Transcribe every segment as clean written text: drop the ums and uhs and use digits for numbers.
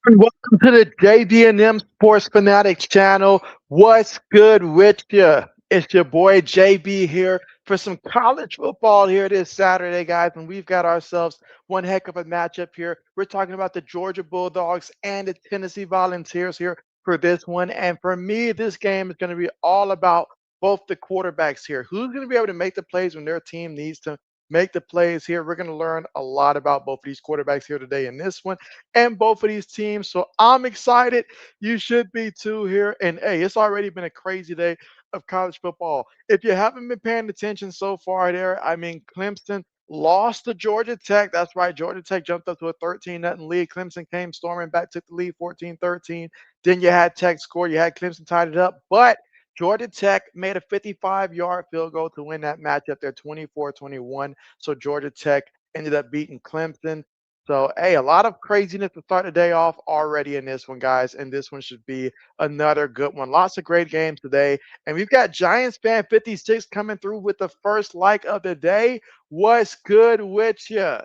And welcome to the JB&M Sports Fanatics channel. What's good with you? It's your boy JB here for some college football here this Saturday, guys. And we've got ourselves one heck of a matchup here. We're talking about the Georgia Bulldogs and the Tennessee Volunteers here for this one. And for me, this game is going to be all about both the quarterbacks here. Who's going to be able to make the plays when their team needs to make the plays here? We're going to learn a lot about both of these quarterbacks here today in this one and both of these teams. So I'm excited. You should be too here. And hey, it's already been a crazy day of college football. If you haven't been paying attention so far there, I mean, Clemson lost to Georgia Tech. That's right. Georgia Tech jumped up to a 13-0 lead. Clemson came storming back, took the lead 14-13. Then you had Tech score. You had Clemson tied it up. But Georgia Tech made a 55-yard field goal to win that matchup there, 24-21. So Georgia Tech ended up beating Clemson. So, hey, a lot of craziness to start the day off already in this one, guys. And this one should be another good one. Lots of great games today. And we've got Giants fan 56 coming through with the first like of the day. What's good with you?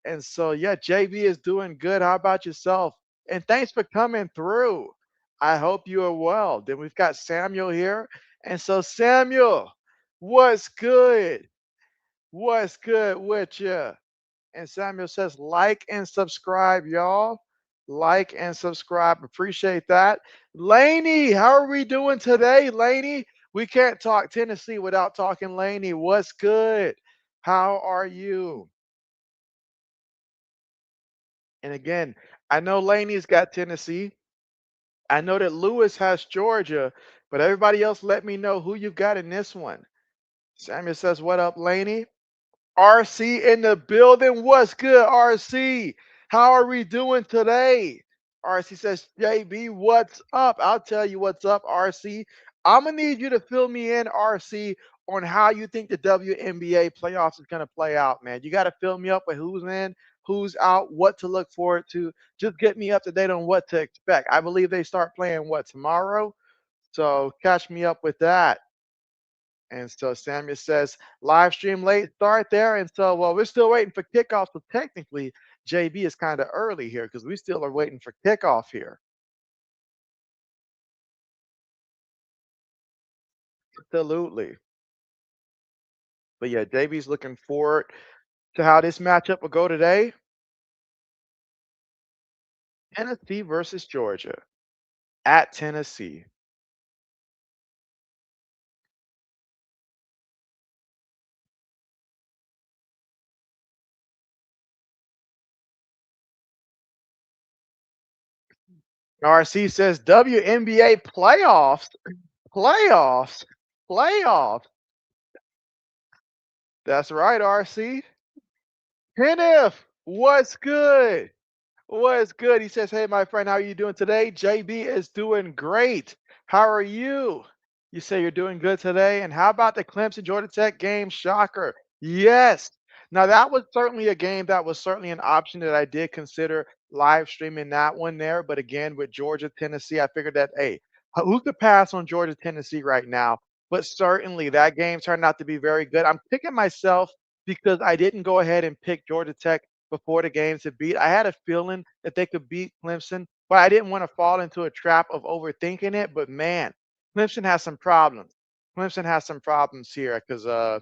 And so, yeah, JB is doing good. How about yourself? And thanks for coming through. I hope you are well. Then we've got Samuel here. And so, Samuel, what's good? What's good with you? And Samuel says, like and subscribe, y'all. Like and subscribe. Appreciate that. Laney, how are we doing today, Laney? We can't talk Tennessee without talking Laney. What's good? How are you? And again, I know Laney's got Tennessee. I know that Lewis has Georgia, but everybody else let me know who you've got in this one. Samuel says, what up, Laney? RC in the building. What's good, RC? How are we doing today? RC says, JB, what's up? I'll tell you what's up, RC. I'm going to need you to fill me in, RC, on how you think the WNBA playoffs is going to play out, man. You got to fill me up with who's in, who's out, what to look forward to. Just get me up to date on what to expect. I believe they start playing, what, tomorrow? So catch me up with that. And so Samuel says, live stream late start there. And so, well, we're still waiting for kickoff. So technically, JB is kind of early here because we still are waiting for kickoff here. Absolutely. But yeah, JB's looking forward to how this matchup will go today. Tennessee versus Georgia at Tennessee. RC says WNBA playoffs, playoffs, playoffs. That's right, RC. Kenneth, what's good? What's good? He says, hey, my friend, how are you doing today? JB is doing great. How are you? You say you're doing good today. And how about the Clemson Georgia Tech game? Shocker. Yes. Now, that was certainly a game that was certainly an option that I did consider live streaming that one there. But again, with Georgia, Tennessee, I figured that, hey, who could pass on Georgia, Tennessee right now? But certainly that game turned out to be very good. I'm picking myself because I didn't go ahead and pick Georgia Tech before the game to beat. I had a feeling that they could beat Clemson, but I didn't want to fall into a trap of overthinking it. But man, Clemson has some problems. Clemson has some problems here because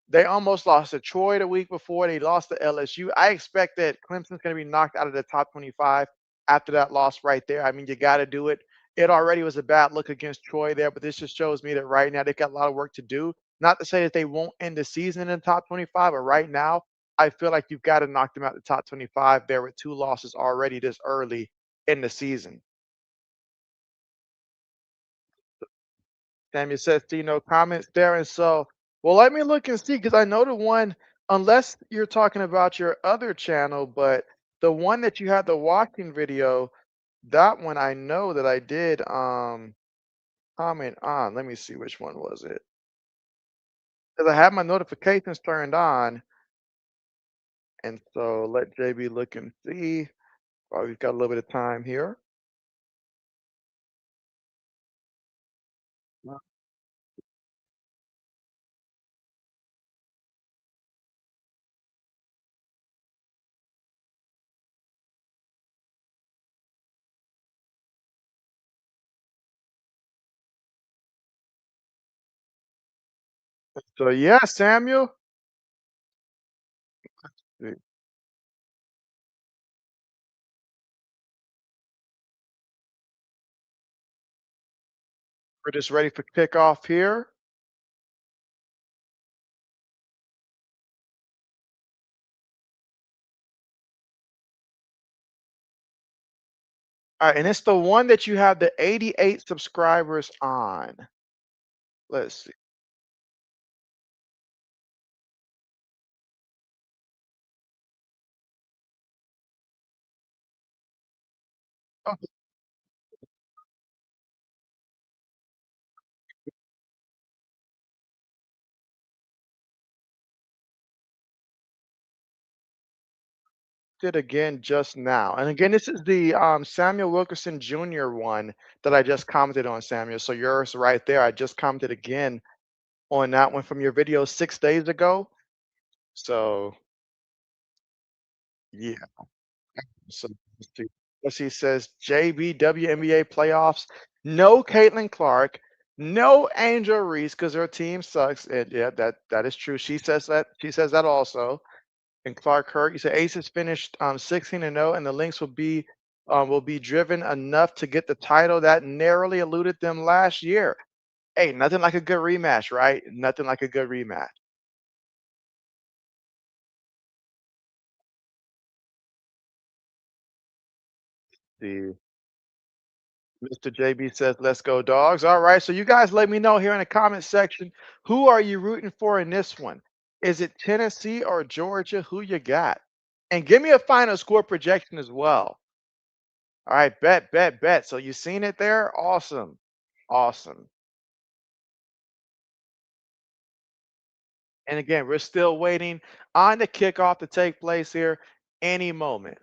they almost lost to Troy the week before. They lost to LSU. I expect that Clemson's going to be knocked out of the top 25 after that loss right there. I mean, you got to do it. It already was a bad look against Troy there, but this just shows me that right now they got a lot of work to do. Not to say that they won't end the season in the top 25, but right now I feel like you've got to knock them out the top 25 there with two losses already this early in the season. Samuel says, see no comments there. And so, well, let me look and see because I know the one, unless you're talking about your other channel, but the one that you had the walking video, that one I know that I did comment on. Let me see which one was it. Because I have my notifications turned on. And so let JB look and see. Oh, we've got a little bit of time here. So yeah, Samuel, we're just ready for kickoff here. All right, and it's the one that you have the 88 subscribers on. Let's see. Oh, did again just now. And again, this is the Samuel Wilkerson Jr. one that I just commented on, Samuel. So yours right there. I just commented again on that one from your video 6 days ago. So yeah. So let's see. He says JBWNBA playoffs. No Caitlin Clark. No Angel Reese because her team sucks. And yeah, that is true. She says that. She says that also. And Clark Hurt. You said Aces finished 16-0, and the Lynx will be driven enough to get the title that narrowly eluded them last year. Hey, nothing like a good rematch, right? Nothing like a good rematch. The Mr. JB says, "Let's go, dogs." All right, so you guys let me know here in the comment section, who are you rooting for in this one? Is it Tennessee or Georgia? Who you got? And give me a final score projection as well. All right, bet, bet, bet. So you seen it there? Awesome. Awesome. And again, we're still waiting on the kickoff to take place here any moment.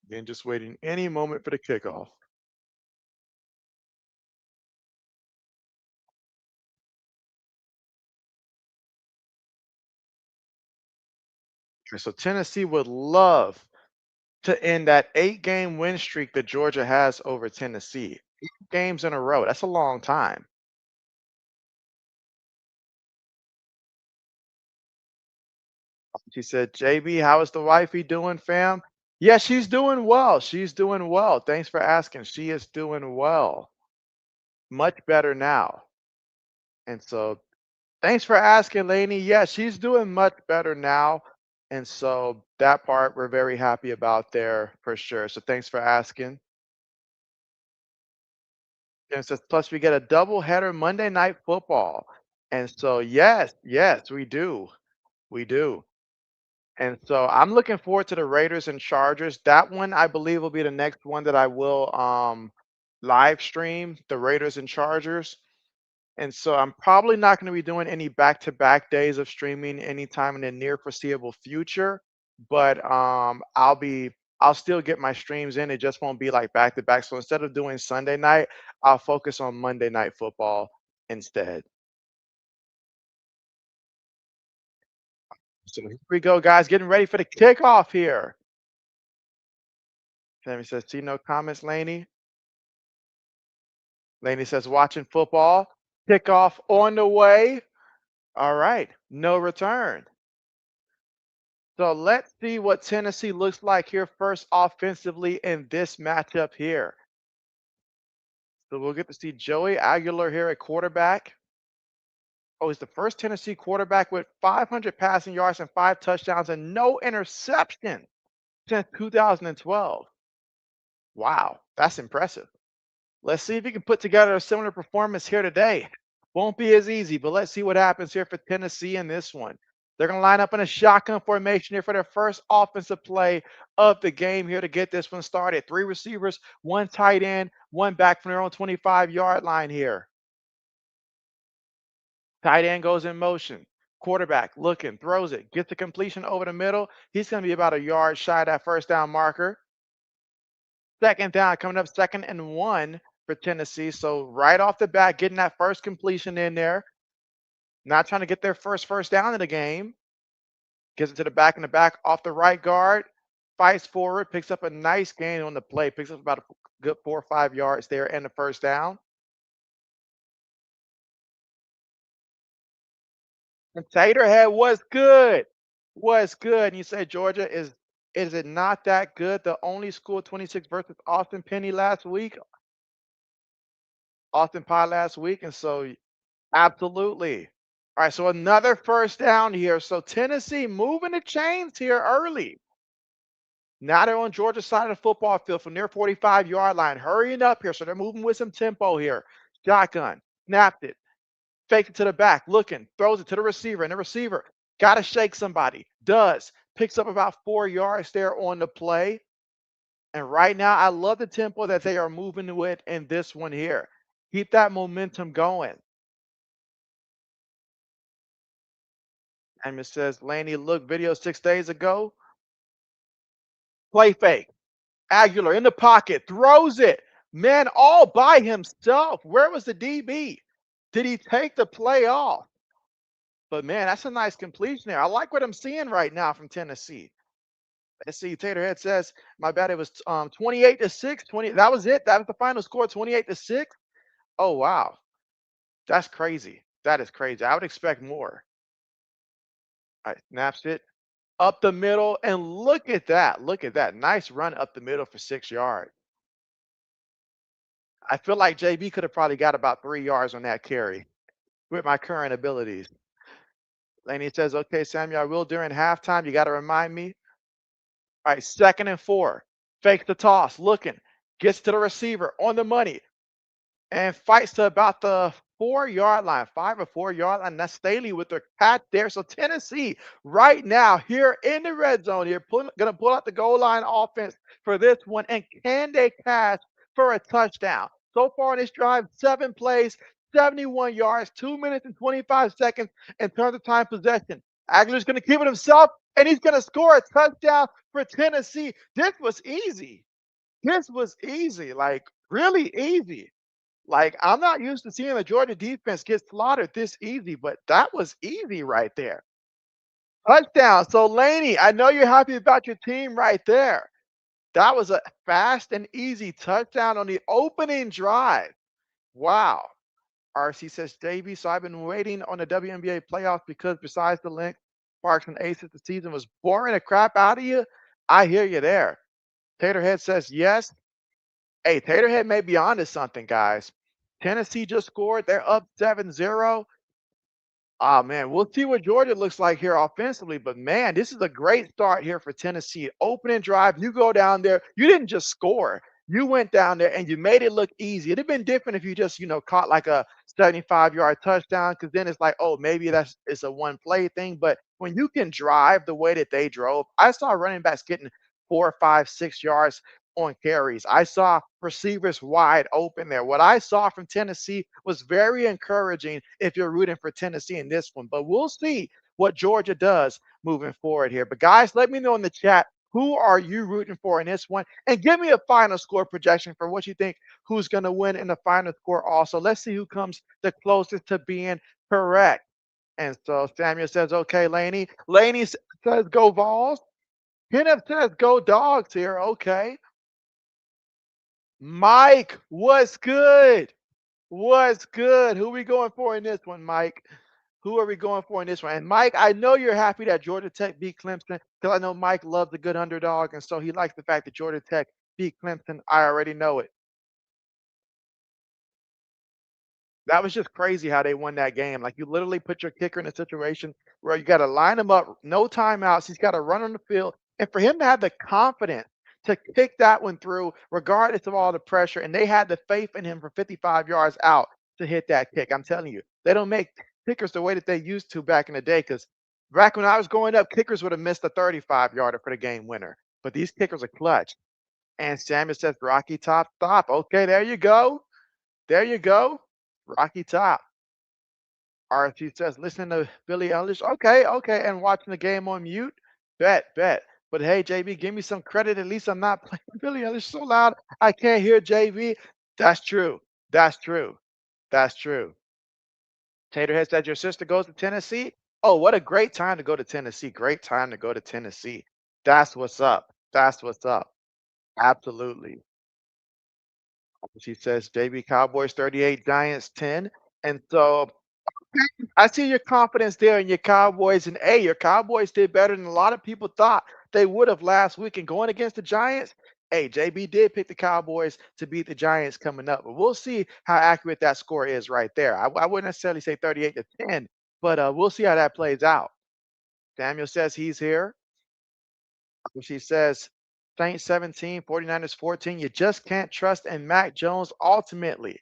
Again, just waiting any moment for the kickoff. Okay, so Tennessee would love to end that 8-game win streak that Georgia has over Tennessee. 8 games in a row. That's a long time. She said, JB, how is the wifey doing, fam? Yeah, she's doing well. She's doing well. Thanks for asking. She is doing well. Much better now. And so thanks for asking, Lainey. Yeah, she's doing much better now. And so that part we're very happy about there for sure. So thanks for asking. And says, plus we get a double header Monday night football. And so yes, yes, we do. We do. And so I'm looking forward to the Raiders and Chargers. That one I believe will be the next one that I will live stream, the Raiders and Chargers. And so I'm probably not going to be doing any back-to-back days of streaming anytime in the near foreseeable future, but I'll still get my streams in. It just won't be like back-to-back. So instead of doing Sunday night, I'll focus on Monday night football instead. So here we go, guys, getting ready for the kickoff here. Sammy says, see no comments, Laney. Laney says, watching football. Kickoff on the way. All right, no return. So let's see what Tennessee looks like here first offensively in this matchup here. So we'll get to see Joey Aguilar here at quarterback. Oh, he's the first Tennessee quarterback with 500 passing yards and 5 touchdowns and no interception since 2012. Wow, that's impressive. Let's see if he can put together a similar performance here today. Won't be as easy, but let's see what happens here for Tennessee in this one. They're going to line up in a shotgun formation here for their first offensive play of the game here to get this one started. 3 receivers, 1 tight end, 1 back from their own 25-yard line here. Tight end goes in motion. Quarterback looking, throws it, gets the completion over the middle. He's going to be about a yard shy of that first down marker. Second down, coming up 2nd and 1 for Tennessee. So right off the bat, getting that first completion in there. Not trying to get their first down in the game. Gets it to the back off the right guard. fights forward, picks up a nice gain on the play, picks up about a good 4 or 5 yards there and the first down. And Taterhead was good. Was good. And you say Georgia is it not that good? The only score 26 versus Austin Penny last week, Austin Pie last week. And so absolutely. All right, so another first down here. So Tennessee moving the chains here early. Now they're on Georgia's side of the football field from near 45-yard line, hurrying up here. So they're moving with some tempo here. Shotgun, snapped it, faked it to the back, looking, throws it to the receiver, and the receiver got to shake somebody. Does. Picks up about 4 yards there on the play. And right now, I love the tempo that they are moving with in this one here. Keep that momentum going. And it says, Laney, look, video 6 days ago. Play fake. Aguilar in the pocket, throws it. Man, all by himself. Where was the DB? Did he take the play off? But man, that's a nice completion there. I like what I'm seeing right now from Tennessee. Let's see. Taterhead says, my bad, it was 28-6. 20. That was it. That was the final score, 28-6. Oh wow. That's crazy. That is crazy. I would expect more. All right, snaps it up the middle, and look at that. Look at that. Nice run up the middle for 6 yards. I feel like JB could have probably got about 3 yards on that carry with my current abilities. Laney says, okay, Samuel, I will during halftime. You got to remind me. All right, 2nd and 4. Fake the toss, looking, gets to the receiver on the money, and fights to about the 4-yard line, 5 or 4-yard line. That's Staley with their catch there. So Tennessee right now here in the red zone here, gonna pull out the goal line offense for this one. And can they cash for a touchdown? So far in this drive, 7 plays, 71 yards, 2 minutes and 25 seconds in terms of time possession. Aguilar's gonna keep it himself, and he's gonna score a touchdown for Tennessee. This was easy. This was easy, like really easy. Like, I'm not used to seeing the Georgia defense get slaughtered this easy, but that was easy right there. Touchdown. So, Laney, I know you're happy about your team right there. That was a fast and easy touchdown on the opening drive. Wow. RC says, JB, so I've been waiting on the WNBA playoffs because besides the link, Sparks and Aces, the season was boring the crap out of you. I hear you there. Taterhead says, yes. Hey, Taterhead may be onto something, guys. Tennessee just scored. They're up 7-0. Ah, man, we'll see what Georgia looks like here offensively. But, man, this is a great start here for Tennessee. Opening drive, you go down there. You didn't just score. You went down there and you made it look easy. It'd have been different if you just, caught like a 75-yard touchdown, because then it's like, oh, maybe it's a one-play thing. But when you can drive the way that they drove, I saw running backs getting 4, 5, 6 yards on carries. I saw receivers wide open there. What I saw from Tennessee was very encouraging if you're rooting for Tennessee in this one. But we'll see what Georgia does moving forward here. But guys, let me know in the chat, who are you rooting for in this one? And give me a final score projection for what you think who's going to win in the final score also. Let's see who comes the closest to being correct. And so Samuel says, okay, Laney. Laney says, go Vols. Kenneth says, go Dogs here. Okay. Mike, what's good? What's good? Who are we going for in this one, Mike? Who are we going for in this one? And Mike, I know you're happy that Georgia Tech beat Clemson, because I know Mike loves a good underdog, and so he likes the fact that Georgia Tech beat Clemson. I already know it. That was just crazy how they won that game. Like, you literally put your kicker in a situation where you got to line him up, no timeouts. He's got to run on the field. And for him to have the confidence to kick that one through, regardless of all the pressure, and they had the faith in him for 55 yards out to hit that kick. I'm telling you, they don't make kickers the way that they used to back in the day, because back when I was growing up, kickers would have missed a 35-yarder for the game winner. But these kickers are clutch. And Samuel says, Rocky Top stop. Okay, there you go. There you go. Rocky Top. RFG says, listen to Billie Eilish. Okay, okay. And watching the game on mute. Bet, bet. But hey, JB, give me some credit. At least I'm not playing Billie Eilish so loud I can't hear JB. That's true. That's true. That's true. Taterhead said your sister goes to Tennessee. Oh, what a great time to go to Tennessee. Great time to go to Tennessee. That's what's up. That's what's up. Absolutely. She says JB Cowboys 38, Giants 10. And so I see your confidence there in your Cowboys. And hey, your Cowboys did better than a lot of people thought they would have last week. And going against the Giants, hey, JB did pick the Cowboys to beat the Giants coming up. But we'll see how accurate that score is right there. I wouldn't necessarily say 38 to 10, but we'll see how that plays out. Daniel says he's here. She says Saints 17, 49ers 14. You just can't trust in Mac Jones ultimately.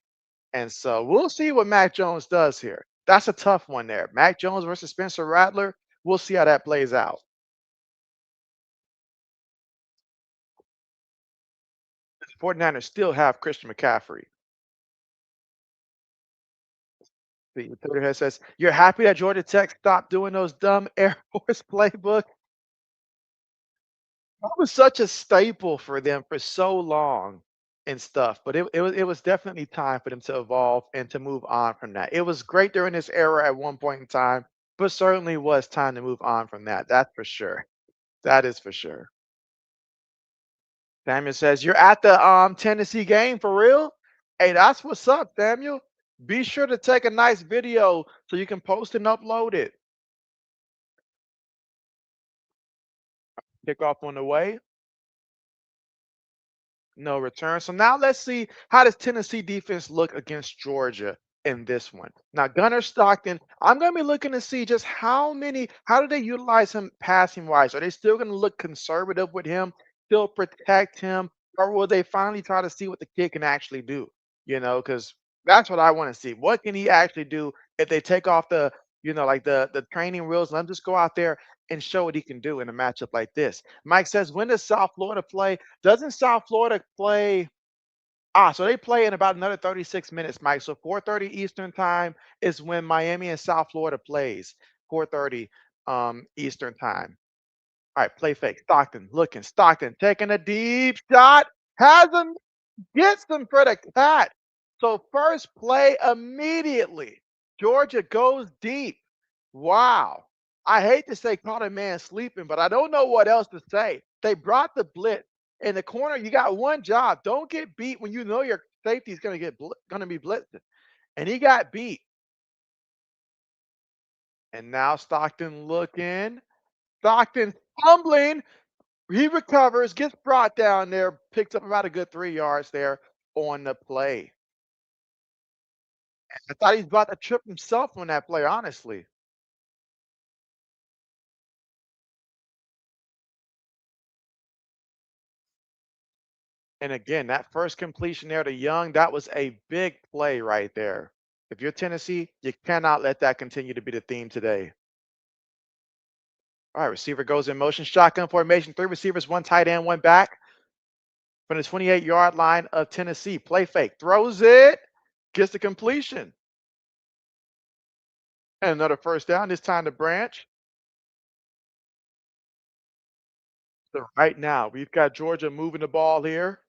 And so we'll see what Mac Jones does here. That's a tough one there. Mac Jones versus Spencer Rattler. We'll see how that plays out. The 49ers still have Christian McCaffrey. The Twitter says, you're happy that Georgia Tech stopped doing those dumb Air Force playbook. That was such a staple for them for so long and stuff, but it was definitely time for them to evolve and to move on from that. It was great during this era at one point in time, but certainly was time to move on from that. That's for sure. That is for sure. Samuel says, "You're at the Tennessee game for real? Hey, that's what's up, Samuel. Be sure to take a nice video so you can post and upload it. Kickoff on the way. No return. So now let's see, how does Tennessee defense look against Georgia in this one? Now, Gunnar Stockton, I'm going to be looking to see just how do they utilize him passing wise? Are they still going to look conservative with him, still protect him, or will they finally try to see what the kid can actually do? Because that's what I want to see. What can he actually do if they take off like the training wheels, let him just go out there and show what he can do in a matchup like this. Mike says, when does South Florida play? Doesn't South Florida play? So they play in about another 36 minutes, Mike. So 4:30 Eastern time is when Miami and South Florida plays. 4:30 Eastern time. All right, play fake. Stockton looking. Stockton taking a deep shot. Has him, gets them for the cat. So first play immediately. Georgia goes deep. Wow. I hate to say caught a man sleeping, but I don't know what else to say. They brought the blitz. In the corner, you got one job. Don't get beat when you know your safety is going to be blitzed. And he got beat. And now Stockton looking. Stockton fumbling. He recovers, gets brought down there, picks up about a good 3 yards there on the play. I thought he was about to trip himself on that play, honestly. And again, that first completion there to Young, that was a big play right there. If you're Tennessee, you cannot let that continue to be the theme today. All right, receiver goes in motion, shotgun formation, three receivers, one tight end, one back from the 28-yard line of Tennessee. Play fake, throws it, gets the completion. And another first down, this time to Branch. So right now, we've got Georgia moving the ball here.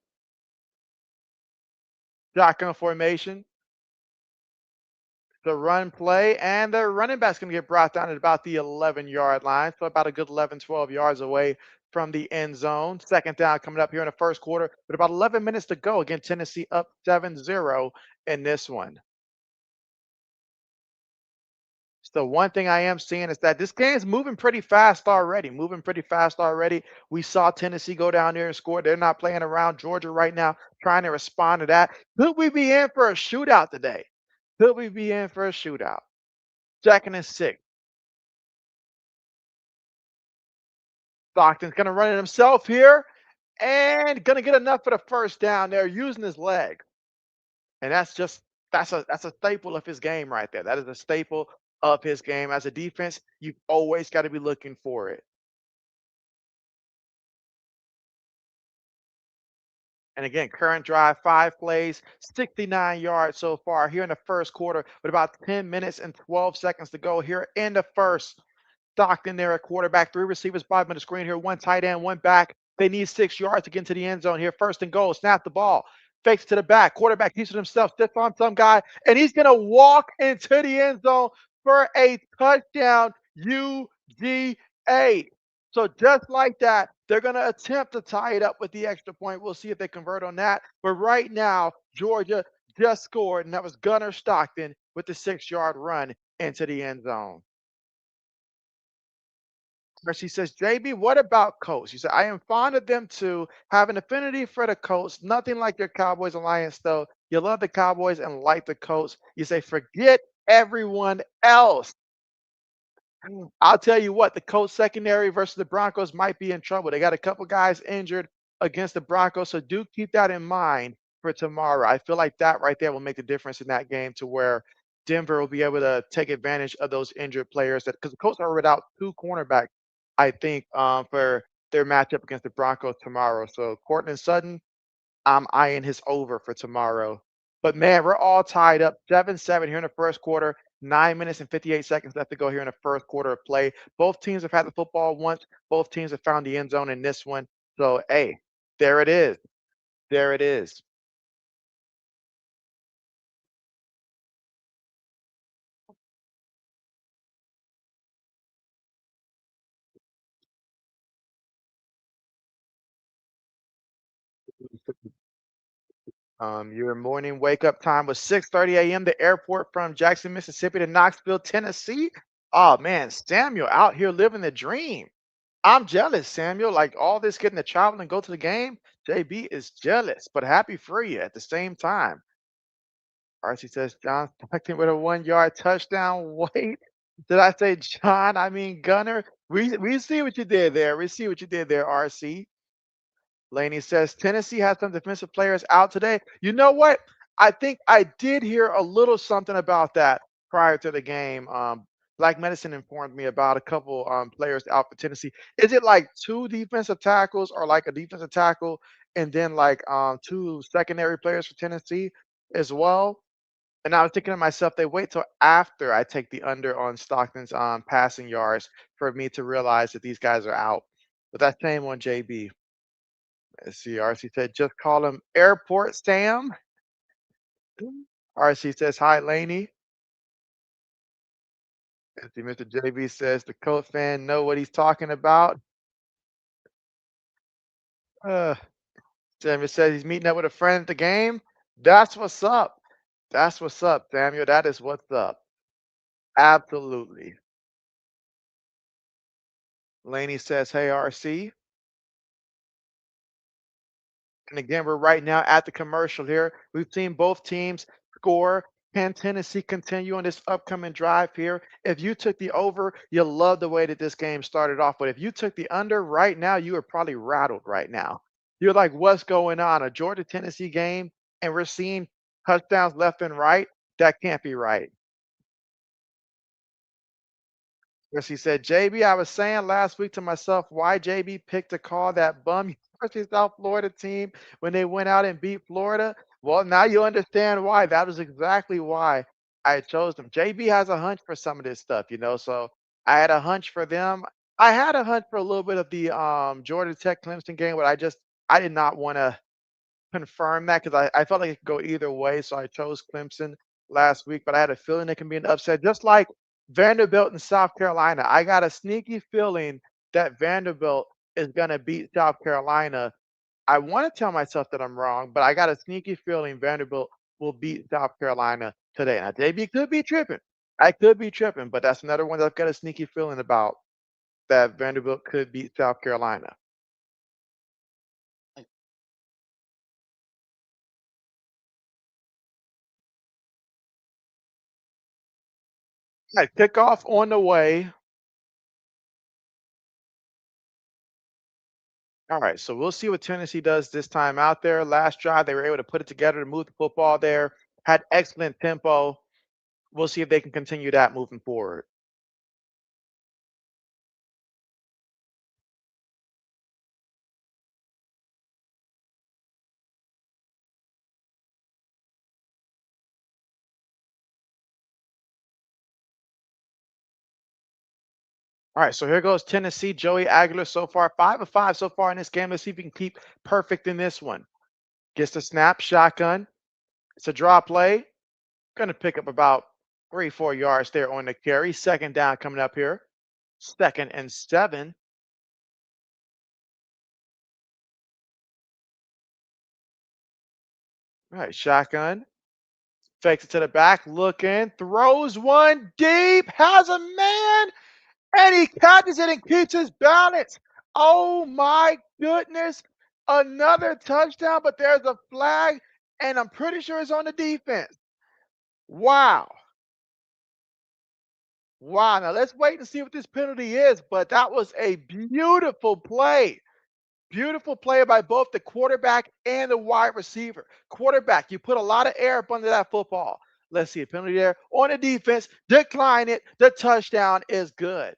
Shotgun formation, the run play, and the running back's going to get brought down at about the 11-yard line, so about a good 11, 12 yards away from the end zone. Second down coming up here in the first quarter with about 11 minutes to go. Again, Tennessee up 7-0 in this one. So one thing I am seeing is that this game's moving pretty fast already. We saw Tennessee go down there and score. They're not playing around. Georgia right now trying to respond to that. Could we be in for a shootout today? Could we be in for a shootout? Second and 6. Stockton's gonna run it himself here and gonna get enough for the first down there using his leg. And that's a staple of his game right there. That is a staple of his game. As a defense, you've always got to be looking for it. And again, current drive, 5 plays, 69 yards so far here in the first quarter, with about 10 minutes and 12 seconds to go here in the first. Stockton there at quarterback, three receivers, bottom of the screen here, one tight end, one back. They need 6 yards to get into the end zone here. First and goal, snap the ball, fakes to the back. Quarterback keeps it himself, stiff on some guy, and he's going to walk into the end zone for a touchdown. UGA. So just like that, they're going to attempt to tie it up with the extra point. We'll see if they convert on that. But right now, Georgia just scored, and that was Gunnar Stockton with the 6-yard run into the end zone. Where she says, JB, what about Colts? She said, I am fond of them too. Have an affinity for the Colts. Nothing like your Cowboys Alliance, though. You love the Cowboys and like the Colts. You say, forget everyone else. I'll tell you what, the Colts secondary versus the Broncos might be in trouble. They got a couple guys injured against the Broncos, so do keep that in mind for tomorrow. I feel like that right there will make the difference in that game to where Denver will be able to take advantage of those injured players that because the Colts are without two cornerbacks, I think, for their matchup against the Broncos tomorrow. So Cortland Sutton, I'm eyeing his over for tomorrow. But man, we're all tied up 7-7 here in the first quarter. 9 minutes and 58 seconds left to go here in the first quarter of play. Both teams have had the football once. Both teams have found the end zone in this one. So, hey, there it is. There it is. Your morning wake up time was 6:30 a.m. The airport from Jackson, Mississippi to Knoxville, Tennessee. Oh man, Samuel out here living the dream. I'm jealous, Samuel. Like all this getting to travel and go to the game. JB is jealous, but happy for you at the same time. RC says John Stockton with a 1-yard touchdown. Wait, did I say John? I mean Gunner. We see what you did there. We see what you did there, RC. Laney says Tennessee has some defensive players out today. You know what? I think I did hear a little something about that prior to the game. Black Medicine informed me about a couple players out for Tennessee. Is it like two defensive tackles or like a defensive tackle and then like two secondary players for Tennessee as well? And I was thinking to myself, they wait till after I take the under on Stockton's passing yards for me to realize that these guys are out. But that's same on JB. Let's see, RC said, just call him Airport Sam. RC says, hi, Laney. Let's see, Mr. JB says, the Colt fan know what he's talking about. Uh, Samuel says he's meeting up with a friend at the game. That's what's up. That's what's up, Samuel. That is what's up. Absolutely. Laney says, hey, RC. And again, we're right now at the commercial here. We've seen both teams score. Can Tennessee continue on this upcoming drive here? If you took the over, you love the way that this game started off. But if you took the under right now, you are probably rattled right now. You're like, what's going on? A Georgia Tennessee game, and we're seeing touchdowns left and right? That can't be right. Yes, he said, JB, I was saying last week to myself, why JB picked to call that bum University of South Florida team when they went out and beat Florida? Well, now you understand why. That was exactly why I chose them. JB has a hunch for some of this stuff, so I had a hunch for them. I had a hunch for a little bit of the Georgia Tech Clemson game, but I did not want to confirm that because I felt like it could go either way. So I chose Clemson last week, but I had a feeling it can be an upset, just like Vanderbilt and South Carolina. I got a sneaky feeling that Vanderbilt is going to beat South Carolina. I want to tell myself that I'm wrong, but I got a sneaky feeling Vanderbilt will beat South Carolina today. Now, JB could be tripping. I could be tripping, but that's another one that I've got a sneaky feeling about that Vanderbilt could beat South Carolina. Right, kickoff on the way. All right, so we'll see what Tennessee does this time out there. Last drive, they were able to put it together to move the football there, had excellent tempo. We'll see if they can continue that moving forward. All right, so here goes Tennessee. Joey Aguilar so far, 5 of 5 so far in this game. Let's see if we can keep perfect in this one. Gets the snap, shotgun. It's a draw play. Going to pick up about 3, 4 yards there on the carry. Second down coming up here. 2nd and 7. All right, shotgun. Fakes it to the back, looking, throws one deep, has a man, and he catches it and keeps his balance. Oh my goodness. Another touchdown, but there's a flag, and I'm pretty sure it's on the defense. Wow. Wow. Now let's wait and see what this penalty is, but that was a beautiful play. Beautiful play by both the quarterback and the wide receiver. Quarterback, you put a lot of air up under that football. Let's see a penalty there on the defense. Decline it. The touchdown is good.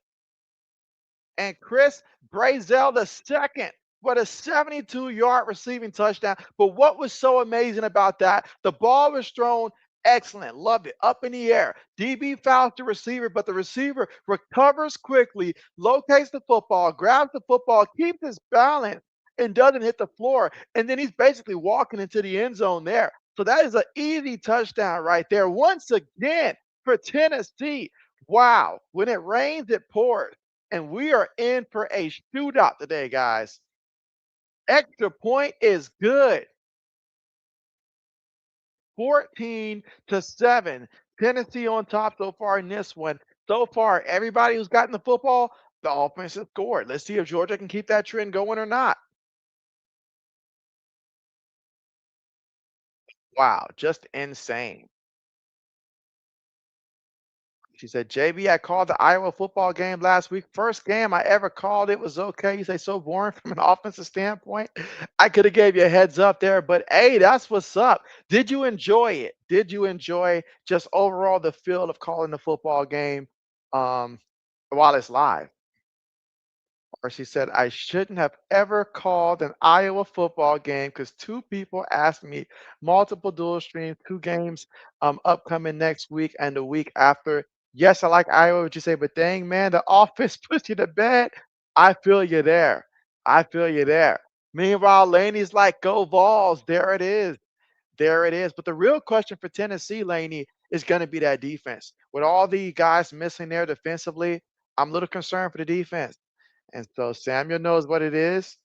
And Chris Brazel the second for the 72-yard receiving touchdown. But what was so amazing about that? The ball was thrown excellent. Loved it. Up in the air. DB fouls the receiver, but the receiver recovers quickly, locates the football, grabs the football, keeps his balance, and doesn't hit the floor. And then he's basically walking into the end zone there. So that is an easy touchdown right there. Once again for Tennessee. Wow. When it rains, it pours. And we are in for a shootout today, guys. Extra point is good. 14-7. Tennessee on top so far in this one. So far, everybody who's gotten the football, the offense has scored. Let's see if Georgia can keep that trend going or not. Wow, just insane. She said, JB, I called the Iowa football game last week. First game I ever called. It was okay. You say so boring from an offensive standpoint. I could have gave you a heads up there, but hey, that's what's up. Did you enjoy it? Did you enjoy just overall the feel of calling the football game um, while it's live? Or she said, I shouldn't have ever called an Iowa football game because two people asked me multiple dual streams, two games upcoming next week and the week after. Yes, I like Iowa, what you say, but dang, man, the offense puts you to bed. I feel you there. I feel you there. Meanwhile, Laney's like, go Vols. There it is. There it is. But the real question for Tennessee, Laney, is going to be that defense. With all the guys missing there defensively, I'm a little concerned for the defense. And so Samuel knows what it is.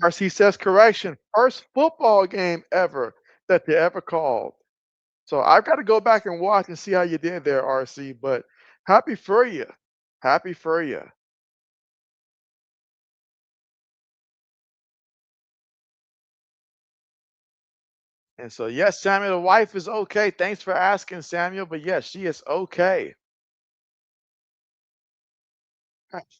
RC says correction. First football game ever that they ever called. So I've got to go back and watch and see how you did there, RC. But happy for you. Happy for you. And so yes, Samuel, the wife is okay. Thanks for asking, Samuel. But yes, she is okay.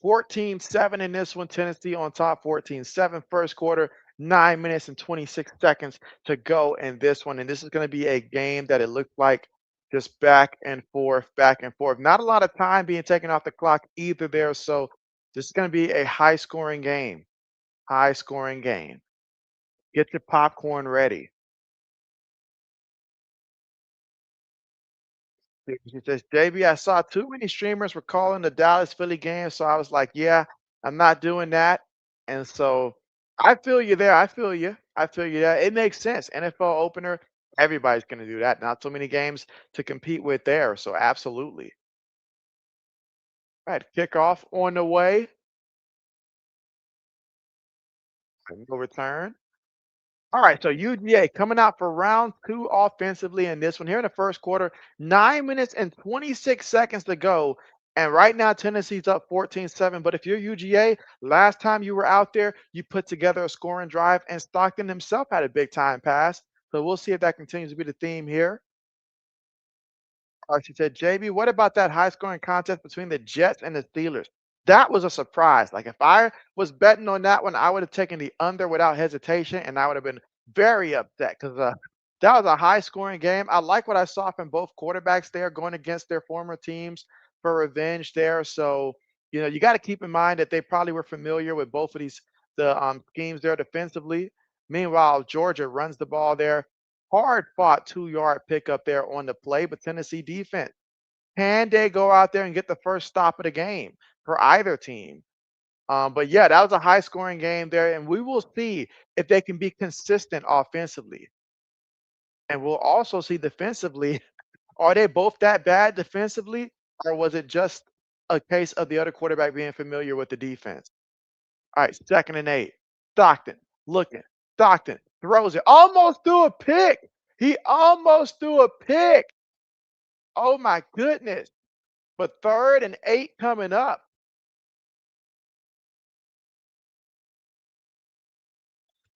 14-7 in this one. Tennessee on top 14-7 first quarter, 9 minutes and 26 seconds to go in this one. And this is going to be a game that it looked like just back and forth, back and forth. Not a lot of time being taken off the clock either there. So this is going to be a high scoring game. High scoring game. Get your popcorn ready. She says, JB, I saw too many streamers were calling the Dallas Philly game. So I was like, yeah, I'm not doing that. And so I feel you there. I feel you. I feel you there. It makes sense. NFL opener, everybody's going to do that. Not so many games to compete with there. So absolutely. All right. Kickoff on the way. No return. All right, so UGA coming out for round two offensively in this one here in the first quarter, 9 minutes and 26 seconds to go. And right now, Tennessee's up 14-7. But if you're UGA, last time you were out there, you put together a scoring drive, and Stockton himself had a big time pass. So we'll see if that continues to be the theme here. She said, JB, what about that high scoring contest between the Jets and the Steelers? That was a surprise. Like if I was betting on that one, I would have taken the under without hesitation, and I would have been very upset because that was a high scoring game. I like what I saw from both quarterbacks there going against their former teams for revenge there. So, you got to keep in mind that they probably were familiar with both of these the schemes there defensively. Meanwhile, Georgia runs the ball there. Hard fought 2-yard pickup there on the play, but Tennessee defense, can they go out there and get the first stop of the game for either team? But yeah, that was a high scoring game there, and we will see if they can be consistent offensively. And we'll also see defensively, are they both that bad defensively, or was it just a case of the other quarterback being familiar with the defense? All right, 2nd and 8. Stockton looking. Stockton throws it. Almost threw a pick. He almost threw a pick. Oh my goodness. But 3rd and 8 coming up.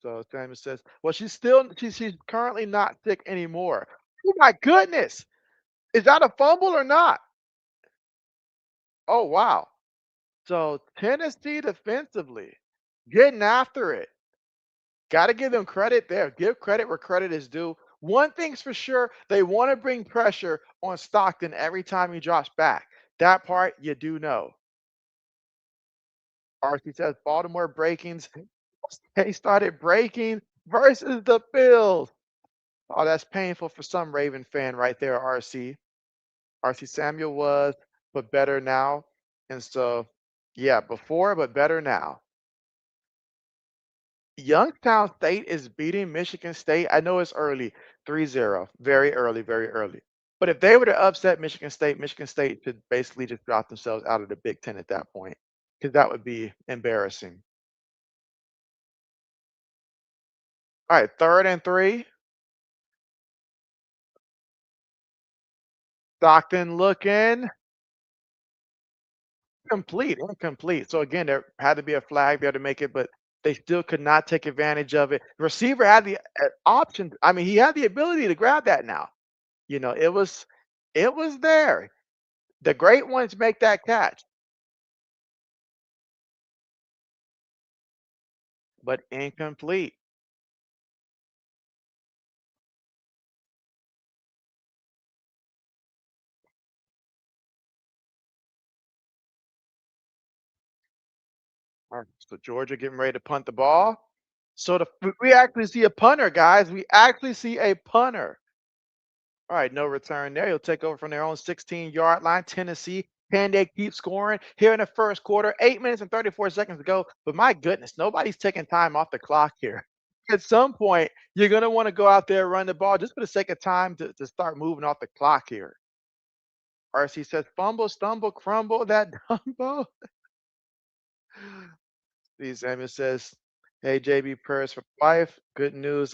So Samuel says, well, she's currently not sick anymore. Oh my goodness. Is that a fumble or not? Oh wow. So Tennessee defensively getting after it. Got to give them credit there. Give credit where credit is due. One thing's for sure, they want to bring pressure on Stockton every time he drops back. That part you do know. RC says Baltimore breakings. They started breaking versus the Bills. Oh, that's painful for some Raven fan right there, RC. RC Samuel was, but better now. And so, yeah, before, but better now. Youngstown State is beating Michigan State. I know it's early, 3-0, very early, very early. But if they were to upset Michigan State should basically just drop themselves out of the Big Ten at that point, because that would be embarrassing. All right, 3rd and 3. Stockton looking incomplete. So again, there had to be a flag there to make it, but they still could not take advantage of it. The receiver had the option. I mean, he had the ability to grab that now. It was there. The great ones make that catch, but incomplete. All right, so Georgia getting ready to punt the ball. So we actually see a punter, guys. We actually see a punter. All right, no return there. He'll take over from their own 16-yard line. Tennessee, can they keep scoring here in the first quarter? 8 minutes and 34 seconds to go. But my goodness, nobody's taking time off the clock here. At some point, you're going to want to go out there and run the ball just for the sake of time to start moving off the clock here. RC says, fumble, stumble, crumble, that Dumbo. Steve Samuel says, hey, JB, prayers for wife. Good news.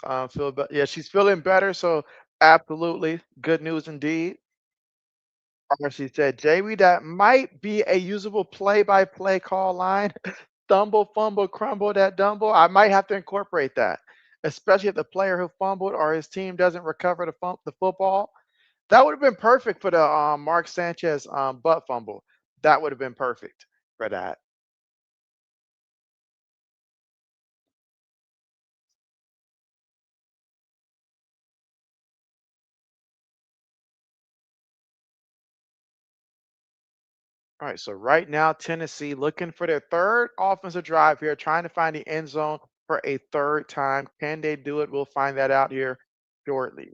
Yeah, she's feeling better. So absolutely good news indeed. She said, JB, that might be a usable play-by-play call line. Stumble, fumble, crumble, that dumble. I might have to incorporate that, especially if the player who fumbled or his team doesn't recover the football. That would have been perfect for the Mark Sanchez butt fumble. That would have been perfect for that. All right, so right now, Tennessee looking for their 3rd offensive drive here, trying to find the end zone for a 3rd time. Can they do it? We'll find that out here shortly.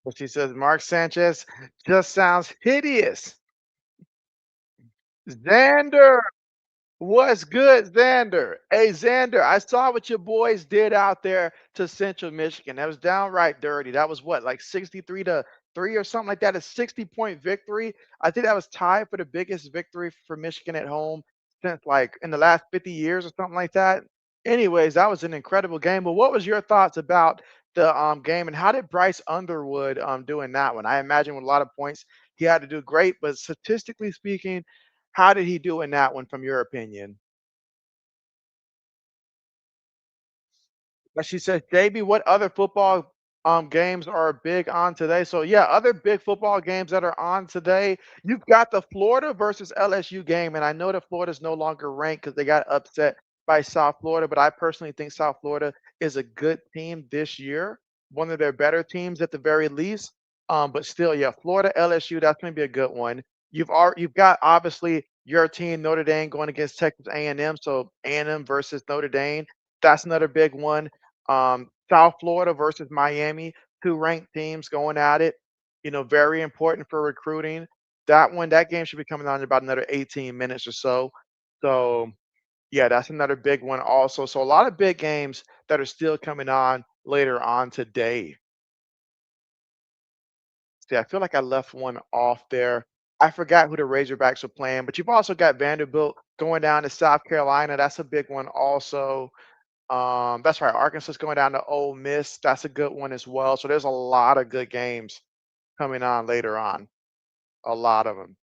But she says Mark Sanchez just sounds hideous. Xander, what's good, Xander? Hey, Xander, I saw what your boys did out there to Central Michigan. That was downright dirty. That was what, like 63 to 3 or something like that, a 60-point victory. I think that was tied for the biggest victory for Michigan at home since like in the last 50 years or something like that. Anyways, that was an incredible game. But what was your thoughts about the game and how did Bryce Underwood do in that one? I imagine with a lot of points he had to do great, but statistically speaking, how did he do in that one from your opinion? But she says, JB, what other football games are big on today? So yeah, other big football games that are on today. You've got the Florida versus LSU game, and I know that Florida's no longer ranked because they got upset by South Florida, but I personally think South Florida is a good team this year, one of their better teams at the very least. But still, yeah, Florida LSU, that's going to be a good one. You've got obviously your team Notre Dame going against Texas A&M, so A&M versus Notre Dame. That's another big one. South Florida versus Miami, 2 ranked teams going at it. Very important for recruiting. That game should be coming on in about another 18 minutes or so. So Yeah, that's another big one also. So a lot of big games that are still coming on later on today. See, I feel like I left one off there. I forgot who the Razorbacks are playing, but you've also got Vanderbilt going down to South Carolina. That's a big one also. That's right. Arkansas's going down to Ole Miss. That's a good one as well. So there's a lot of good games coming on later on. A lot of them.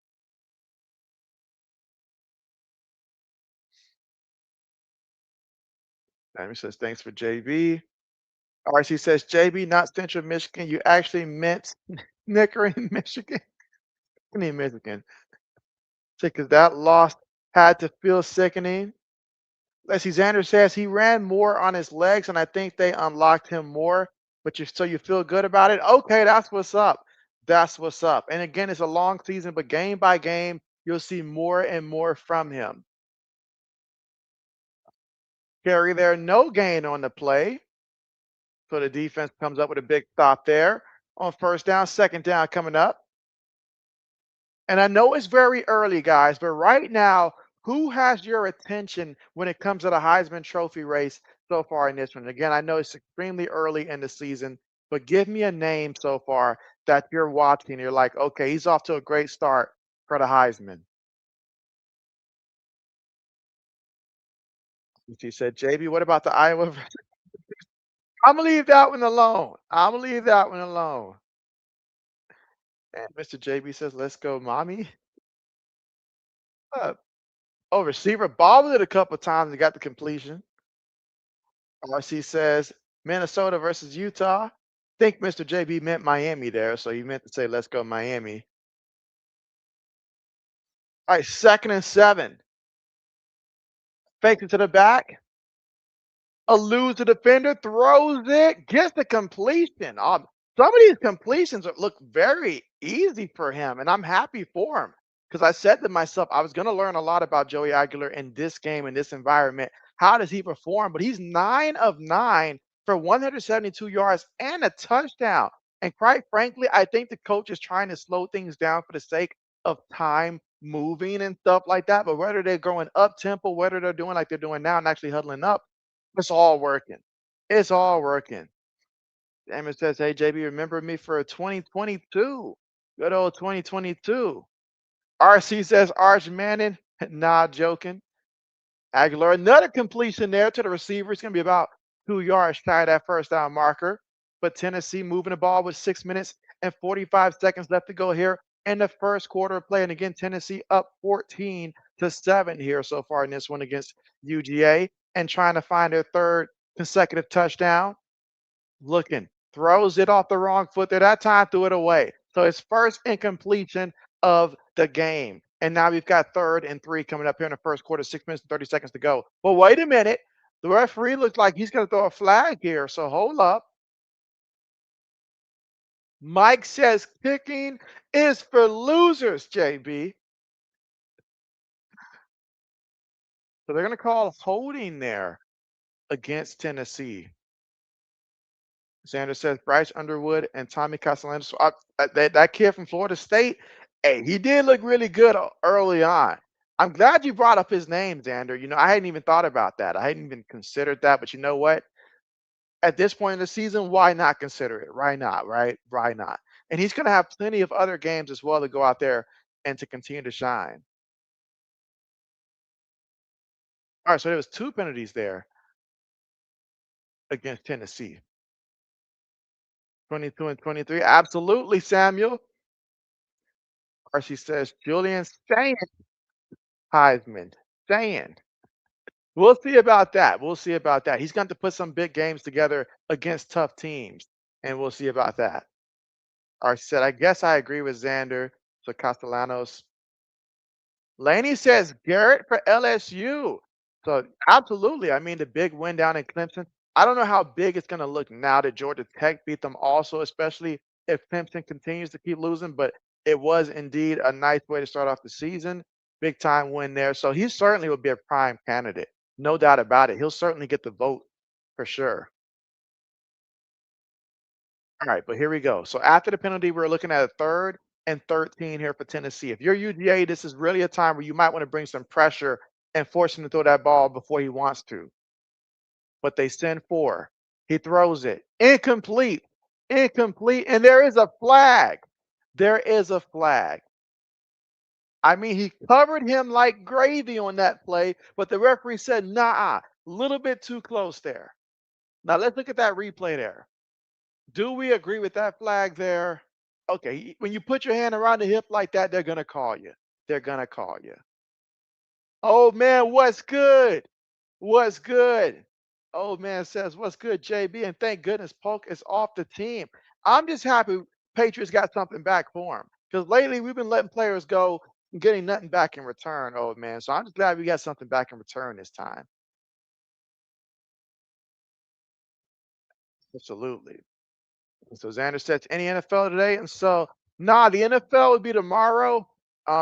Sammy says, thanks for JB. RC says, JB, not Central Michigan. You actually meant Nickering, Michigan. In Michigan. Because that loss had to feel sickening. Leslie Xander says he ran more on his legs, and I think they unlocked him more. But you feel good about it? Okay, that's what's up. That's what's up. And again, it's a long season, but game by game, you'll see more and more from him. Carry there, no gain on the play. So the defense comes up with a big stop there on first down, second down coming up. And I know it's very early, guys, but right now, who has your attention when it comes to the Heisman Trophy race so far in this one? Again, I know it's extremely early in the season, but give me a name so far that you're watching. You're like, okay, he's off to a great start for the Heisman. She said, JB, what about the Iowa? I'm gonna leave that one alone. I'm gonna leave that one alone. And Mr. JB says, let's go, mommy. Uh, oh, receiver bobbled it a couple times and got the completion. RC says Minnesota versus Utah. Think Mr. JB meant Miami there, so he meant to say let's go Miami. All right, second and 7. Fakes it to the back. Eludes the defender, throws it, gets the completion. Some of these completions look very easy for him, and I'm happy for him because I said to myself, I was going to learn a lot about Joey Aguilar in this game, in this environment. How does he perform? But he's 9 of 9 for 172 yards and a touchdown. And quite frankly, I think the coach is trying to slow things down for the sake of time moving and stuff like that. But whether they're going up tempo, whether they're doing like they're doing now and actually huddling up, it's all working. It's all working. Damon says, "Hey JB, remember me for 2022? Good old 2022." RC says, "Arch Manning, nah, joking." Aguilar, another completion there to the receiver. It's going to be about 2 yards shy of that first down marker. But Tennessee moving the ball with 6 minutes and 45 seconds left to go here in the first quarter of play. And again, Tennessee up 14-7 here so far in this one against UGA and trying to find their third consecutive touchdown. Looking, throws it off the wrong foot there. That time threw it away. So it's first incompletion of the game. And now we've got 3rd and 3 coming up here in the first quarter, 6 minutes and 30 seconds to go. But wait a minute. The referee looks like he's going to throw a flag here. So hold up. Mike says kicking is for losers, JB. So they're going to call holding there against Tennessee. Sanders says Bryce Underwood and Tommy Castellanos. So that kid from Florida State, hey, he did look really good early on. I'm glad you brought up his name, Xander. I hadn't even thought about that. I hadn't even considered that. But you know what? At this point in the season, why not consider it? Why not? Right? Why not? And he's going to have plenty of other games as well to go out there and to continue to shine. All right, so there was 2 penalties there against Tennessee. 22 and 23. Absolutely, Samuel. RC says Julian staying Heisman. Staying. We'll see about that. We'll see about that. He's going to put some big games together against tough teams, and we'll see about that. RC said, I guess I agree with Xander. So Castellanos. Laney says Garrett for LSU. So absolutely. I mean, the big win down in Clemson. I don't know how big it's going to look now that Georgia Tech beat them also, especially if Clemson continues to keep losing. But it was indeed a nice way to start off the season. Big time win there. So he certainly will be a prime candidate. No doubt about it. He'll certainly get the vote for sure. All right, but here we go. So after the penalty, we're looking at a 3rd and 13 here for Tennessee. If you're UGA, this is really a time where you might want to bring some pressure and force him to throw that ball before he wants to. But they send 4. He throws it. Incomplete. Incomplete. And there is a flag. There is a flag. I mean, he covered him like gravy on that play, but the referee said, nah, a little bit too close there. Now let's look at that replay there. Do we agree with that flag there? Okay, when you put your hand around the hip like that, they're going to call you. They're going to call you. Oh, man, what's good? What's good? Old man says, what's good, JB? And thank goodness Polk is off the team. I'm just happy Patriots got something back for him because lately we've been letting players go and getting nothing back in return, old man. So I'm just glad we got something back in return this time. Absolutely. So Xander says, any NFL today? And so, nah, the NFL would be tomorrow,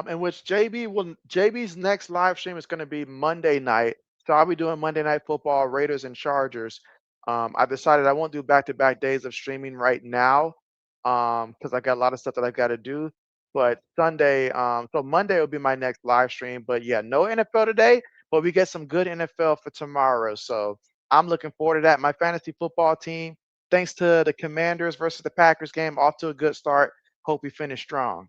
in which JB's next live stream is going to be Monday night. So I'll be doing Monday Night Football, Raiders and Chargers. I decided I won't do back-to-back days of streaming right now, because I got a lot of stuff that I've got to do. But Sunday, so Monday will be my next live stream. But yeah, no NFL today, but we get some good NFL for tomorrow. So I'm looking forward to that. My fantasy football team, thanks to the Commanders versus the Packers game, off to a good start. Hope we finish strong.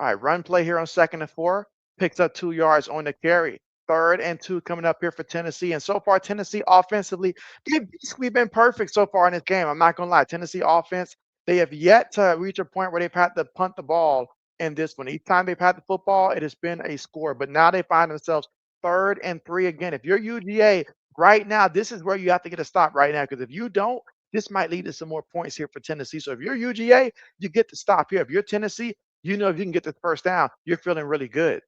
All right, run play here on 2nd and 4. Picks up 2 yards on the carry. 3rd and 2 coming up here for Tennessee. And so far, Tennessee offensively, they've basically been perfect so far in this game. I'm not going to lie. Tennessee offense, they have yet to reach a point where they've had to punt the ball in this one. Each time they've had the football, it has been a score. But now they find themselves 3rd and 3 again. If you're UGA right now, this is where you have to get a stop right now. Because if you don't, this might lead to some more points here for Tennessee. So if you're UGA, you get to stop here. If you're Tennessee, you know if you can get this first down, you're feeling really good.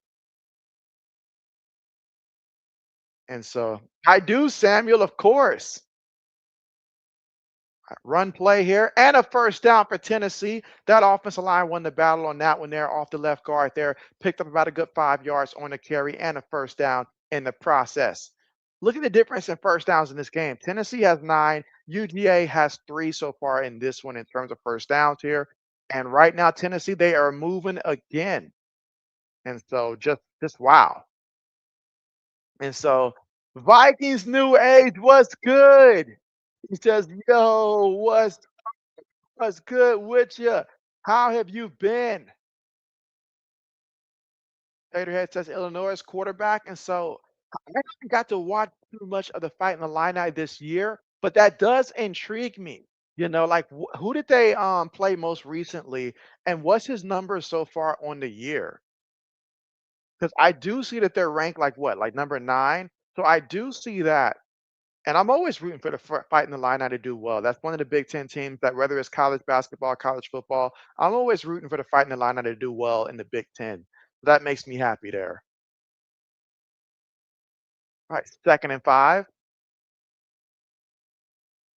And so I do, Samuel, of course. Run play here and a first down for Tennessee. That offensive line won the battle on that one there off the left guard there. Picked up about a good 5 yards on the carry and a first down in the process. Look at the difference in first downs in this game. Tennessee has 9. UGA has 3 so far in this one in terms of first downs here. And right now, Tennessee, they are moving again. And so just wow. And so Vikings new age, what's good? He says, yo, what's good with you? How have you been? Taterhead says Illinois quarterback. And so I haven't got to watch too much of the fight in the line this year, but that does intrigue me. You know, like who did they play most recently, and what's his number so far on the year? Because I do see that they're ranked like what, like number 9. So I do see that. And I'm always rooting for the fight in the line to do well. That's one of the Big Ten teams that whether it's college basketball, college football, I'm always rooting for the fight in the line to do well in the Big Ten. That makes me happy there. All right, 2nd and 5.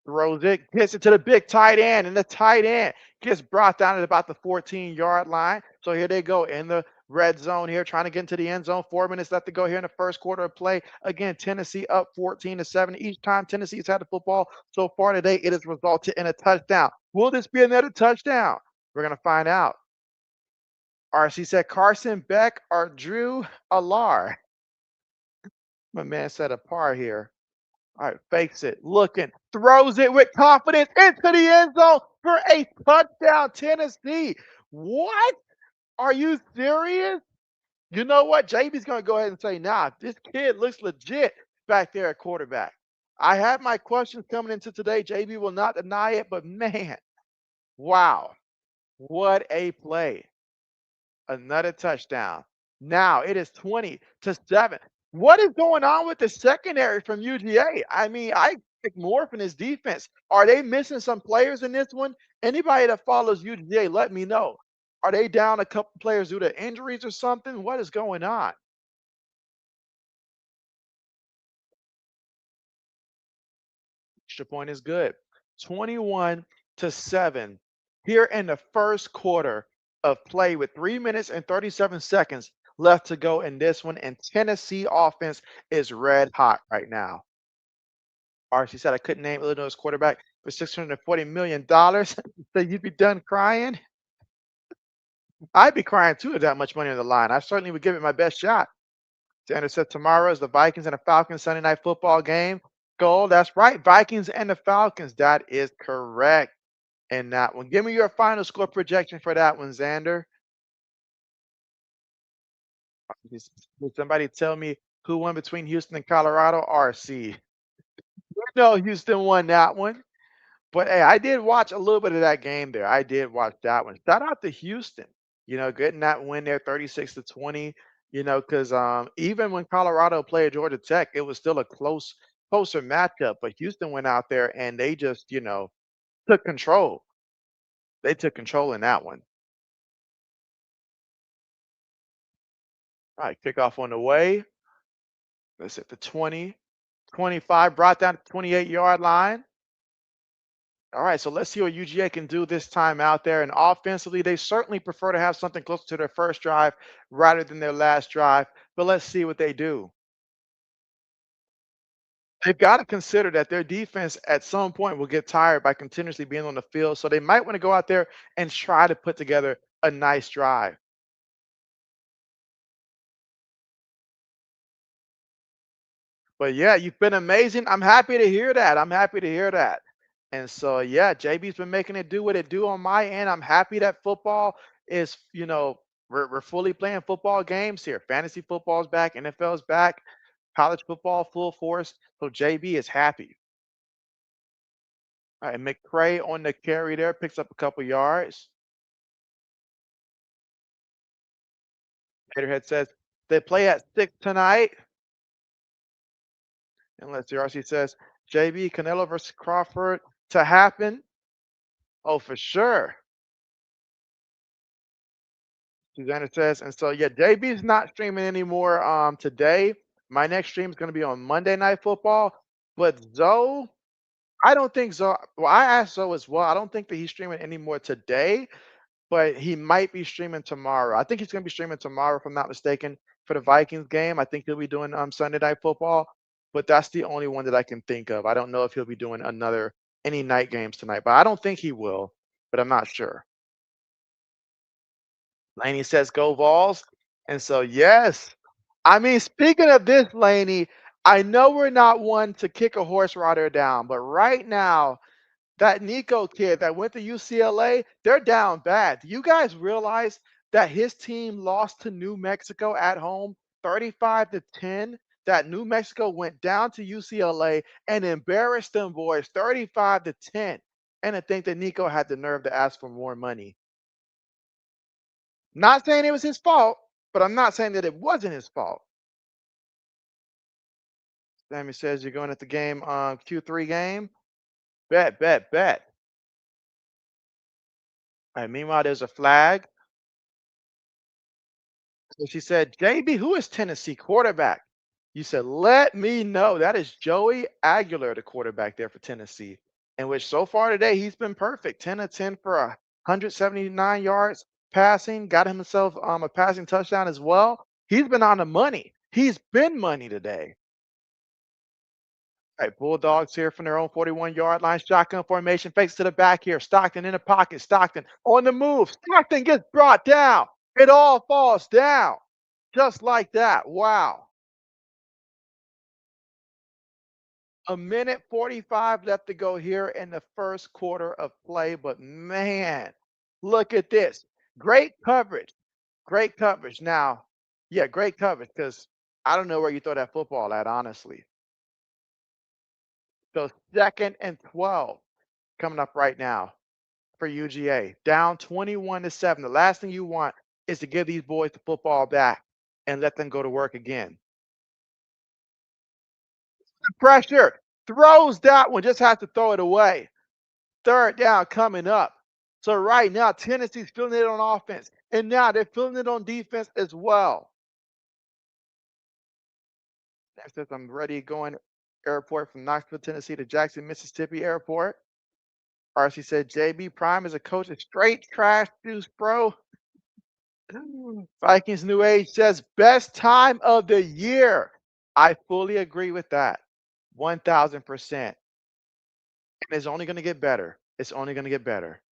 Throws it, gets it to the big tight end, and the tight end gets brought down at about the 14-yard line. So here they go in the red zone here, trying to get into the end zone. 4 minutes left to go here in the first quarter of play. Again, Tennessee up 14-7. Each time Tennessee's had the football so far today, it has resulted in a touchdown. Will this be another touchdown? We're going to find out. RC said Carson Beck or Drew Alar. My man said a par here. All right, fakes it, looking, throws it with confidence into the end zone for a touchdown, Tennessee. What? Are you serious? You know what? JB's going to go ahead and say, nah, this kid looks legit back there at quarterback. I have my questions coming into today. JB will not deny it, but man, wow, what a play. Another touchdown. Now it is 20-7. What is going on with the secondary from UGA? I mean, I think more from his defense. Are they missing some players in this one? Anybody that follows UGA, let me know. Are they down a couple players due to injuries or something? What is going on? Extra point is good. 21-7 here in the first quarter of play with 3 minutes and 37 seconds left to go in this one. And Tennessee offense is red hot right now. RC said I couldn't name Illinois quarterback for $640 million. So you'd be done crying. I'd be crying too with that much money on the line. I certainly would give it my best shot. Xander said tomorrow is the Vikings and the Falcons Sunday night football game. Goal. That's right. Vikings and the Falcons. That is correct. And that one. Give me your final score projection for that one, Xander. Did somebody tell me who won between Houston and Colorado? RC. No, Houston won that one. But hey, I did watch a little bit of that game there. I did watch that one. Shout out to Houston, getting that win there 36-20, because even when Colorado played Georgia Tech, it was still a closer matchup. But Houston went out there and they just, took control. They took control in that one. All right, kickoff on the way. Let's hit the 20, 25, brought down to the 28-yard line. All right, so let's see what UGA can do this time out there. And offensively, they certainly prefer to have something closer to their first drive rather than their last drive. But let's see what they do. They've got to consider that their defense at some point will get tired by continuously being on the field. So they might want to go out there and try to put together a nice drive. But yeah, you've been amazing. I'm happy to hear that. I'm happy to hear that. And so yeah, JB's been making it do what it do on my end. I'm happy that football is, we're fully playing football games here. Fantasy football's back, NFL's back, college football full force. So JB is happy. All right, McCray on the carry there, picks up a couple yards. Haterhead says they play at 6 tonight. And let's see, RC says JB Canelo versus Crawford to happen. Oh, for sure. Susanna says, and so yeah, JB's not streaming anymore today. My next stream is gonna be on Monday Night Football. But Zoe, I don't think Zoe, well, I asked Zoe as well. I don't think that he's streaming anymore today, but he might be streaming tomorrow. I think he's gonna be streaming tomorrow, if I'm not mistaken, for the Vikings game. I think he'll be doing Sunday Night Football, but that's the only one that I can think of. I don't know if he'll be doing any night games tonight, but I don't think he will, but I'm not sure. Laney says, "Go Vols." And so, yes. I mean, speaking of this, Laney, I know we're not one to kick a horse rider down, but right now, that Nico kid that went to UCLA, they're down bad. Do you guys realize that his team lost to New Mexico at home 35-10? That New Mexico went down to UCLA and embarrassed them boys 35-10. And I think that Nico had the nerve to ask for more money. Not saying it was his fault, but I'm not saying that it wasn't his fault. Sammy says you're going at the game Q3 game. Bet, bet, bet. All right, meanwhile, there's a flag. So she said, JB, who is Tennessee quarterback? You said, let me know. That is Joey Aguilar, the quarterback there for Tennessee, in which so far today he's been perfect. 10 of 10 for 179 yards passing, got himself a passing touchdown as well. He's been on the money. He's been money today. All right, Bulldogs here from their own 41-yard line. Shotgun formation, fakes to the back here. Stockton in the pocket. Stockton on the move. Stockton gets brought down. It all falls down. Just like that. Wow. A minute 45 left to go here in the first quarter of play. But man, look at this. Great coverage. Great coverage. Now, yeah, great coverage because I don't know where you throw that football at, honestly. So 2nd and 12 coming up right now for UGA. Down 21-7. The last thing you want is to give these boys the football back and let them go to work again. Pressure. Throws that one. Just has to throw it away. 3rd down coming up. So right now, Tennessee's feeling it on offense. And now they're feeling it on defense as well. Next up, I'm ready going airport from Knoxville, Tennessee to Jackson, Mississippi airport. RC said, JB Prime is a coach of straight trash juice, bro. Vikings New Age says, best time of the year. I fully agree with that. 1000%. And it's only going to get better. It's only going to get better.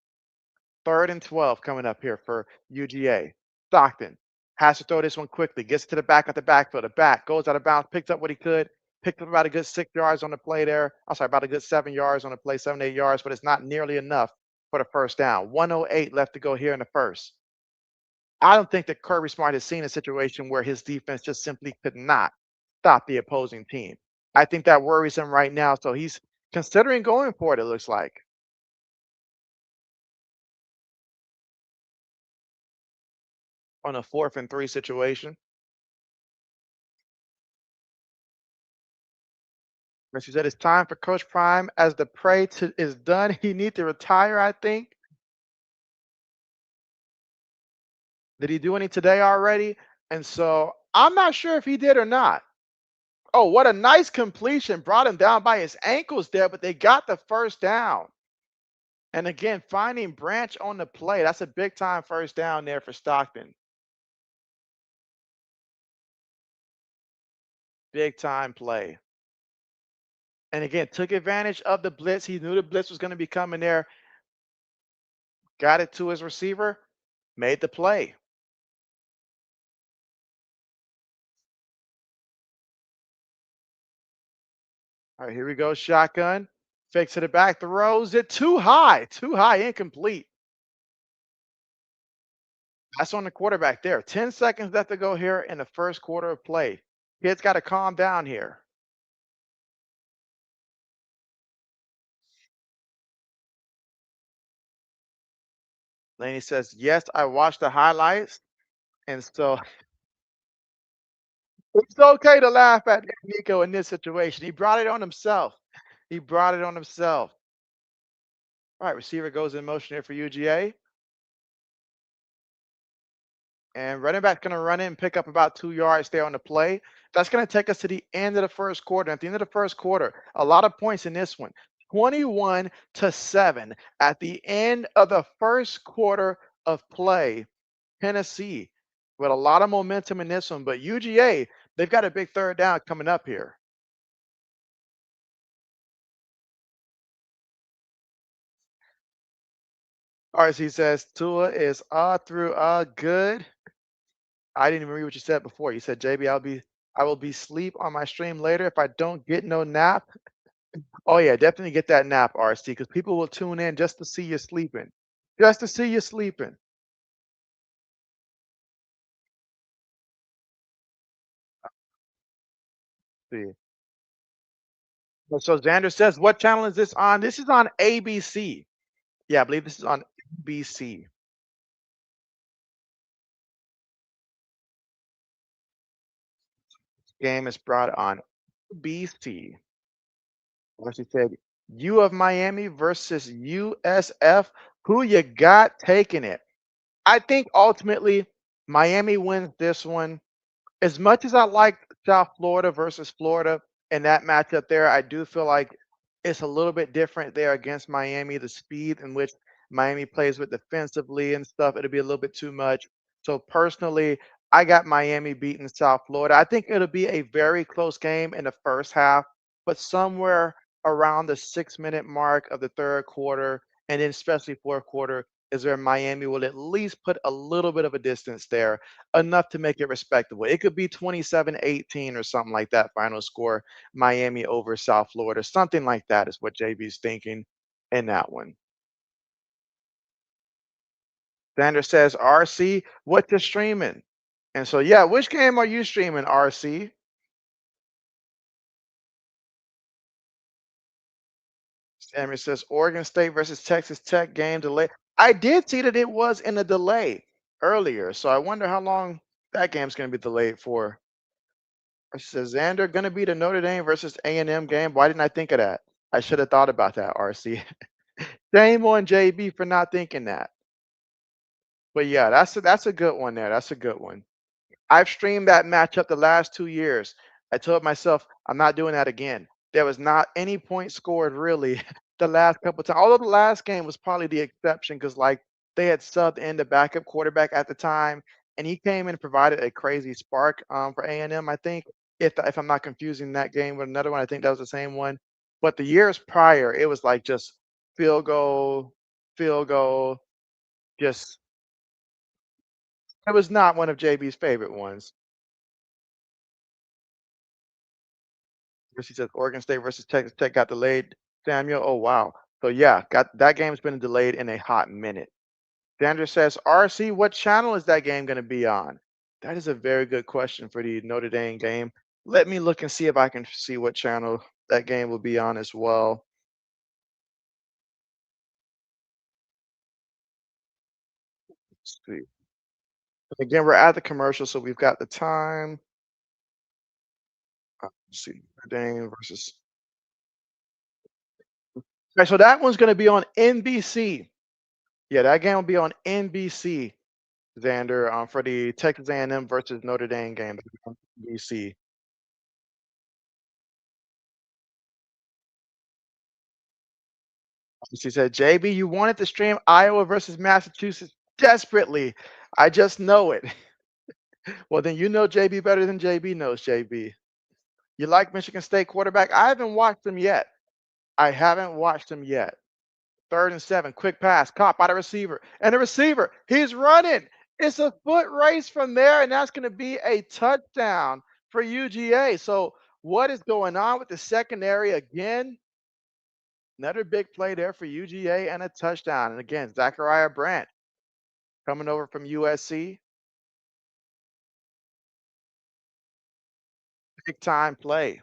3rd and 12 coming up here for UGA. Stockton Has to throw this one quickly. Gets to the back of the backfield. The back goes out of bounds, picks up what he could, picked up about a good 6 yards on the play there. I'm sorry, about a good 7 yards on the play, 7, 8 yards, but it's not nearly enough for the first down. 108 left to go here in the first. I don't think that Kirby Smart has seen a situation where his defense just simply could not stop the opposing team. I think that worries him right now. So he's considering going for it, it looks like. On a 4th and 3 situation. But she said it's time for Coach Prime as the is done. He needs to retire, I think. Did he do any today already? And so I'm not sure if he did or not. Oh, what a nice completion. Brought him down by his ankles there, but they got the first down. And again, finding Branch on the play. That's a big time first down there for Stockton. Big time play. And again, took advantage of the blitz. He knew the blitz was going to be coming there. Got it to his receiver, made the play. All right, here we go. Shotgun. Fakes to the back, throws it too high, incomplete. That's on the quarterback there. 10 seconds left to go here in the first quarter of play. Kids got to calm down here. Laney says, yes, I watched the highlights. And so it's okay to laugh at Nico in this situation. He brought it on himself. He brought it on himself. All right, receiver goes in motion here for UGA. And running back going to run in and pick up about 2 yards there on the play. That's going to take us to the end of the first quarter. At the end of the first quarter, a lot of points in this one. 21-7 at the end of the first quarter of play. Tennessee with a lot of momentum in this one, but UGA, they've got a big third down coming up here. RC says Tua is all through good. I didn't even read what you said before. You said, JB, I will be sleep on my stream later if I don't get no nap. Oh yeah, definitely get that nap, RC, because people will tune in just to see you sleeping. Just to see you sleeping. See. So Xander says, what channel is this on? This is on ABC. Yeah, I believe this is on ABC. Game is brought on BC. What she said, U of Miami versus USF. Who you got taking it? I think ultimately Miami wins this one. As much as I like South Florida versus Florida and that matchup there, I do feel like it's a little bit different there against Miami. The speed in which Miami plays with defensively and stuff, it'll be a little bit too much. So personally, I got Miami beating South Florida. I think it'll be a very close game in the first half, but somewhere around the 6 minute mark of the third quarter, and then especially fourth quarter, is where Miami will at least put a little bit of a distance there, enough to make it respectable. It could be 27-18 or something like that final score, Miami over South Florida. Something like that is what JB's thinking in that one. Sanders says, RC, what you streaming? And so, yeah, which game are you streaming, RC? Sammy says, Oregon State versus Texas Tech game delay. I did see that it was in a delay earlier, so I wonder how long that game's going to be delayed for. It says, Xander going to be the Notre Dame versus A&M game. Why didn't I think of that? I should have thought about that, RC. Shame on JB for not thinking that. But yeah, that's a good one there. That's a good one. I've streamed that matchup the last 2 years. I told myself I'm not doing that again. There was not any point scored really the last couple times. Although the last game was probably the exception because like they had subbed in the backup quarterback at the time, and he came in and provided a crazy spark for A&M. I think if I'm not confusing that game with another one, I think that was the same one. But the years prior, it was like just field goal, field goal, just It was not one of JB's favorite ones. She says Oregon State versus Texas Tech got delayed. Samuel, oh wow. So yeah, got that game's been delayed in a hot minute. Sandra says, RC, what channel is that game going to be on? That is a very good question for the Notre Dame game. Let me look and see if I can see what channel that game will be on as well. Let's see. Again, we're at the commercial, so we've got the time. Let's see, Notre Dame versus. Okay, so that one's going to be on NBC. Yeah, that game will be on NBC, Xander, for the Texas A&M versus Notre Dame game. On NBC. She said, JB, you wanted to stream Iowa versus Massachusetts desperately. I just know it. Well, then you know JB better than JB knows JB. You like Michigan State quarterback? I haven't watched them yet. I haven't watched them yet. 3rd and 7, quick pass, caught by the receiver. And the receiver, he's running. It's a foot race from there, and that's going to be a touchdown for UGA. So, what is going on with the secondary again? Another big play there for UGA and a touchdown. And again, Zachariah Brandt coming over from USC. Big time play.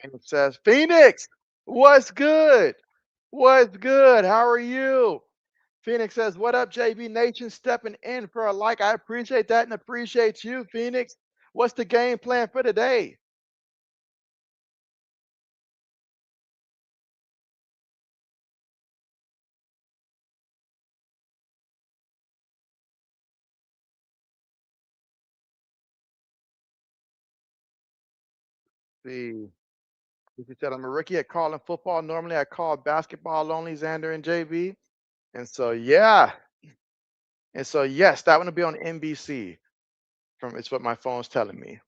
And it says, Phoenix, what's good? What's good? How are you? Phoenix says, what up, JB Nation? Stepping in for a like. I appreciate that and appreciate you, Phoenix. What's the game plan for today? See, he said, I'm a rookie at calling football. Normally I call basketball only, Xander and JB. And so, yeah. And so, yes, that one will be on NBC. From it's what my phone's telling me.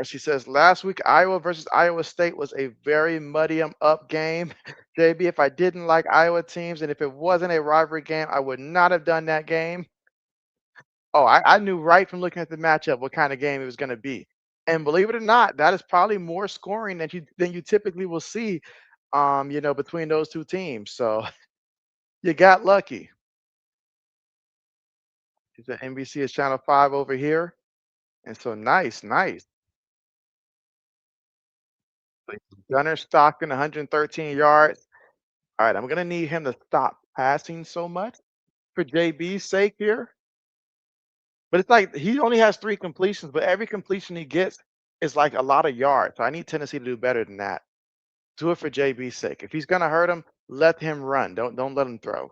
She says last week Iowa versus Iowa State was a very muddy 'em up game. JB, if I didn't like Iowa teams and if it wasn't a rivalry game, I would not have done that game. Oh, I knew right from looking at the matchup what kind of game it was going to be. And believe it or not, that is probably more scoring than you typically will see, between those two teams. So you got lucky. She said NBC is channel 5 over here. And so nice, nice. Gunner Stockton, 113 yards. All right, I'm gonna need him to stop passing so much for JB's sake here. But it's like he only has 3 completions, but every completion he gets is like a lot of yards. So I need Tennessee to do better than that. Do it for JB's sake. If he's gonna hurt him, let him run. Don't let him throw.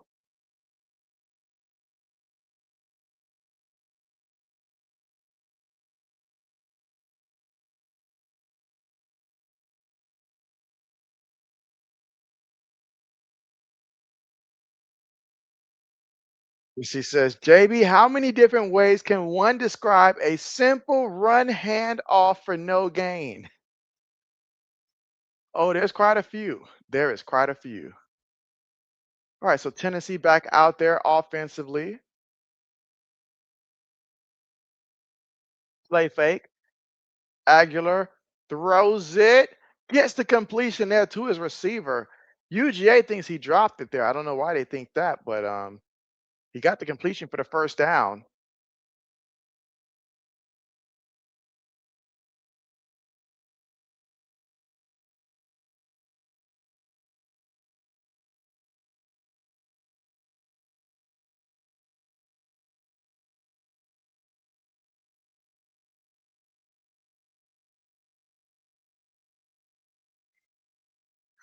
She says, JB, how many different ways can one describe a simple run hand off for no gain? Oh, there's quite a few. There is quite a few. All right, so Tennessee back out there offensively. Play fake. Aguilar throws it, gets the completion there to his receiver. UGA thinks he dropped it there. I don't know why they think that, but he got the completion for the first down.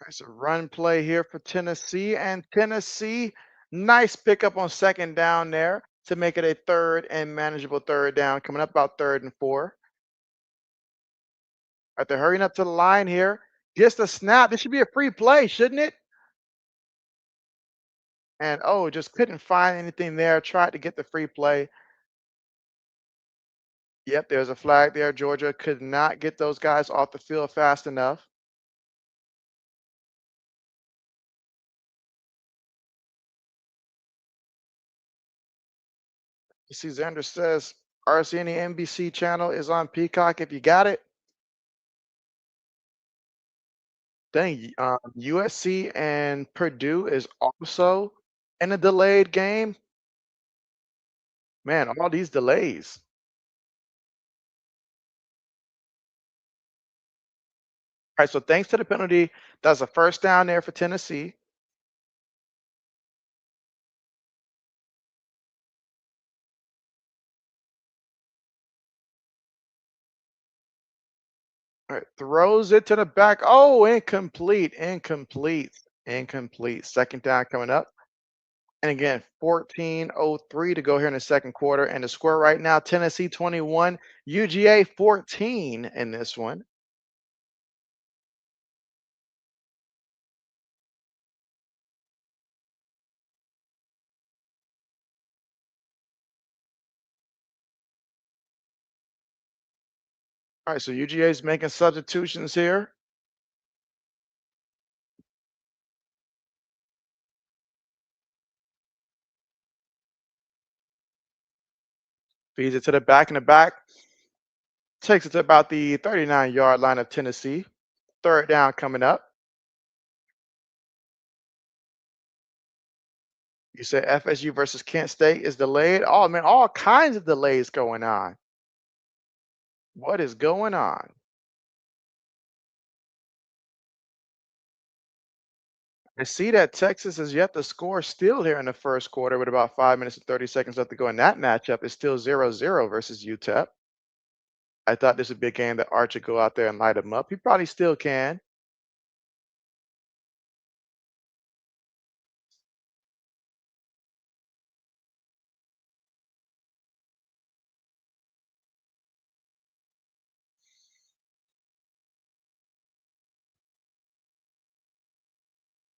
There's a run play here for Tennessee, and Tennessee, nice pickup on second down there to make it a third and manageable third down, coming up about 3rd and 4. All right, they're hurrying up to the line here. Just a snap. This should be a free play, shouldn't it? And oh, just couldn't find anything there. Tried to get the free play. Yep, there's a flag there. Georgia could not get those guys off the field fast enough. You see, Xander says RCNE NBC channel is on Peacock if you got it. Dang, USC and Purdue is also in a delayed game. Man, all these delays. All right, so thanks to the penalty, that's a first down there for Tennessee. All right, throws it to the back. Oh, incomplete, incomplete, incomplete. Second down coming up. And again, 14:03 to go here in the second quarter. And the score right now, Tennessee 21, UGA 14 in this one. All right, so UGA is making substitutions here. Feeds it to the back, and the back takes it to about the 39-yard line of Tennessee. Third down coming up. You said FSU versus Kent State is delayed. Oh, man, all kinds of delays going on. What is going on? I see that Texas has yet to score still here in the first quarter with about 5 minutes and 30 seconds left to go. And that matchup is still 0-0 versus UTEP. I thought this would be a game that Archer go out there and light him up. He probably still can.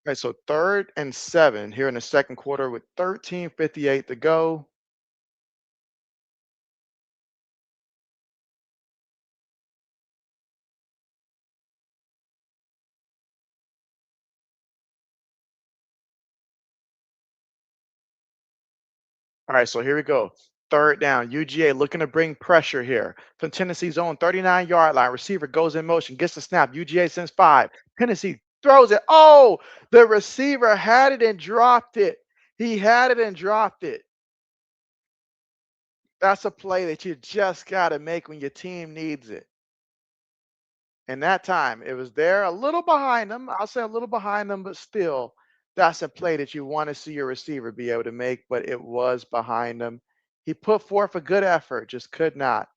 Okay, so 3rd and 7 here in the second quarter with 13:58 to go. All right, so here we go. Third down. UGA looking to bring pressure here from Tennessee's own 39-yard line. Receiver goes in motion, gets the snap. UGA sends 5. Tennessee throws it. Oh, the receiver had it and dropped it. He had it and dropped it. That's a play that you just got to make when your team needs it. And that time, it was there a little behind them. I'll say a little behind them, but still, that's a play that you want to see your receiver be able to make, but it was behind him. He put forth a good effort, just could not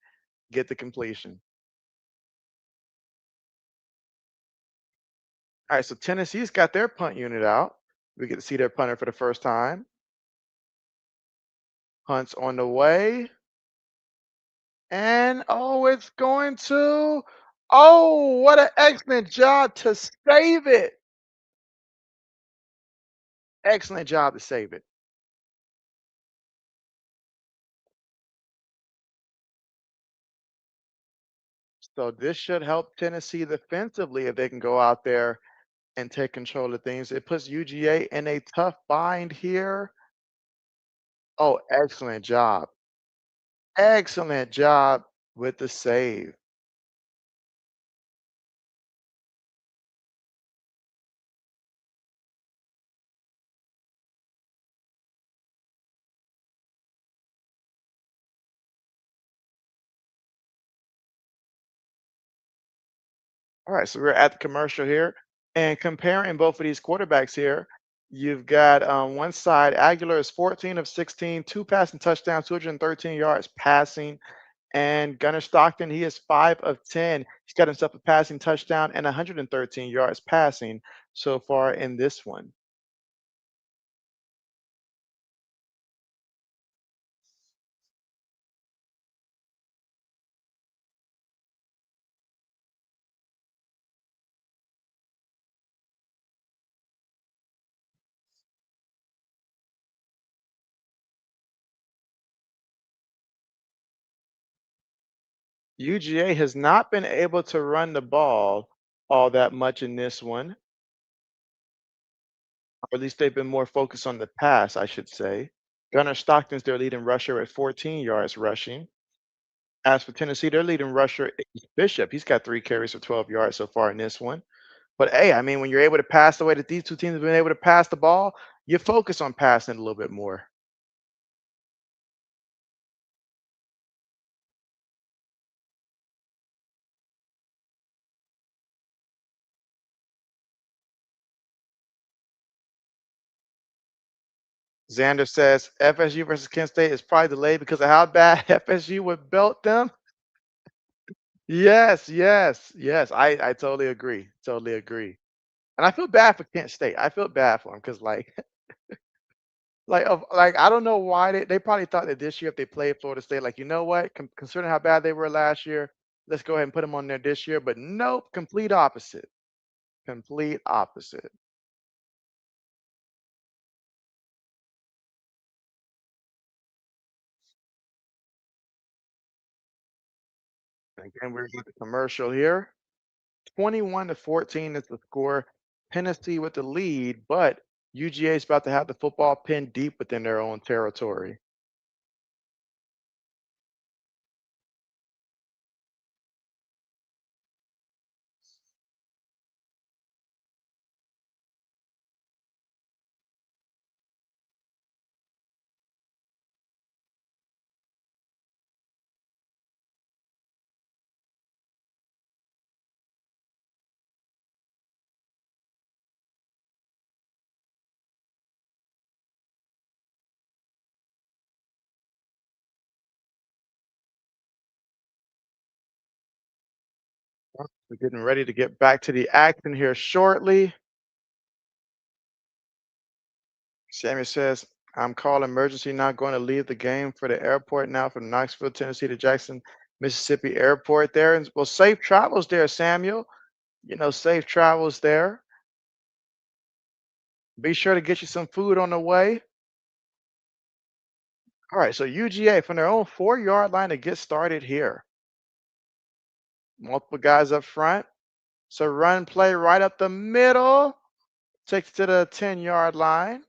get the completion. All right, so Tennessee's got their punt unit out. We get to see their punter for the first time. Hunt's on the way. And oh, it's going to. Oh, what an excellent job to save it. Excellent job to save it. So this should help Tennessee defensively if they can go out there and take control of things. It puts UGA in a tough bind here. Oh, excellent job. Excellent job with the save. All right, so we're at the commercial here and comparing both of these quarterbacks here. You've got on one side, Aguilar is 14 of 16, 2 passing touchdowns, 213 yards passing. And Gunnar Stockton, he is 5 of 10. He's got himself a passing touchdown and 113 yards passing so far in this one. UGA has not been able to run the ball all that much in this one, or at least they've been more focused on the pass, I should say. Gunnar Stockton's their leading rusher at 14 yards rushing. As for Tennessee, their leading rusher is Bishop. He's got 3 carries for 12 yards so far in this one. But hey, I mean, when you're able to pass the way that these two teams have been able to pass the ball, you focus on passing a little bit more. Xander says FSU versus Kent State is probably delayed because of how bad FSU would belt them. Yes, yes, yes. I totally agree. Totally agree. And I feel bad for Kent State. I feel bad for them because like I don't know why they probably thought that this year if they played Florida State, like you know what, considering how bad they were last year, let's go ahead and put them on there this year. But nope, complete opposite. Complete opposite. Again, we're get the commercial here. 21-14 is the score. Tennessee with the lead, but UGA is about to have the football pinned deep within their own territory. We're getting ready to get back to the action here shortly. Sammy says, I'm calling emergency now, going to leave the game for the airport now from Knoxville, Tennessee to Jackson, Mississippi airport there. And well, safe travels there, Samuel. Safe travels there. Be sure to get you some food on the way. All right, so UGA from their own 4-yard line to get started here. Multiple guys up front. So run play right up the middle. Takes it to the 10-yard line.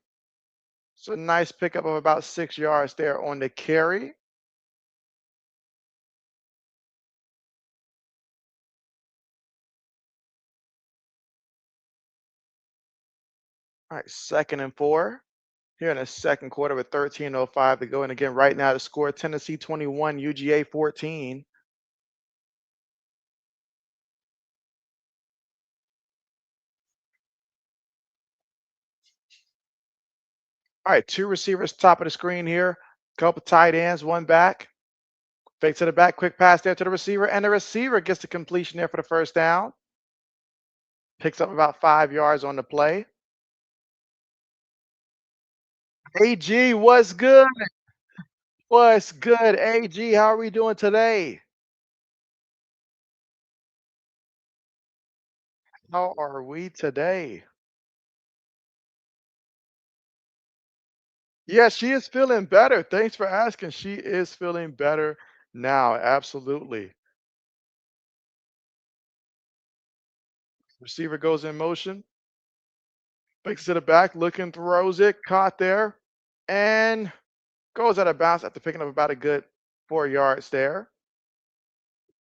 So nice pickup of about 6 yards there on the carry. All right, 2nd and 4 here in the second quarter with 13:05 to go. And again, right now the score Tennessee 21, UGA 14. All right, 2 receivers top of the screen here. Couple tight ends, one back. Fake to the back, quick pass there to the receiver, and the receiver gets the completion there for the first down. Picks up about 5 yards on the play. AG, what's good? What's good, AG? How are we doing today? How are we today? Yeah, she is feeling better. Thanks for asking. She is feeling better now. Absolutely. Receiver goes in motion, fakes to the back, looking, throws it, caught there, and goes out of bounds after picking up about a good 4 yards there.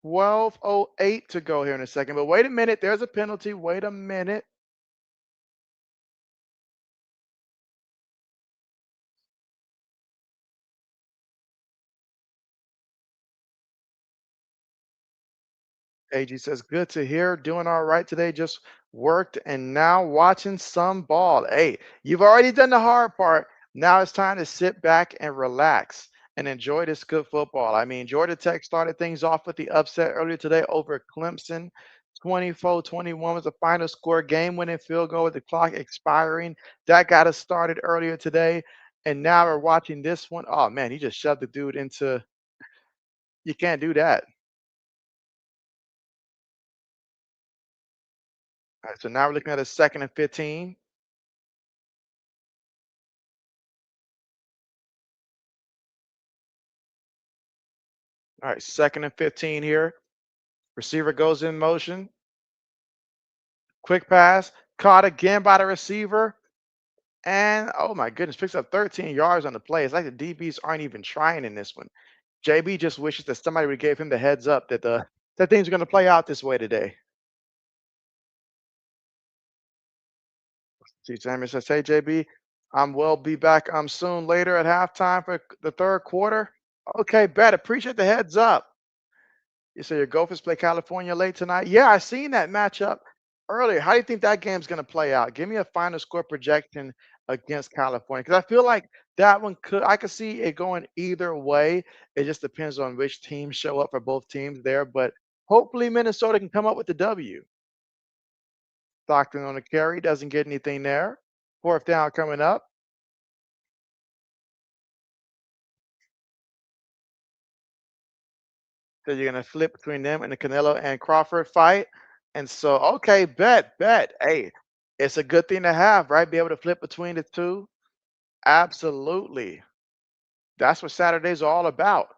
12:08 to go here in a second. But wait a minute, there's a penalty. Wait a minute. AG says, good to hear. Doing all right today. Just worked and now watching some ball. Hey, you've already done the hard part. Now it's time to sit back and relax and enjoy this good football. I mean, Georgia Tech started things off with the upset earlier today over Clemson. 24-21 was the final score. Game winning field goal with the clock expiring. That got us started earlier today. And now we're watching this one. Oh, man, he just shoved the dude into. You can't do that. All right, so now we're looking at a 2nd and 15. All right, 2nd and 15 here. Receiver goes in motion. Quick pass. Caught again by the receiver. And oh my goodness, picks up 13 yards on the play. It's like the DBs aren't even trying in this one. JB just wishes that somebody would give him the heads up that that things are going to play out this way today. See, Samuel says, "Hey JB, we'll be back soon later at halftime for the third quarter." Okay, bet. Appreciate the heads up. You say your Gophers play California late tonight? Yeah, I seen that matchup earlier. How do you think that game's going to play out? Give me a final score projection against California because I feel like that one I could see it going either way. It just depends on which teams show up for both teams there, but hopefully Minnesota can come up with the W. Stockton on the carry doesn't get anything there. Fourth down coming up. So you're gonna flip between them and the Canelo and Crawford fight. And so, okay, bet. Hey, it's a good thing to have, right? Be able to flip between the two. Absolutely. That's what Saturday's all about.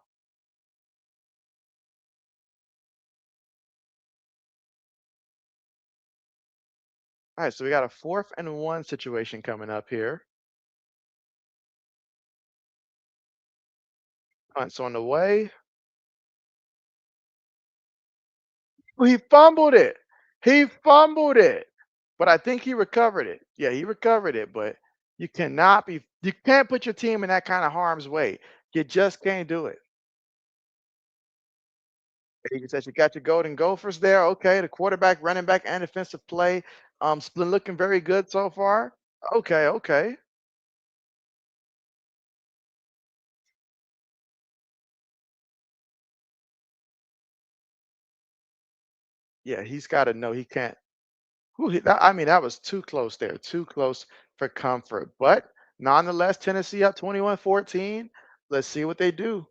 All right, so we got a 4th and 1 situation coming up here. Punt's on the way. He fumbled it. He fumbled it. But I think he recovered it. Yeah, he recovered it, but you can't put your team in that kind of harm's way. You just can't do it. You said you got your golden gophers there. Okay, the quarterback, running back, and defensive play. Split looking very good so far. Okay. Yeah, he's got to know he can't. I mean, that was too close there, too close for comfort. But nonetheless, Tennessee up 21-14. Let's see what they do.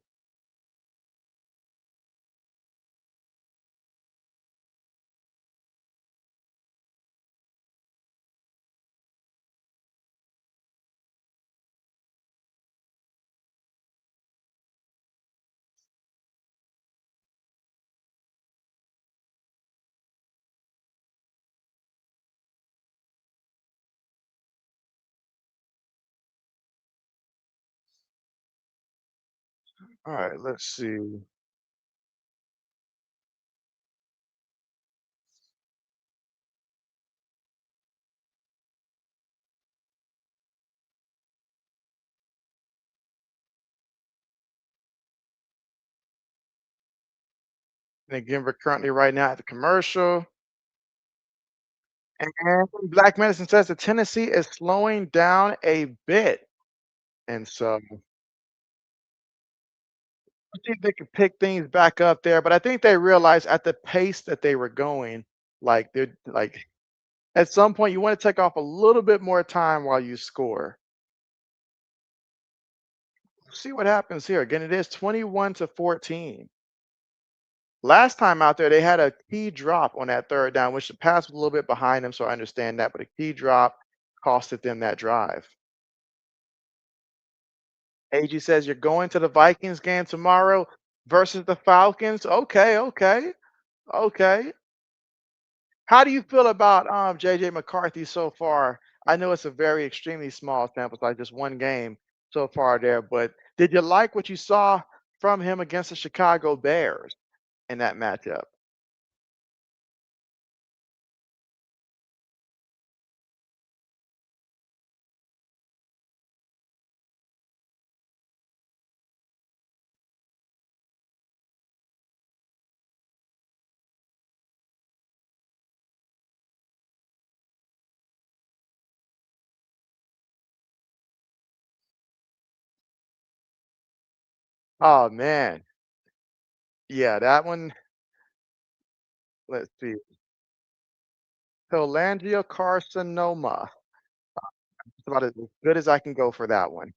All right, let's see. And again, we're currently right now at the commercial. And Black Medicine says that Tennessee is slowing down a bit. And so I think they could pick things back up there, but I think they realized at the pace that they were going, like they're like at some point you want to take off a little bit more time while you score. See what happens here. Again, it is 21-14. Last time out there, they had a key drop on that third down, which the pass was a little bit behind them, so I understand that, but a key drop costed them that drive. AG says you're going to the Vikings game tomorrow versus the Falcons. Okay. How do you feel about JJ McCarthy so far? I know it's a very extremely small sample size, just one game so far there, but did you like what you saw from him against the Chicago Bears in that matchup? Oh man. Yeah, that one, let's see. Cholangiocarcinoma. It's about as good as I can go for that one.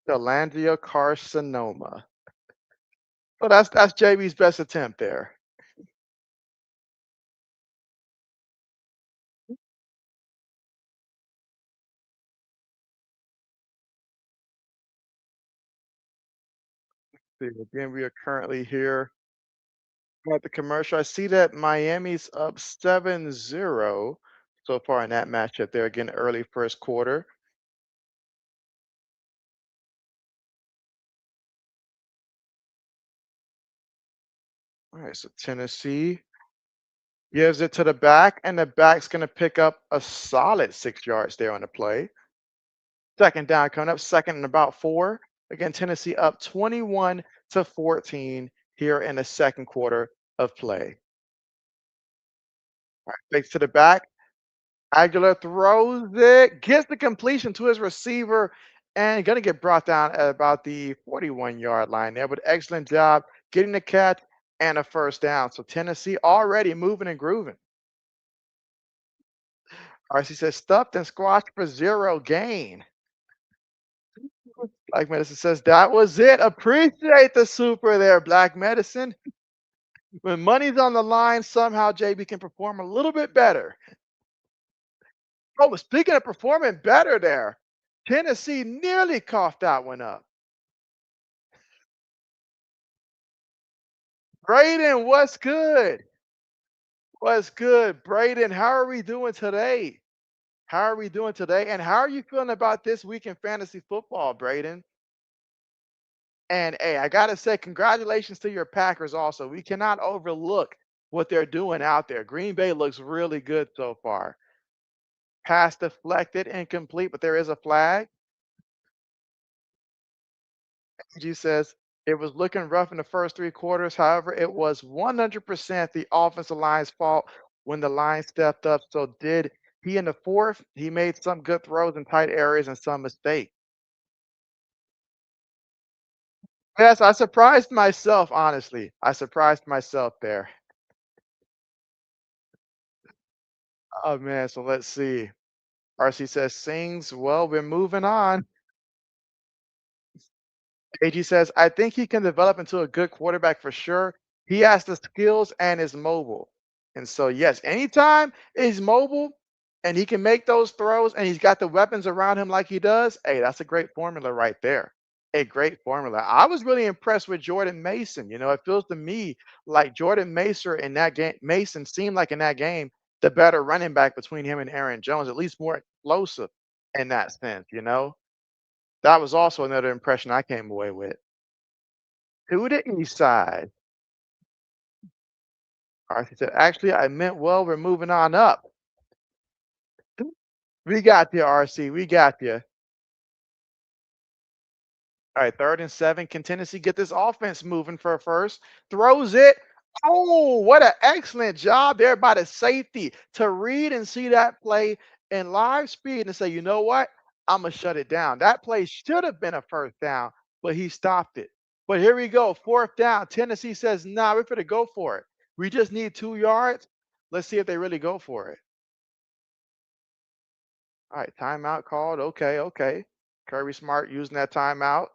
Cholangiocarcinoma. So that's JB's best attempt there. See, again, we are currently here at the commercial. I see that Miami's up 7-0. so far in that matchup there. Again, early first quarter. All right, so Tennessee gives it to the back, and the back's going to pick up a solid 6 yards there on the play. Second down coming up, second and about 4. Again, Tennessee up 21-14 here in the second quarter of play. All right, fakes to the back. Aguilar throws it, gets the completion to his receiver, and going to get brought down at about the 41-yard line there. But excellent job getting the catch and a first down. So Tennessee already moving and grooving. RC says stuffed and squashed for 0 gain. Black Medicine says that was it. Appreciate the super there, Black Medicine. When money's on the line, somehow JB can perform a little bit better. Oh, speaking of performing better there, Tennessee nearly coughed that one up. Braden, what's good? What's good, Braden? How are we doing today? How are we doing today? And how are you feeling about this week in fantasy football, Braden? And hey, I gotta say, congratulations to your Packers also. We cannot overlook what they're doing out there. Green Bay looks really good so far. Pass deflected, incomplete, but there is a flag. G says it was looking rough in the first 3 quarters. However, it was 100% the offensive line's fault when the line stepped up. So did he in the fourth? He made some good throws in tight areas and some mistakes. Yes, I surprised myself, honestly. I surprised myself there. Oh man, so let's see. RC says sings. Well, we're moving on. AG says, I think he can develop into a good quarterback for sure. He has the skills and is mobile. And so, yes, anytime he's mobile and he can make those throws and he's got the weapons around him like he does, hey, that's a great formula right there. A great formula. I was really impressed with Jordan Mason. It feels to me like Jordan Mason in that game, Mason seemed like in that game, the better running back between him and Aaron Jones, at least more explosive in that sense. That was also another impression I came away with. To the east side. Arthur said, actually, I meant, well, we're moving on up. We got you, RC. We got you. All right, 3rd and 7. Can Tennessee get this offense moving for a first? Throws it. Oh, what an excellent job there by the safety to read and see that play in live speed and say, you know what? I'm going to shut it down. That play should have been a first down, but he stopped it. But here we go. 4th down. Tennessee says, nah, we're going to go for it. We just need 2 yards. Let's see if they really go for it. All right, timeout called. Okay, okay. Kirby Smart using that timeout.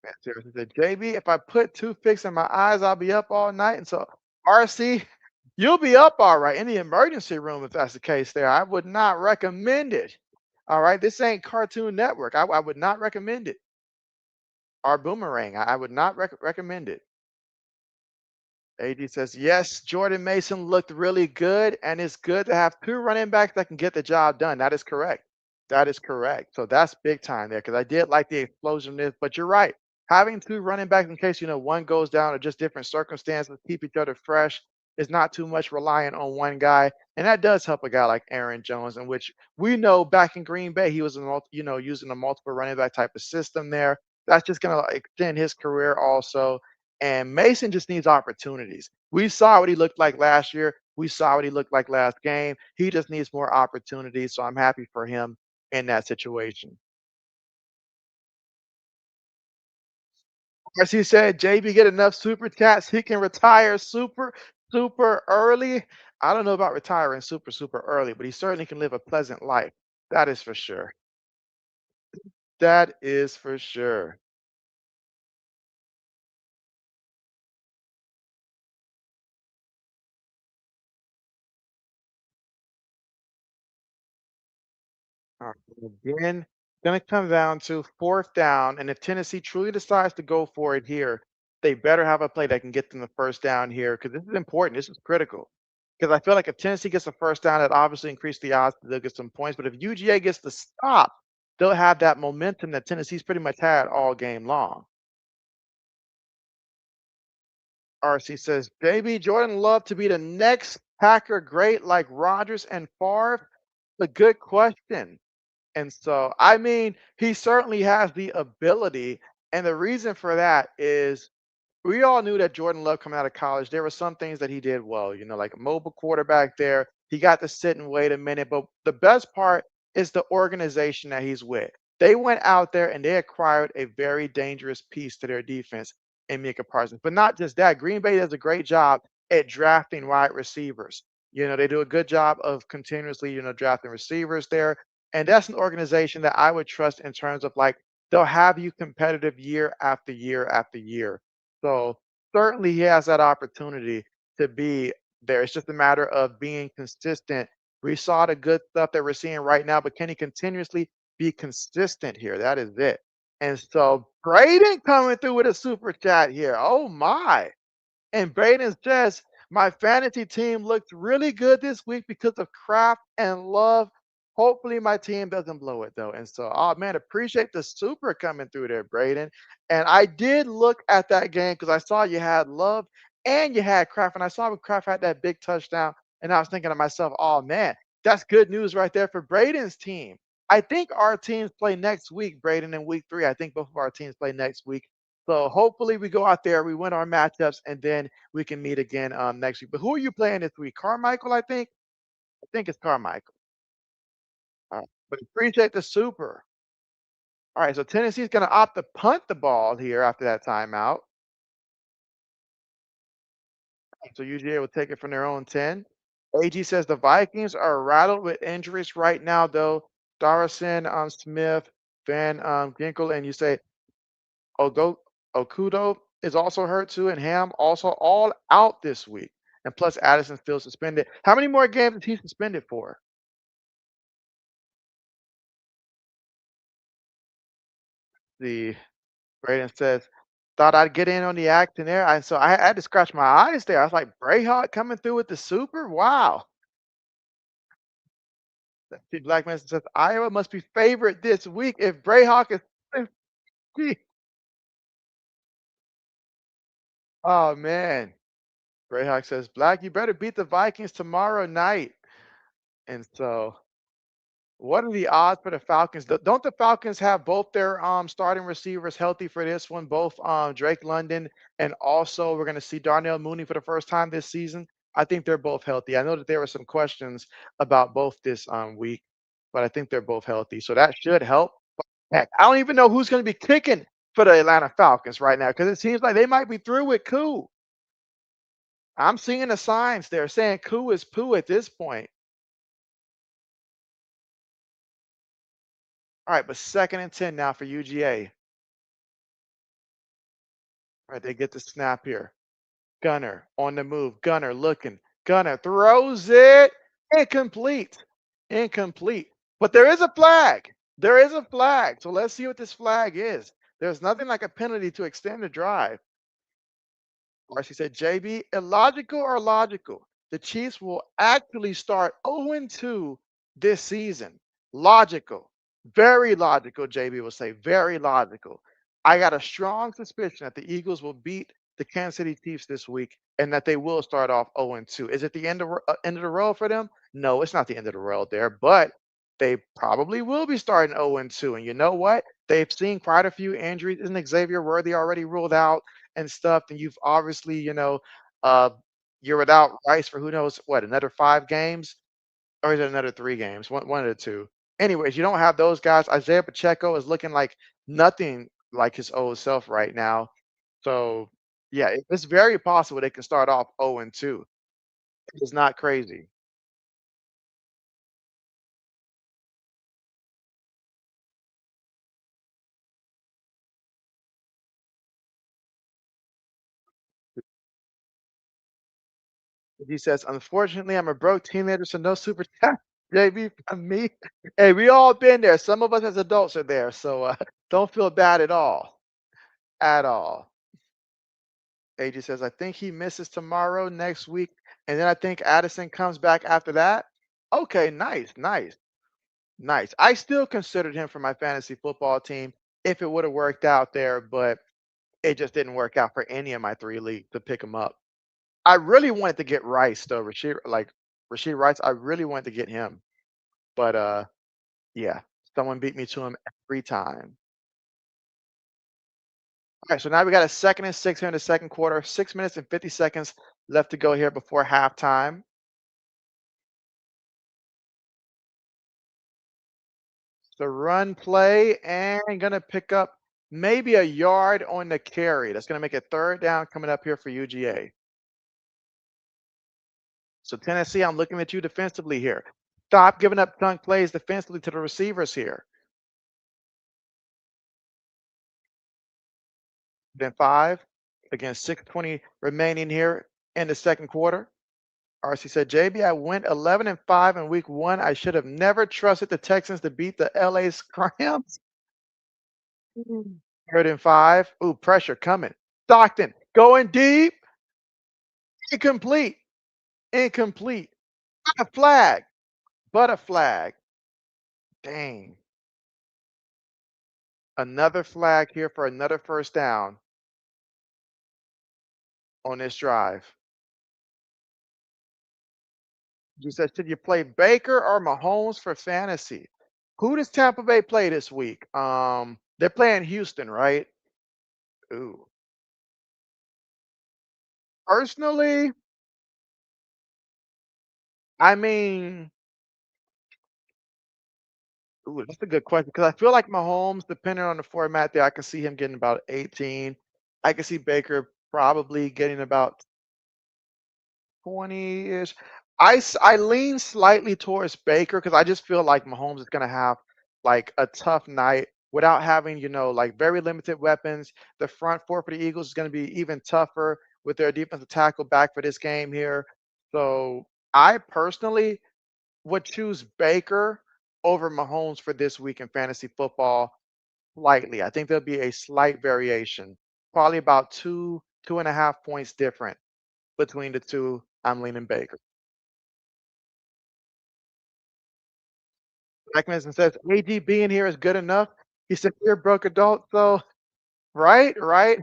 Man, seriously, said, JB, if I put toothpicks in my eyes, I'll be up all night. And so, RC, you'll be up all right in the emergency room if that's the case there. I would not recommend it. All right, this ain't Cartoon Network. I would not recommend it. Or Boomerang. I would not recommend it. AD says, yes, Jordan Mason looked really good, and it's good to have 2 running backs that can get the job done. That is correct. That is correct. So that's big time there because I did like the explosiveness, but you're right. Having 2 running backs in case, one goes down or just different circumstances, keep each other fresh is not too much relying on one guy. And that does help a guy like Aaron Jones, in which we know back in Green Bay, he was, using a multiple running back type of system there. That's just going to extend his career also. And Mason just needs opportunities. We saw what he looked like last year. We saw what he looked like last game. He just needs more opportunities. So I'm happy for him in that situation. As he said, JB get enough super chats, he can retire super early. I don't know about retiring super early, but he certainly can live a pleasant life. That is for sure. That is for sure. All right, again, gonna come down to 4th down, and if Tennessee truly decides to go for it here, they better have a play that can get them the first down here because this is important. This is critical. Because I feel like if Tennessee gets a first down, it obviously increased the odds that they'll get some points. But if UGA gets the stop, they'll have that momentum that Tennessee's pretty much had all game long. RC says, JB Jordan Love to be the next Packer great like Rodgers and Favre? A good question. And so, I mean, he certainly has the ability. And the reason for that is we all knew that Jordan Love coming out of college, there were some things that he did well, like a mobile quarterback there. He got to sit and wait a minute. But the best part is the organization that he's with. They went out there and they acquired a very dangerous piece to their defense in Micah Parsons. But not just that, Green Bay does a great job at drafting wide receivers. They do a good job of continuously, drafting receivers there. And that's an organization that I would trust in terms of like they'll have you competitive year after year after year. So certainly he has that opportunity to be there. It's just a matter of being consistent. We saw the good stuff that we're seeing right now, but can he continuously be consistent here? That is it. And so Braden coming through with a super chat here. Oh my. And Braden says, my fantasy team looked really good this week because of Kraft and Love. Hopefully my team doesn't blow it though. And so, oh man, appreciate the super coming through there, Braden. And I did look at that game because I saw you had Love and you had Kraft. And I saw when Kraft had that big touchdown. And I was thinking to myself, oh man, that's good news right there for Braden's team. I think our teams play next week, Braden, in week 3. I think both of our teams play next week. So hopefully we go out there, we win our matchups, and then we can meet again next week. But who are you playing this week? Carmichael, I think. I think it's Carmichael. But appreciate the super. All right, so Tennessee's going to opt to punt the ball here after that timeout. So UGA will take it from their own 10. AG says the Vikings are rattled with injuries right now, though. Darrison, Smith, Van Ginkel, and you say Ogo Okudo is also hurt too, and Ham also all out this week. And plus Addison's still suspended. How many more games is he suspended for? The Braden says, thought I'd get in on the action there. I had to scratch my eyes there. I was like, Brayhawk coming through with the super? Wow. The Black man says Iowa must be favorite this week if Brayhawk is 50. Oh man. Brayhawk says, Black, you better beat the Vikings tomorrow night. And so what are the odds for the Falcons? Don't the Falcons have both their starting receivers healthy for this one? Both Drake London and also we're going to see Darnell Mooney for the first time this season. I think they're both healthy. I know that there were some questions about both this week, but I think they're both healthy, so that should help. Heck, I don't even know who's going to be kicking for the Atlanta Falcons right now because it seems like they might be through with Koo. I'm seeing the signs there saying Koo is poo at this point. All right, but 2nd and 10 now for UGA. All right, they get the snap here. Gunner on the move. Gunner looking. Gunner throws it. Incomplete. Incomplete. But there is a flag. There is a flag. So let's see what this flag is. There's nothing like a penalty to extend the drive. Or she said, JB, illogical or logical? The Chiefs will actually start 0-2 this season. Logical. Very logical, JB will say. Very logical. I got a strong suspicion that the Eagles will beat the Kansas City Chiefs this week and that they will start off 0-2. Is it the end of the road for them? No, it's not the end of the road there, but they probably will be starting 0-2. And you know what? They've seen quite a few injuries. Isn't Xavier Worthy already ruled out and stuff? And you've obviously, uh, you're without Rice for who knows what, another 5 games? Or is it another 3 games? One of the two. Anyways, you don't have those guys. Isaiah Pacheco is looking like nothing like his old self right now. So, yeah, it's very possible they can start off 0-2. It's not crazy. He says, "Unfortunately, I'm a broke teenager, so no super chat." JB, from me. Hey, we all been there. Some of us as adults are there, so don't feel bad at all, at all. AJ says, "I think he misses tomorrow. Next week, And then I think Addison comes back after that. Okay, nice, nice, nice. I still considered him for my fantasy football team if it would have worked out there, but it just didn't work out for any of my 3 leagues to pick him up. I really wanted to get Rice though, Rashid Rice. I really wanted to get him, but yeah, someone beat me to him every time. All right, so now we got a 2nd and 6 here in the second quarter. 6 minutes and 50 seconds left to go here before halftime. The run play and gonna pick up maybe a yard on the carry. That's gonna make it 3rd down coming up here for UGA. So Tennessee, I'm looking at you defensively here. Stop giving up chunk plays defensively to the receivers here. Then 5 against 6:20 remaining here in the second quarter. RC said, JB, I went 11-5 in week 1. I should have never trusted the Texans to beat the LA Scrams. 3rd and 5. Ooh, pressure coming. Stockton going deep. Incomplete. Incomplete. A flag. But a flag. Dang. Another flag here for another 1st down on this drive. You said, should you play Baker or Mahomes for fantasy? Who does Tampa Bay play this week? They're playing Houston, right? Ooh. Personally, I mean, ooh, that's a good question because I feel like Mahomes, depending on the format there, I can see him getting about 18. I can see Baker probably getting about 20-ish. I lean slightly towards Baker because I just feel like Mahomes is gonna have like a tough night without having, like very limited weapons. The front four for the Eagles is gonna be even tougher with their defensive tackle back for this game here. So I personally would choose Baker over Mahomes for this week in fantasy football slightly. I think there'll be a slight variation, probably about 2.5 points different between the two. I'm leaning Baker. Mechanism says AD being here is good enough. He said you're a broke adult, so right, right.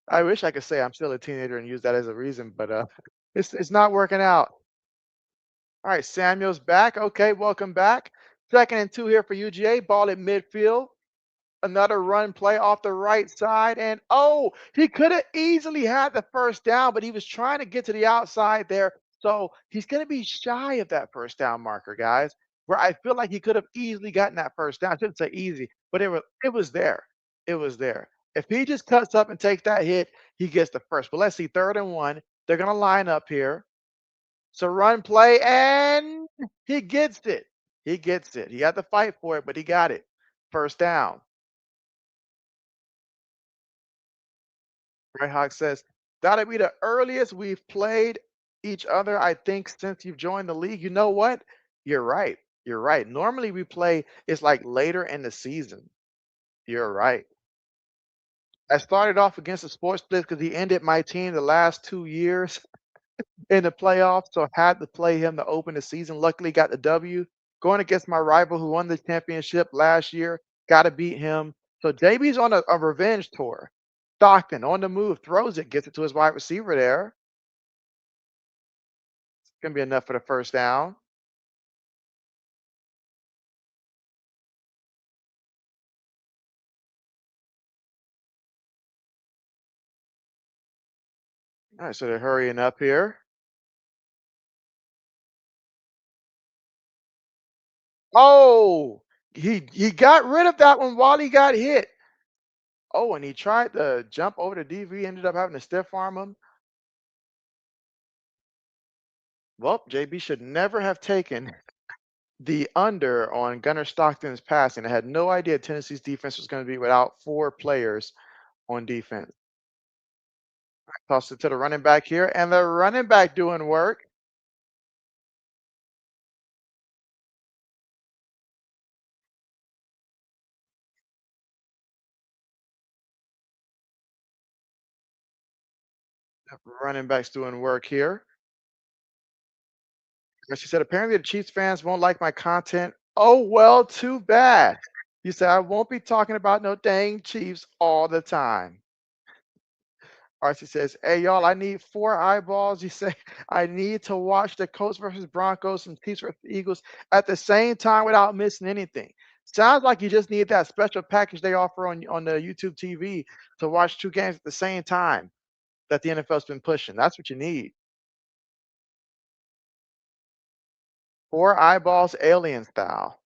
I wish I could say I'm still a teenager and use that as a reason, but it's not working out. All right, Samuel's back. Okay, welcome back. 2nd and 2 here for UGA. Ball at midfield. Another run play off the right side. And oh, he could have easily had the 1st down, but he was trying to get to the outside there. So he's going to be shy of that 1st down marker, guys. Where I feel like he could have easily gotten that 1st down. I shouldn't say easy, but it was there. It was there. If he just cuts up and takes that hit, he gets the 1st. But let's see, 3rd and 1. They're going to line up here. So run play, and he gets it. He gets it. He had to fight for it, but he got it. 1st down. Right Hawk says, that'll be the earliest we've played each other, I think, since you've joined the league. You know what? You're right. You're right. Normally we play, it's like later in the season. You're right. I started off against the sports split because he ended my team the last 2 years in the playoffs, so I had to play him to open the season. Luckily, got the W. Going against my rival who won the championship last year, got to beat him. So JB's on a revenge tour. Stockton on the move, throws it, gets it to his wide receiver there. Gonna be enough for the 1st down. All right, so they're hurrying up here. Oh, he got rid of that one while he got hit. Oh, and he tried to jump over the DV, ended up having to stiff arm him. Well, JB should never have taken the under on Gunnar Stockton's passing. I had no idea Tennessee's defense was going to be without 4 players on defense. Toss it to the running back here, and the running back doing work. Running back's doing work here. And she said, apparently the Chiefs fans won't like my content. Oh, well, too bad. You said, I won't be talking about no dang Chiefs all the time. Archie says, hey, y'all, I need 4 eyeballs. You say, I need to watch the Colts versus Broncos and Chiefs versus Eagles at the same time without missing anything. Sounds like you just need that special package they offer on the YouTube TV to watch 2 games at the same time that the NFL's been pushing. That's what you need. 4 eyeballs, alien style.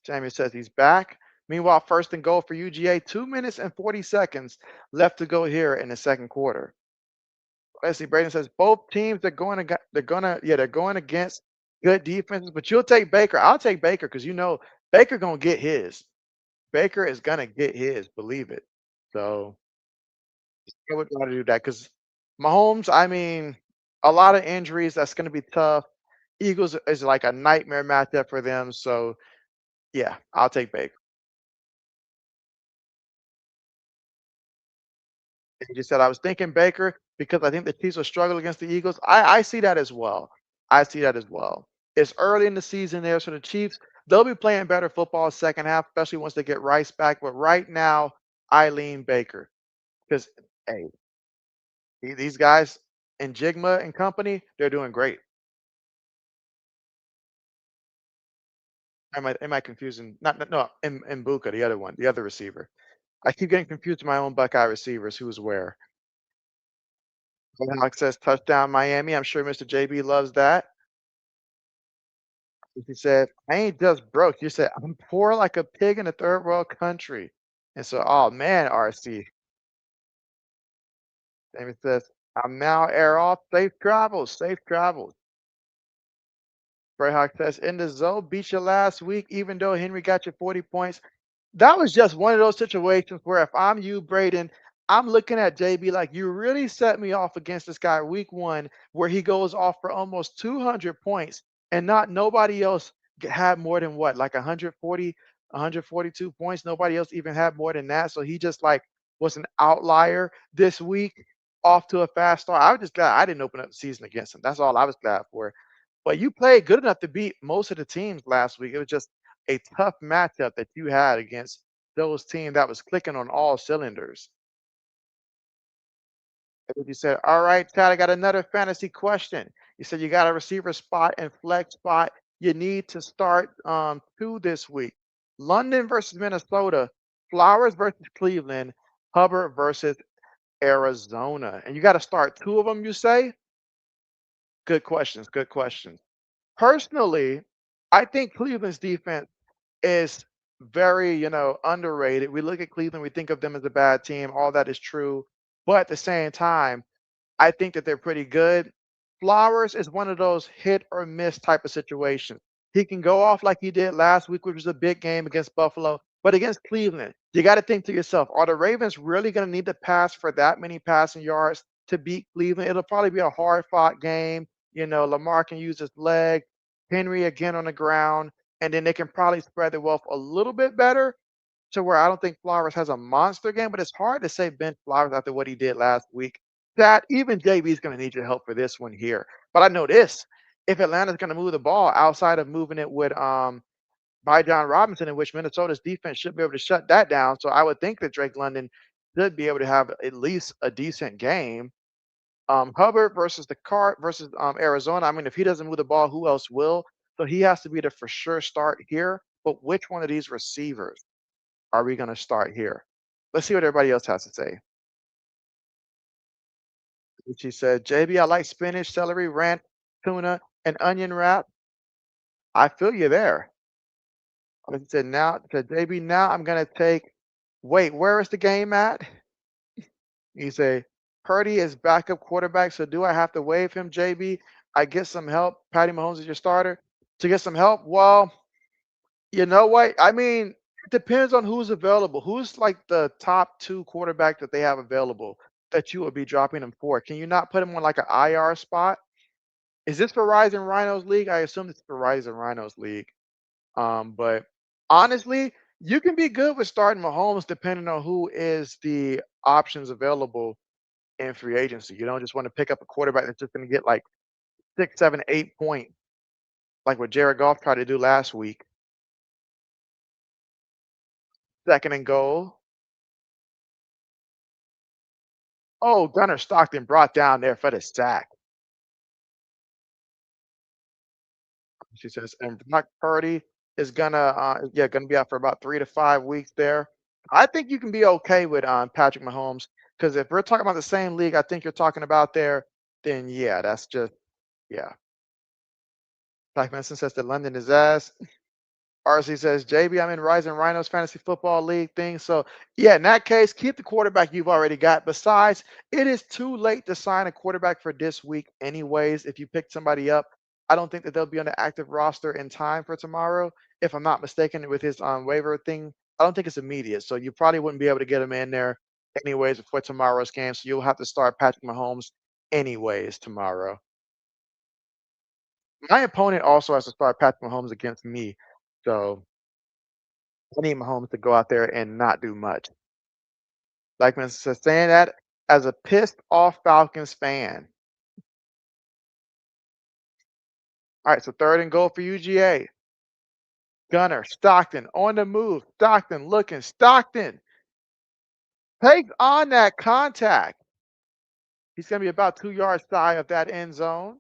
Samuel says he's back. Meanwhile, first and goal for UGA, 2 minutes and 40 seconds left to go here in the second quarter. Let's see. Braden says both teams are going to they're going against good defenses, but you'll take Baker. I'll take Baker because Baker gonna get his. Baker is gonna get his, believe it. So I would want to do that because Mahomes, I mean, a lot of injuries. That's gonna be tough. Eagles is like a nightmare matchup for them. So yeah, I'll take Baker. You just said I was thinking Baker because I think the Chiefs will struggle against the Eagles. I see that as well. I see that as well. It's early in the season there, so the Chiefs they'll be playing better football second half, especially once they get Rice back. But right now, I lean Baker because hey, these guys in Jigma and company, they're doing great. Am I confusing? Not no, in Buka, the other one, the other receiver. I keep getting confused with my own Buckeye receivers. Who's where? Alex says touchdown Miami. I'm sure Mr. JB loves that. He said, "I ain't just broke." You said, "I'm poor like a pig in a third world country." And so, oh man, RC. David says, "I'm now air off. Safe travels. Safe travels." Greyhawk says, "In the zone, beat you last week, even though Henry got you 40 points." That was just one of those situations where if I'm you, Braden, I'm looking at JB like you really set me off against this guy week 1, where he goes off for almost 200 points, and not nobody else had more than what, like 140, 142 points. Nobody else even had more than that. So he just like was an outlier this week, off to a fast start. I was just glad I didn't open up the season against him. That's all I was glad for. But you played good enough to beat most of the teams last week. It was just a tough matchup that you had against those teams that was clicking on all cylinders. And you said, all right, Chad, I got another fantasy question. You said you got a receiver spot and flex spot. You need to start 2 this week. London versus Minnesota, Flowers versus Cleveland, Hubbard versus Arizona. And you got to start 2 of them, you say? Good questions. Good questions. Personally, I think Cleveland's defense is very, underrated. We look at Cleveland, we think of them as a bad team. All that is true. But at the same time, I think that they're pretty good. Flowers is one of those hit or miss type of situations. He can go off like he did last week, which was a big game against Buffalo, but against Cleveland, you got to think to yourself, are the Ravens really going to need to pass for that many passing yards to beat Cleveland? It'll probably be a hard fought game. Lamar can use his leg, Henry again on the ground, and then they can probably spread the wealth a little bit better to where I don't think Flowers has a monster game, but it's hard to say bench Flowers after what he did last week. That even JB is going to need your help for this one here. But I know this: if Atlanta's going to move the ball outside of moving it with by John Robinson, in which Minnesota's defense should be able to shut that down. So I would think that Drake London should be able to have at least a decent game. Hubbard versus the Cart versus Arizona. I mean, if he doesn't move the ball, who else will? So he has to be the for sure start here. But which one of these receivers are we going to start here? Let's see what everybody else has to say. She said, JB, I like spinach, celery, ranch, tuna, and onion wrap. I feel you there. She said, JB, now I'm going to take, wait, where is the game at? You say, Purdy is backup quarterback, so do I have to waive him, JB? I get some help. Patty Mahomes is your starter. To get some help, well, you know what? I mean, it depends on who's available. Who's like the top 2 quarterback that they have available that you would be dropping him for? Can you not put him on like an IR spot? Is this for Rising Rhinos League? I assume it's for Rising Rhinos League. But honestly, you can be good with starting Mahomes depending on who is the options available in free agency. You don't just want to pick up a quarterback that's just going to get like 6, 7, 8 points, like what Jared Goff tried to do last week. Second and goal. Oh, Gunnar Stockton brought down there for the sack. She says, and Brock Purdy is gonna be out for about 3 to 5 weeks there. I think you can be okay with Patrick Mahomes because if we're talking about the same league, I think you're talking about there, then yeah, that's just yeah. Black Manson says that London is ass. RC says, JB, I'm in Rising Rhinos Fantasy Football League thing. So, yeah, in that case, keep the quarterback you've already got. Besides, it is too late to sign a quarterback for this week, anyways. If you pick somebody up, I don't think that they'll be on the active roster in time for tomorrow. If I'm not mistaken, with his waiver thing, I don't think it's immediate. So, you probably wouldn't be able to get him in there, anyways, before tomorrow's game. So, you'll have to start Patrick Mahomes, anyways, tomorrow. My opponent also has to start Patrick Mahomes against me. So, I need Mahomes to go out there and not do much. Like man says, saying that as a pissed off Falcons fan. All right, so third and goal for UGA. Gunner, Stockton on the move. Stockton looking. Stockton takes on that contact. He's going to be about 2 yards shy of that end zone.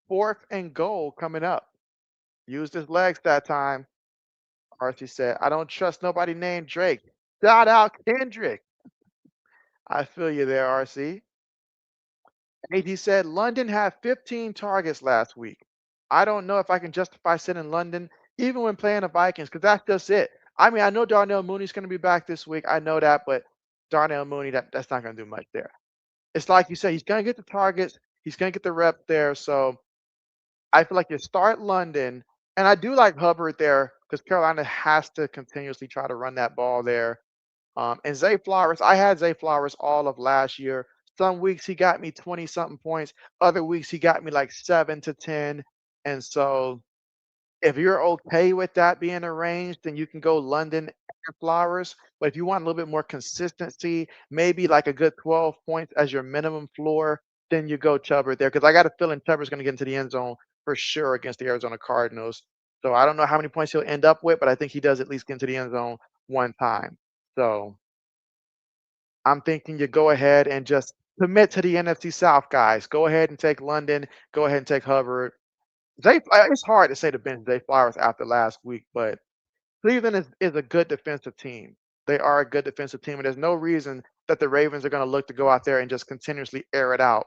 Fourth and goal coming up. Used his legs that time. Archie said, I don't trust nobody named Drake. Shout out Kendrick. I feel you there, RC. AD said London had 15 targets last week. I don't know if I can justify sitting London, even when playing the Vikings, because that's just it. I mean, I know Darnell Mooney's going to be back this week. I know that, but Darnell Mooney, that's not going to do much there. It's like you said, he's going to get the targets, he's going to get the reps there. So I feel like you start London, and I do like Hubbard there because Carolina has to continuously try to run that ball there. And Zay Flowers, I had Zay Flowers all of last year. Some weeks he got me 20 something points. Other weeks he got me like 7 to 10. And so if you're okay with that being arranged, then you can go London and Flowers. But if you want a little bit more consistency, maybe like a good 12 points as your minimum floor, then you go Chubbard there. Because I got a feeling Chubbard's going to get into the end zone for sure against the Arizona Cardinals. So I don't know how many points he'll end up with, but I think he does at least get into the end zone one time. So I'm thinking you go ahead and just commit to the NFC South, guys. Go ahead and take London. Go ahead and take Hubbard. It's hard to say to bench Zay Flowers after last week, but Cleveland is a good defensive team. They are a good defensive team, and there's no reason that the Ravens are going to look to go out there and just continuously air it out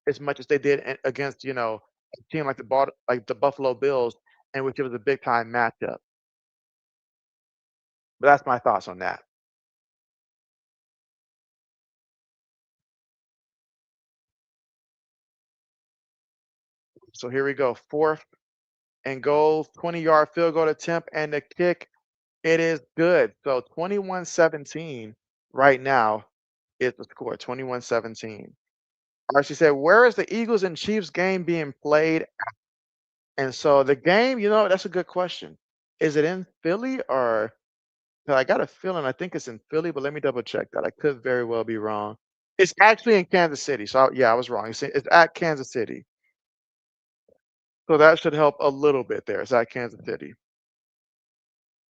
as much as they did against a team like the Buffalo Bills, in which it was a big time matchup. But that's my thoughts on that. So here we go. Fourth and goal, 20-yard field goal attempt, and the kick, it is good. So 21-17 right now is the score, 21-17. She said, where is the Eagles and Chiefs game being played? And so the game, that's a good question. Is it in Philly or 'cause I got a feeling I think it's in Philly, but let me double check that. I could very well be wrong. It's actually in Kansas City. So yeah, I was wrong. It's at Kansas City. So that should help a little bit there. It's at Kansas City.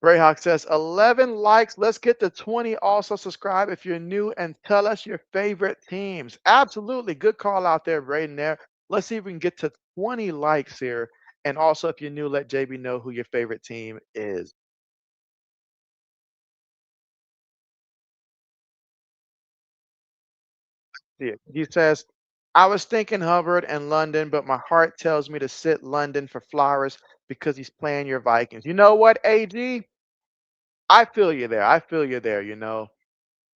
Greyhawk says 11 likes. Let's get to 20. Also subscribe if you're new and tell us your favorite teams. Absolutely. Good call out there, Braden there. Let's see if we can get to 20 likes here. And also if you're new, let JB know who your favorite team is. See it. He says, I was thinking Hubbard and London, but my heart tells me to sit London for Flowers because he's playing your Vikings. You know what, AG? I feel you there. I feel you there.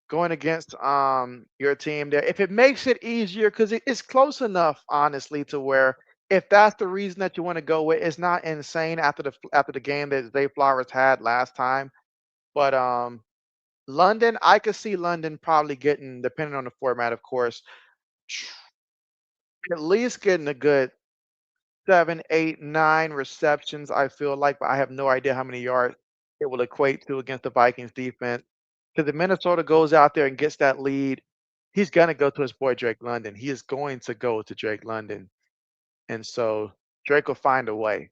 Going against your team there. If it makes it easier, because it's close enough, honestly, to where if that's the reason that you want to go with, it's not insane after the game that Zay Flowers had last time. But London, I could see London probably getting, depending on the format, of course, at least getting a good 7, 8, 9 receptions, I feel like, but I have no idea how many yards it will equate to against the Vikings defense. Because if Minnesota goes out there and gets that lead, he's going to go to his boy Drake London. He is going to go to Drake London. And so Drake will find a way.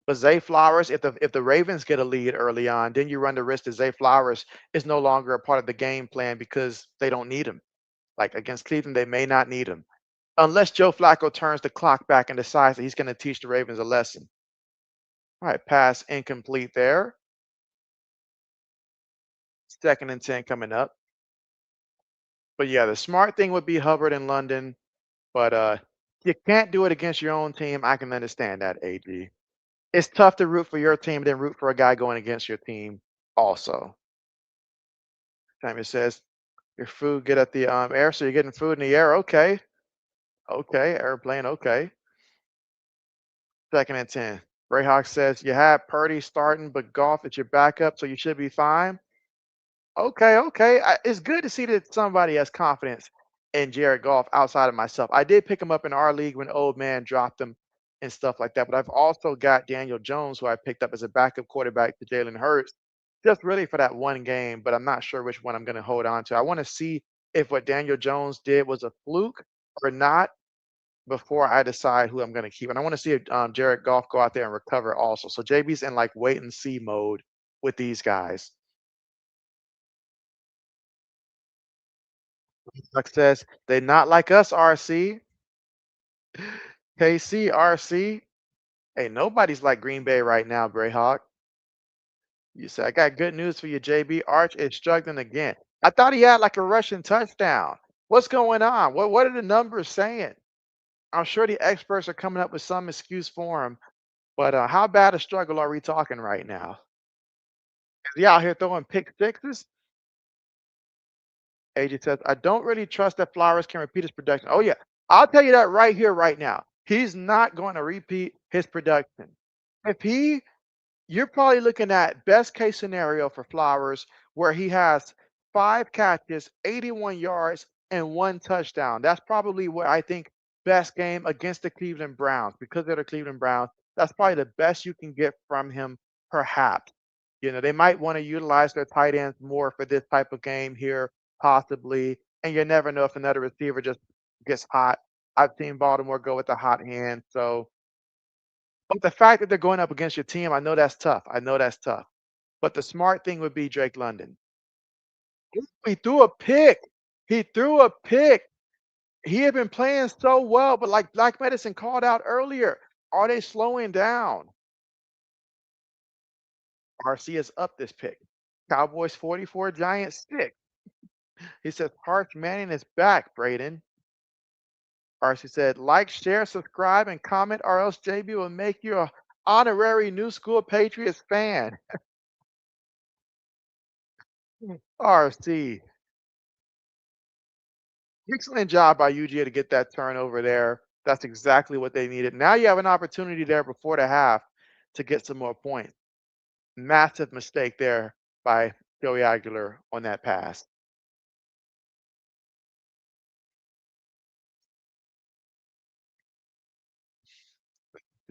But Zay Flowers, if the Ravens get a lead early on, then you run the risk that Zay Flowers is no longer a part of the game plan because they don't need him. Like against Cleveland, they may not need him. Unless Joe Flacco turns the clock back and decides that he's going to teach the Ravens a lesson. All right, pass incomplete there. 2nd and 10 coming up. But yeah, the smart thing would be Hubbard and London. But you can't do it against your own team. I can understand that, AG. It's tough to root for your team, then root for a guy going against your team also. Time says your food get at the air, so you're getting food in the air. Okay. Okay. Airplane, okay. 2nd and 10. Rayhawk says you have Purdy starting, but Golf is your backup, so you should be fine. Okay, okay. It's good to see that somebody has confidence in Jared Goff outside of myself. I did pick him up in our league when Old Man dropped him and stuff like that. But I've also got Daniel Jones, who I picked up as a backup quarterback to Jalen Hurts, just really for that one game. But I'm not sure which one I'm going to hold on to. I want to see if what Daniel Jones did was a fluke or not before I decide who I'm going to keep. And I want to see if Jared Goff go out there and recover also. So JB's in like wait and see mode with these guys. Success. They not like us, RC. KC, RC. Hey, nobody's like Green Bay right now, Greyhawk. You said, I got good news for you, JB. Arch is struggling again. I thought he had like a rushing touchdown. What's going on? What are the numbers saying? I'm sure the experts are coming up with some excuse for him, but how bad a struggle are we talking right now? Is he out here throwing pick sixes? AJ says, I don't really trust that Flowers can repeat his production. Oh, yeah. I'll tell you that right here, right now. He's not going to repeat his production. If he, you're probably looking at best case scenario for Flowers, where he has 5 catches, 81 yards, and 1 touchdown. That's probably what I think best game against the Cleveland Browns because they're the Cleveland Browns. That's probably the best you can get from him, perhaps. They might want to utilize their tight ends more for this type of game here, possibly. And you never know if another receiver just gets hot. I've seen Baltimore go with the hot hand. So, but the fact that they're going up against your team, I know that's tough. I know that's tough. But the smart thing would be Drake London. He threw a pick. He threw a pick. He had been playing so well, but like Black Medicine called out earlier, are they slowing down? RC is up this pick. Cowboys 44, Giants 6. He says, Harsh Manning is back, Braden. RC said, like, share, subscribe, and comment, or else JB will make you a honorary New School Patriots fan. RC. Excellent job by UGA to get that turnover there. That's exactly what they needed. Now you have an opportunity there before the half to get some more points. Massive mistake there by Joey Aguilar on that pass.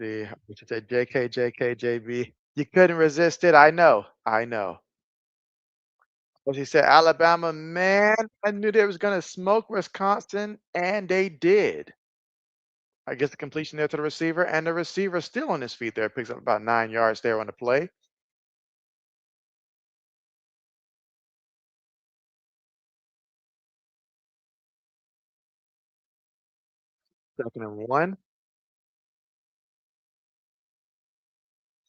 See, we should say JK, JK, JB. You couldn't resist it. I know. I know. But he said, Alabama, man, I knew they was going to smoke Wisconsin, and they did. I guess the completion there to the receiver, and the receiver still on his feet there. Picks up about 9 yards there on the play. 2nd and 1.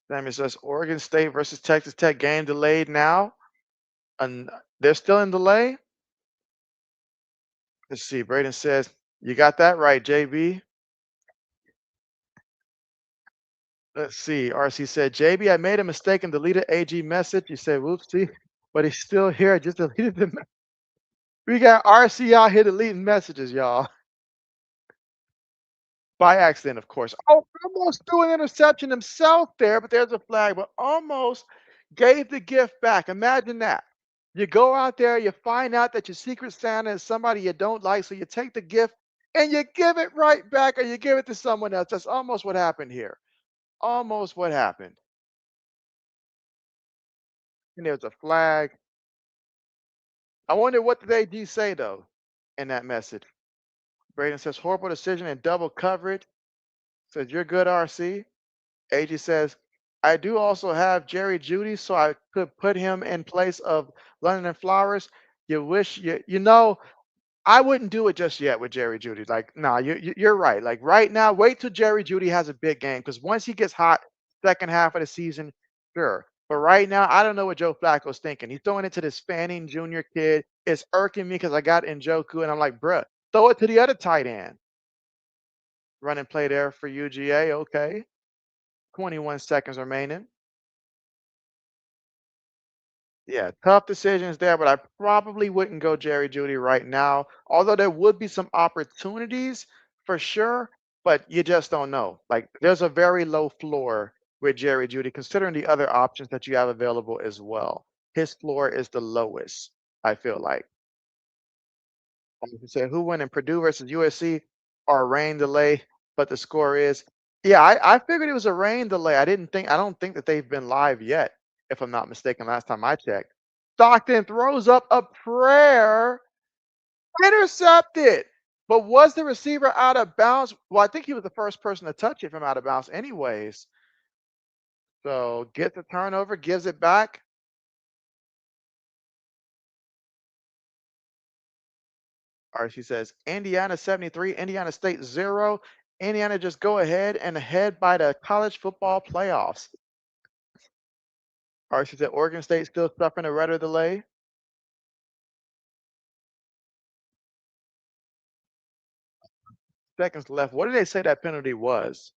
Sammy says, Oregon State versus Texas Tech game delayed now. And they're still in delay. Let's see. Braden says, you got that right, JB. Let's see. RC said, JB, I made a mistake and deleted AG message. You said, whoopsie, but he's still here. I just deleted the We got RC out here deleting messages, y'all. By accident, of course. Oh, almost threw an interception himself there, but there's a flag, but almost gave the gift back. Imagine that. You go out there, you find out that your secret Santa is somebody you don't like, so you take the gift and you give it right back or you give it to someone else. That's almost what happened here. Almost what happened. And there's a flag. I wonder what did AD say though in that message. Braden says horrible decision and double coverage. Says, "You're good, RC." AG says, "I do also have Jerry Judy, so I could put him in place of London and Flowers. You wish you know, I wouldn't do it just yet with Jerry Judy. Like, nah, you're right. Like right now, wait till Jerry Judy has a big game because once he gets hot, second half of the season, sure. But right now, I don't know what Joe Flacco's thinking. He's throwing it to this Fanning Jr. kid. It's irking me because I got Njoku, and I'm like, bruh, throw it to the other tight end. Running play there for UGA. Okay. 21 seconds remaining. Yeah, tough decisions there, but I probably wouldn't go Jerry Judy right now. Although there would be some opportunities for sure, but you just don't know. Like there's a very low floor with Jerry Judy, considering the other options that you have available as well. His floor is the lowest, I feel like. You said who won in Purdue versus USC or rain delay, but the score is yeah, I figured it was a rain delay. I don't think that they've been live yet, if I'm not mistaken, last time I checked. Stockton throws up a prayer, intercepted. But was the receiver out of bounds? Well, I think he was the first person to touch it from out of bounds, anyways. So gets the turnover, gives it back. Or she says, Indiana 73, Indiana State 0. Indiana just go ahead and head by the college football playoffs. Or she said, Oregon State still suffering a rudder delay. Seconds left. What did they say that penalty was?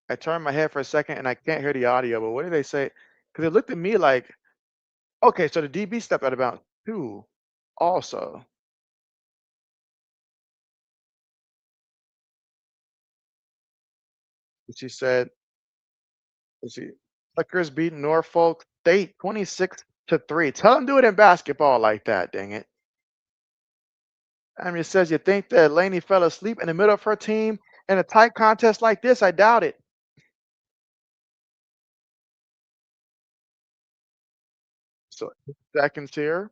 I turned my head for a second and I can't hear the audio, but what did they say? Because it looked at me like, okay, so the DB stepped out of bounds too, also. She said, let's see, Rutgers beat Norfolk State 26-3. Tell them do it in basketball like that, dang it. I mean, it says you think that Laney fell asleep in the middle of her team in a tight contest like this? I doubt it. So seconds here.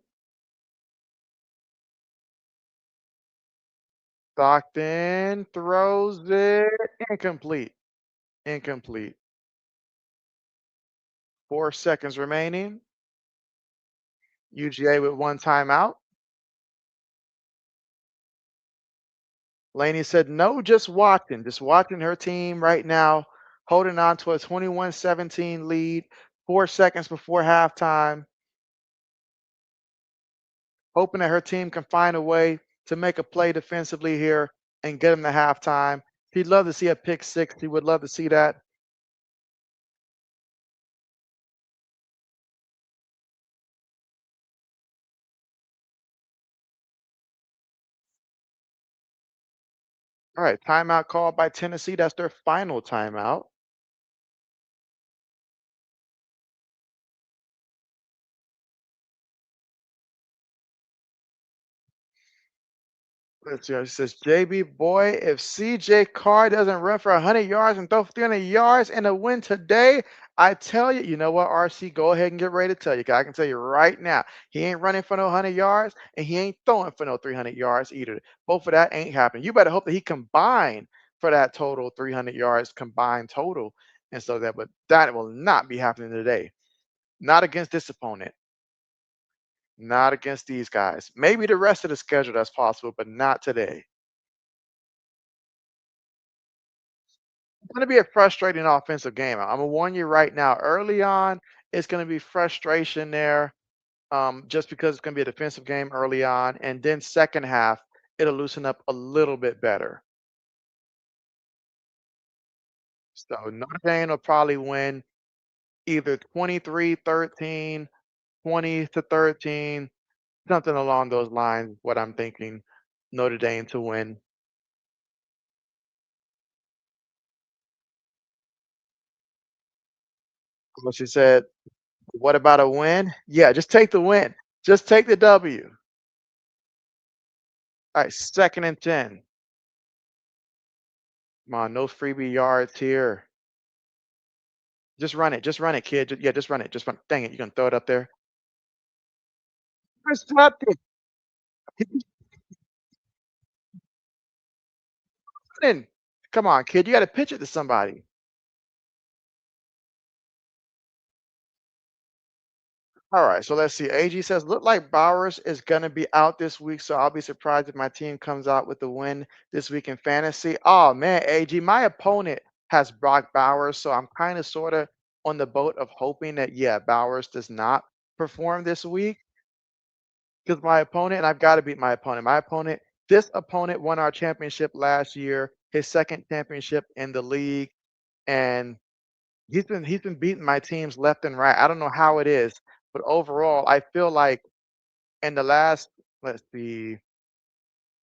Stockton throws it incomplete. Incomplete. 4 seconds remaining. UGA with one timeout. Laney said, no, just watching her team right now, holding on to a 21-17 lead, 4 seconds before halftime, hoping that her team can find a way to make a play defensively here and get them to halftime. He'd love to see a pick six. He would love to see that. All right, timeout called by Tennessee. That's their final timeout. Let's see. It says, JB boy, if CJ Carr doesn't run for 100 yards and throw 300 yards in a win today, I tell you, you know what, RC, go ahead and get ready to tell you. 'Cause I can tell you right now, he ain't running for no 100 yards and he ain't throwing for no 300 yards either. Both of that ain't happening. You better hope that he combined for that total 300 yards combined total. And so that, but that will not be happening today. Not against this opponent. Not against these guys. Maybe the rest of the schedule that's possible, but not today. It's going to be a frustrating offensive game. I'm gonna warn you right now. Early on, it's going to be frustration there, just because it's going to be a defensive game early on, and then second half, it'll loosen up a little bit better. So Notre Dame will probably win either 23-13, 20-13, something along those lines. What I'm thinking, Notre Dame to win. What she said. What about a win? Yeah, just take the win. Just take the W. All right, 2nd and 10. Come on, no freebie yards here. Just run it. Just run it, kid. Yeah, just run it. Just run. Dang it, you gonna throw it up there? Intercepted. He's running. Come on, kid, you got to pitch it to somebody. All right, so let's see. AG says, look like Bowers is going to be out this week, so I'll be surprised if my team comes out with the win this week in fantasy. Oh, man, AG, my opponent has Brock Bowers, so I'm kind of sort of on the boat of hoping that, yeah, Bowers does not perform this week because my opponent, and I've got to beat my opponent. This opponent won our championship last year, his second championship in the league, and he's been beating my teams left and right. I don't know how it is, but overall, I feel like in the last, let's see,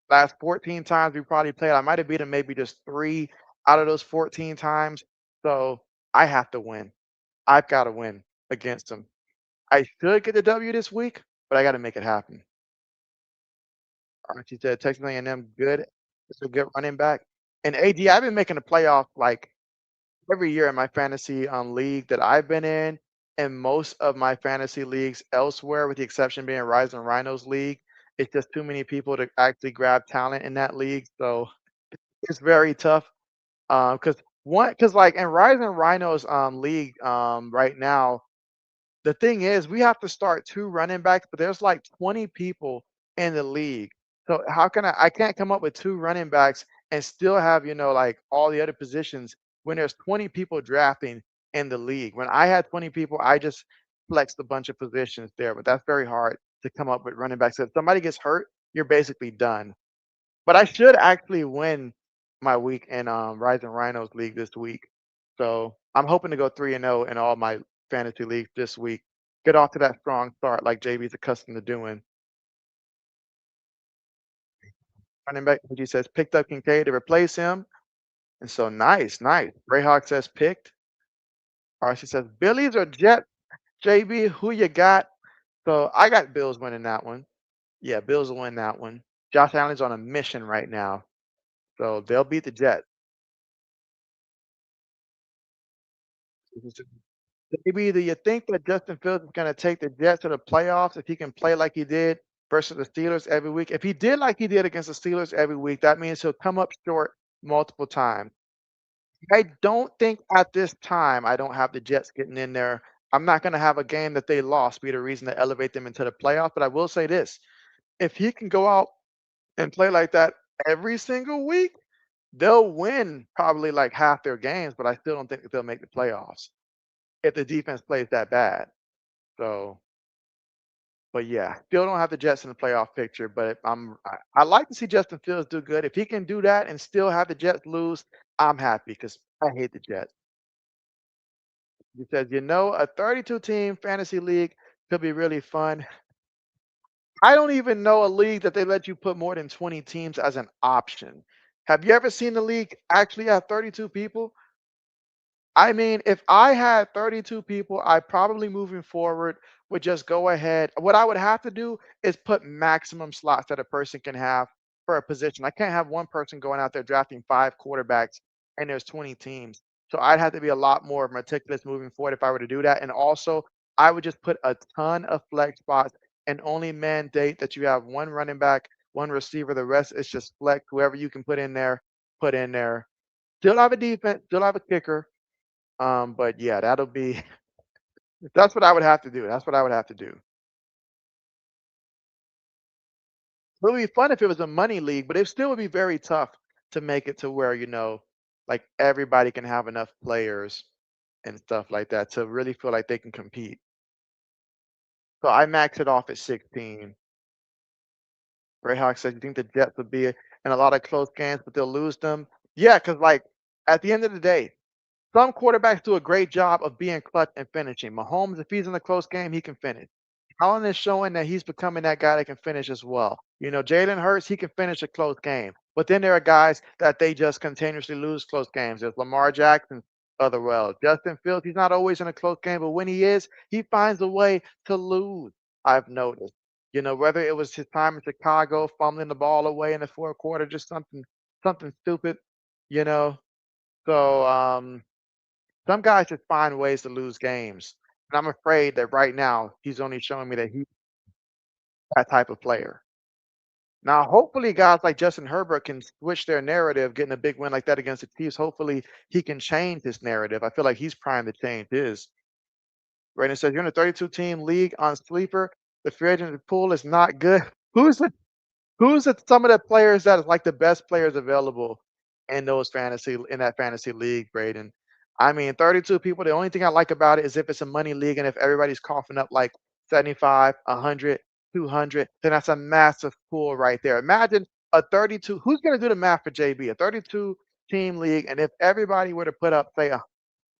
last 14 times we probably played, I might have beat him maybe just 3 out of those 14 times. So I have to win. I've got to win against him. I should get the W this week, but I got to make it happen. Archie said Texas A&M good. It's a good running back. And AD, I've been making the playoff like every year in my fantasy league that I've been in, and most of my fantasy leagues elsewhere, with the exception being Rising Rhinos League, it's just too many people to actually grab talent in that league. So it's very tough. Because like in Rising Rhinos league right now, the thing is, we have to start 2 running backs, but there's like 20 people in the league. So how can I can't come up with 2 running backs and still have, like all the other positions when there's 20 people drafting in the league. When I had 20 people, I just flexed a bunch of positions there, but that's very hard to come up with running backs. If somebody gets hurt, you're basically done. But I should actually win my week in Rising Rhinos League this week. So I'm hoping to go 3-0 in all my fantasy leagues this week. Get off to that strong start like JB's accustomed to doing. Running back, he says, picked up Kincaid to replace him. And so nice, nice. Greyhawk says picked. RC says, Billies or Jets? JB, who you got? So I got Bills winning that one. Yeah, Bills will win that one. Josh Allen's on a mission right now. So they'll beat the Jets. Maybe do you think that Justin Fields is going to take the Jets to the playoffs if he can play like he did versus the Steelers every week? If he did like he did against the Steelers every week, that means he'll come up short multiple times. I don't think at this time I don't have the Jets getting in there. I'm not going to have a game that they lost be the reason to elevate them into the playoff. But I will say this: if he can go out and play like that every single week, they'll win probably like half their games. But I still don't think that they'll make the playoffs if the defense plays that bad. So, but yeah, still don't have the Jets in the playoff picture. But if I like to see Justin Fields do good. If he can do that and still have the Jets lose, I'm happy because I hate the Jets. He says, a 32 team fantasy league could be really fun. I don't even know a league that they let you put more than 20 teams as an option. Have you ever seen the league actually have 32 people? I mean, if I had 32 people, I probably moving forward would just go ahead. What I would have to do is put maximum slots that a person can have for a position. I can't have one person going out there drafting 5 quarterbacks and there's 20 teams. So I'd have to be a lot more meticulous moving forward if I were to do that. And also, I would just put a ton of flex spots and only mandate that you have one running back, one receiver. The rest is just flex. Whoever you can put in there, put in there. Still have a defense, still have a kicker, but yeah, that'll be that's what I would have to do. That's what I would have to do. It would be fun if it was a money league, but it still would be very tough to make it to where, like everybody can have enough players and stuff like that to really feel like they can compete. So I max it off at 16. Greyhawk says, you think the Jets would be in a lot of close games, but they'll lose them? Yeah, because like at the end of the day, some quarterbacks do a great job of being clutch and finishing. Mahomes, if he's in a close game, he can finish. Allen is showing that he's becoming that guy that can finish as well. Jalen Hurts, he can finish a close game. But then there are guys that they just continuously lose close games. There's Lamar Jackson, other well. Justin Fields, he's not always in a close game, but when he is, he finds a way to lose, I've noticed. Whether it was his time in Chicago, fumbling the ball away in the fourth quarter, just something stupid, you know. So some guys just find ways to lose games. And I'm afraid that right now he's only showing me that he's that type of player. Now, hopefully, guys like Justin Herbert can switch their narrative, getting a big win like that against the Chiefs. Hopefully, he can change his narrative. I feel like he's primed to change his. Right, it says you're in a 32 team league on sleeper. The free agent pool is not good. Who's the some of the players that is like the best players available in those fantasy in that fantasy league, Braden? I mean, 32 people. The only thing I like about it is if it's a money league and if everybody's coughing up like 75, 100, 200, then that's a massive pool right there. Imagine a 32. Who's going to do the math for JB? A 32 team league, and if everybody were to put up, say,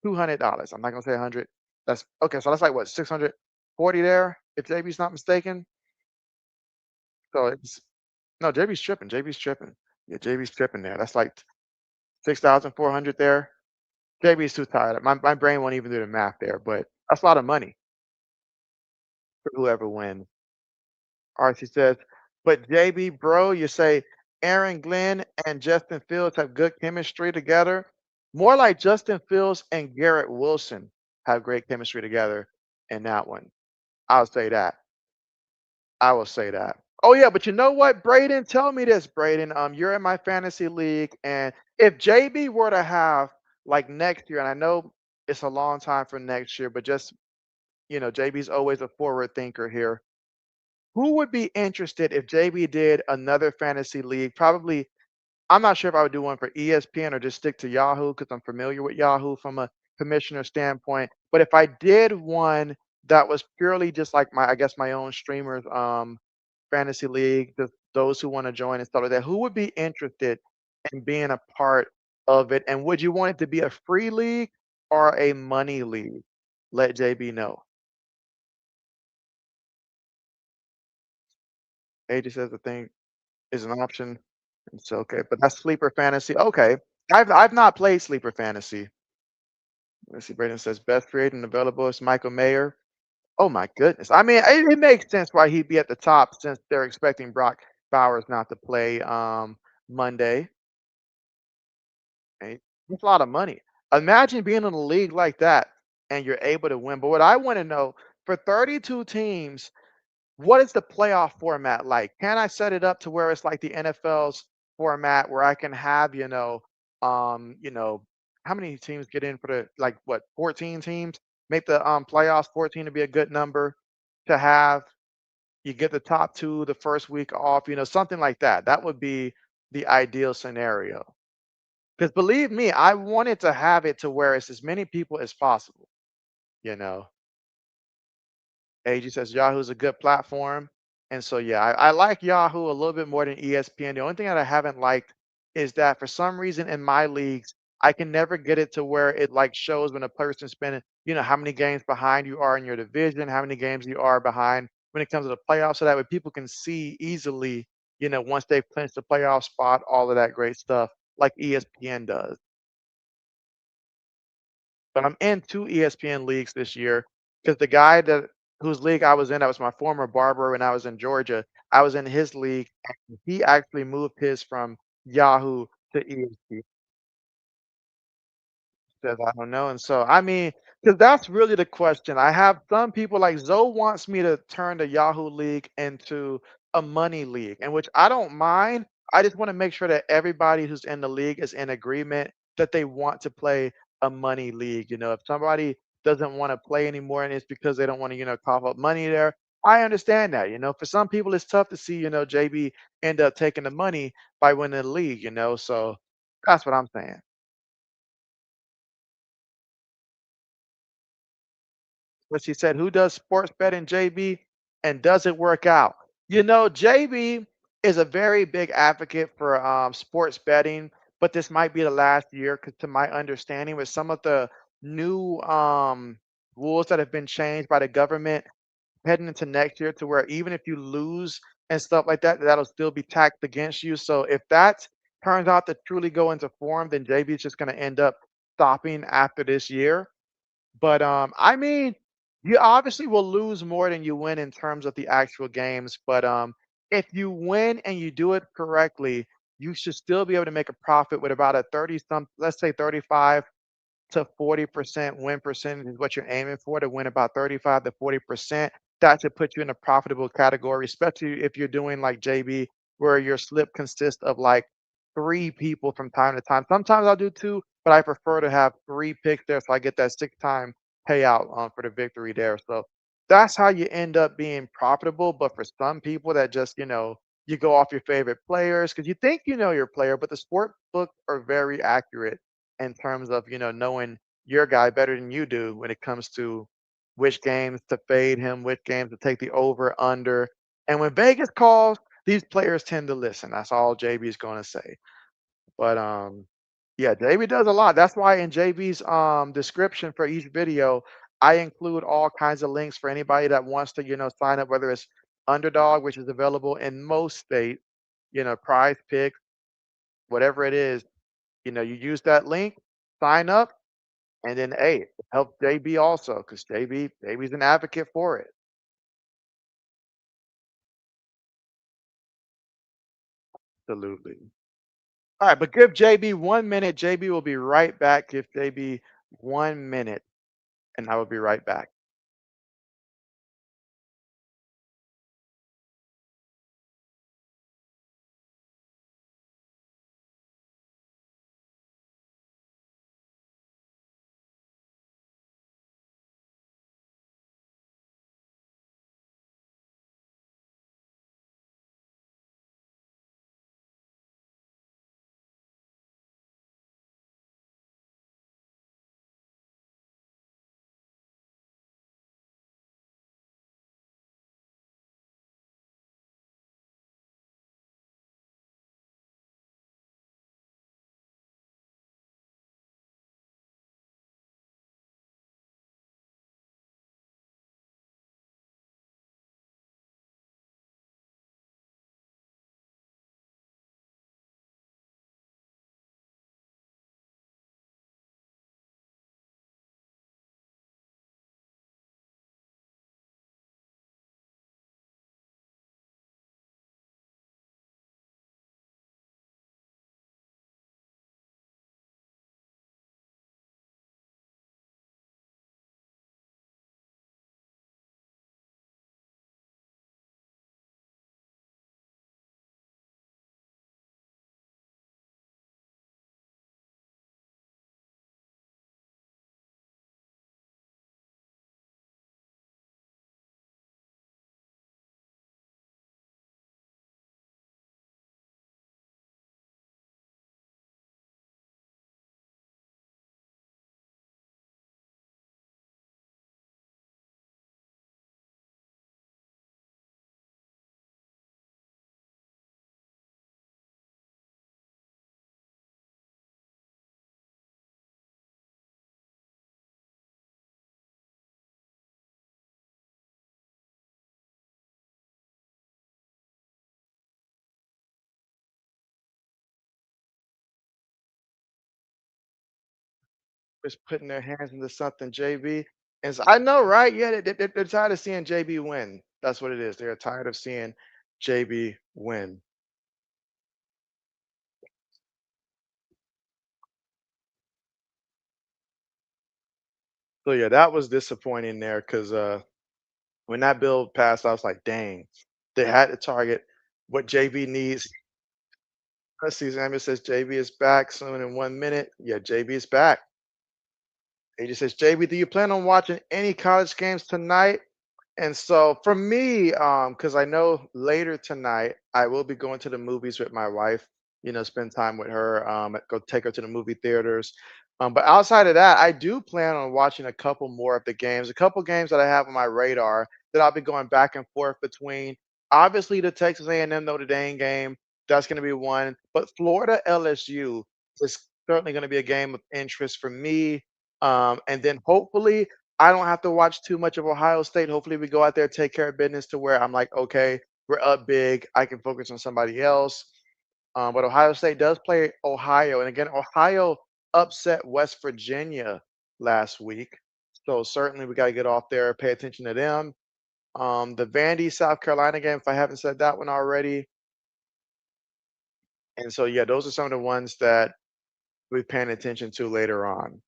$200. I'm not gonna say 100. That's okay. So that's like what 640 there, if JB's not mistaken. So it's no JB's tripping. JB's tripping. Yeah, JB's tripping there. That's like 6,400 there. JB's too tired. My brain won't even do the math there, but that's a lot of money for whoever wins. RC says, but JB, bro, you say Aaron Glenn and Justin Fields have good chemistry together. More like Justin Fields and Garrett Wilson have great chemistry together in that one. I'll say that. I will say that. Oh yeah, but you know what, Braden? Tell me this, Braden. You're in my fantasy league, and if JB were to have like next year, and I know it's a long time for next year, but just JB's always a forward thinker here. Who would be interested if JB did another fantasy league? Probably I'm not sure if I would do one for ESPN or just stick to Yahoo because I'm familiar with Yahoo from a commissioner standpoint. But if I did one that was purely just like I guess my own streamers fantasy league, just those who want to join and stuff like that, who would be interested in being a part of it? And would you want it to be a free league or a money league? Let JB know. AJ says the thing is an option. It's okay, but that's sleeper fantasy. Okay. I've not played sleeper fantasy. Let's see. Braden says best free agent available is Michael Mayer. Oh my goodness. I mean, it makes sense why he'd be at the top since they're expecting Brock Bowers not to play Monday. Right? That's a lot of money. Imagine being in a league like that and you're able to win. But what I want to know for 32 teams, what is the playoff format like? Can I set it up to where it's like the NFL's format where I can have, how many teams get in for the like what 14 teams? Make the playoffs 14 to be a good number to have. You get the top two the first week off, something like that. That would be the ideal scenario. Because believe me, I wanted to have it to where it's as many people as possible, you know. AG says Yahoo's a good platform. And so, yeah, I like Yahoo a little bit more than ESPN. The only thing that I haven't liked is that for some reason in my leagues, I can never get it to where it like shows when a person's spending, how many games behind you are in your division, how many games you are behind when it comes to the playoffs. So that way people can see easily, once they've clinched the playoff spot, all of that great stuff like ESPN does. But I'm in 2 ESPN leagues this year because the guy that whose league I was in, that was my former barber when I was in Georgia. I was in his league, and he actually moved his from Yahoo to ESPN. Says, "I don't know," and so, I mean, because that's really the question. I have some people like Zoe wants me to turn the Yahoo League into a money league, and which I don't mind. I just wanna make sure that everybody who's in the league is in agreement that they want to play a money league, if somebody doesn't wanna play anymore and it's because they don't wanna, cough up money there, I understand that, For some people, it's tough to see, JB end up taking the money by winning the league, so that's what I'm saying. But she said, "Who does sports betting, JB, and does it work out?" JB is a very big advocate for sports betting, but this might be the last year, because to my understanding, with some of the new rules that have been changed by the government heading into next year, to where even if you lose and stuff like that, that'll still be taxed against you. So if that turns out to truly go into form, then JB is just going to end up stopping after this year. But, I mean, you obviously will lose more than you win in terms of the actual games, but, if you win and you do it correctly, you should still be able to make a profit with about a 30 some let's say 35 to 40% win percentage is what you're aiming for, to win about 35 to 40%. That should put you in a profitable category, especially if you're doing like JB where your slip consists of like 3 people from time to time. Sometimes I'll do 2, but I prefer to have 3 picks there so I get that 6 time payout for the victory there. So that's how you end up being profitable. But for some people that just, you go off your favorite players because you think you know your player, but the sport books are very accurate in terms of, knowing your guy better than you do when it comes to which games to fade him, which games to take the over, under. And when Vegas calls, these players tend to listen. That's all JB is going to say. But yeah, JB does a lot. That's why in JB's description for each video, I include all kinds of links for anybody that wants to, sign up, whether it's Underdog, which is available in most states, PrizePicks, whatever it is, you use that link, sign up, and then hey, help JB also because JB's an advocate for it. Absolutely. All right, but give JB 1 minute. JB will be right back. Give JB 1 minute, and I will be right back. Just putting their hands into something, JB. I know, right? Yeah, they're tired of seeing JB win. That's what it is. They're tired of seeing JB win. So yeah, that was disappointing there because when that bill passed, I was like, dang, they had to target what JB needs. Let's see, Samuel says JB is back soon in 1 minute. Yeah, JB is back. He just says, JB, do you plan on watching any college games tonight? And so for me, because I know later tonight I will be going to the movies with my wife, spend time with her, go take her to the movie theaters. But outside of that, I do plan on watching a couple more of the games, a couple games that I have on my radar that I'll be going back and forth between. Obviously, the Texas A&M Notre Dame game, that's going to be one. But Florida LSU is certainly going to be a game of interest for me. And then hopefully I don't have to watch too much of Ohio State. Hopefully, we go out there, take care of business to where I'm like, okay, we're up big. I can focus on somebody else. But Ohio State does play Ohio. And again, Ohio upset West Virginia last week. So certainly we got to get off there, pay attention to them. The Vandy, South Carolina game, if I haven't said that one already. And so, yeah, those are some of the ones that we're paying attention to later on.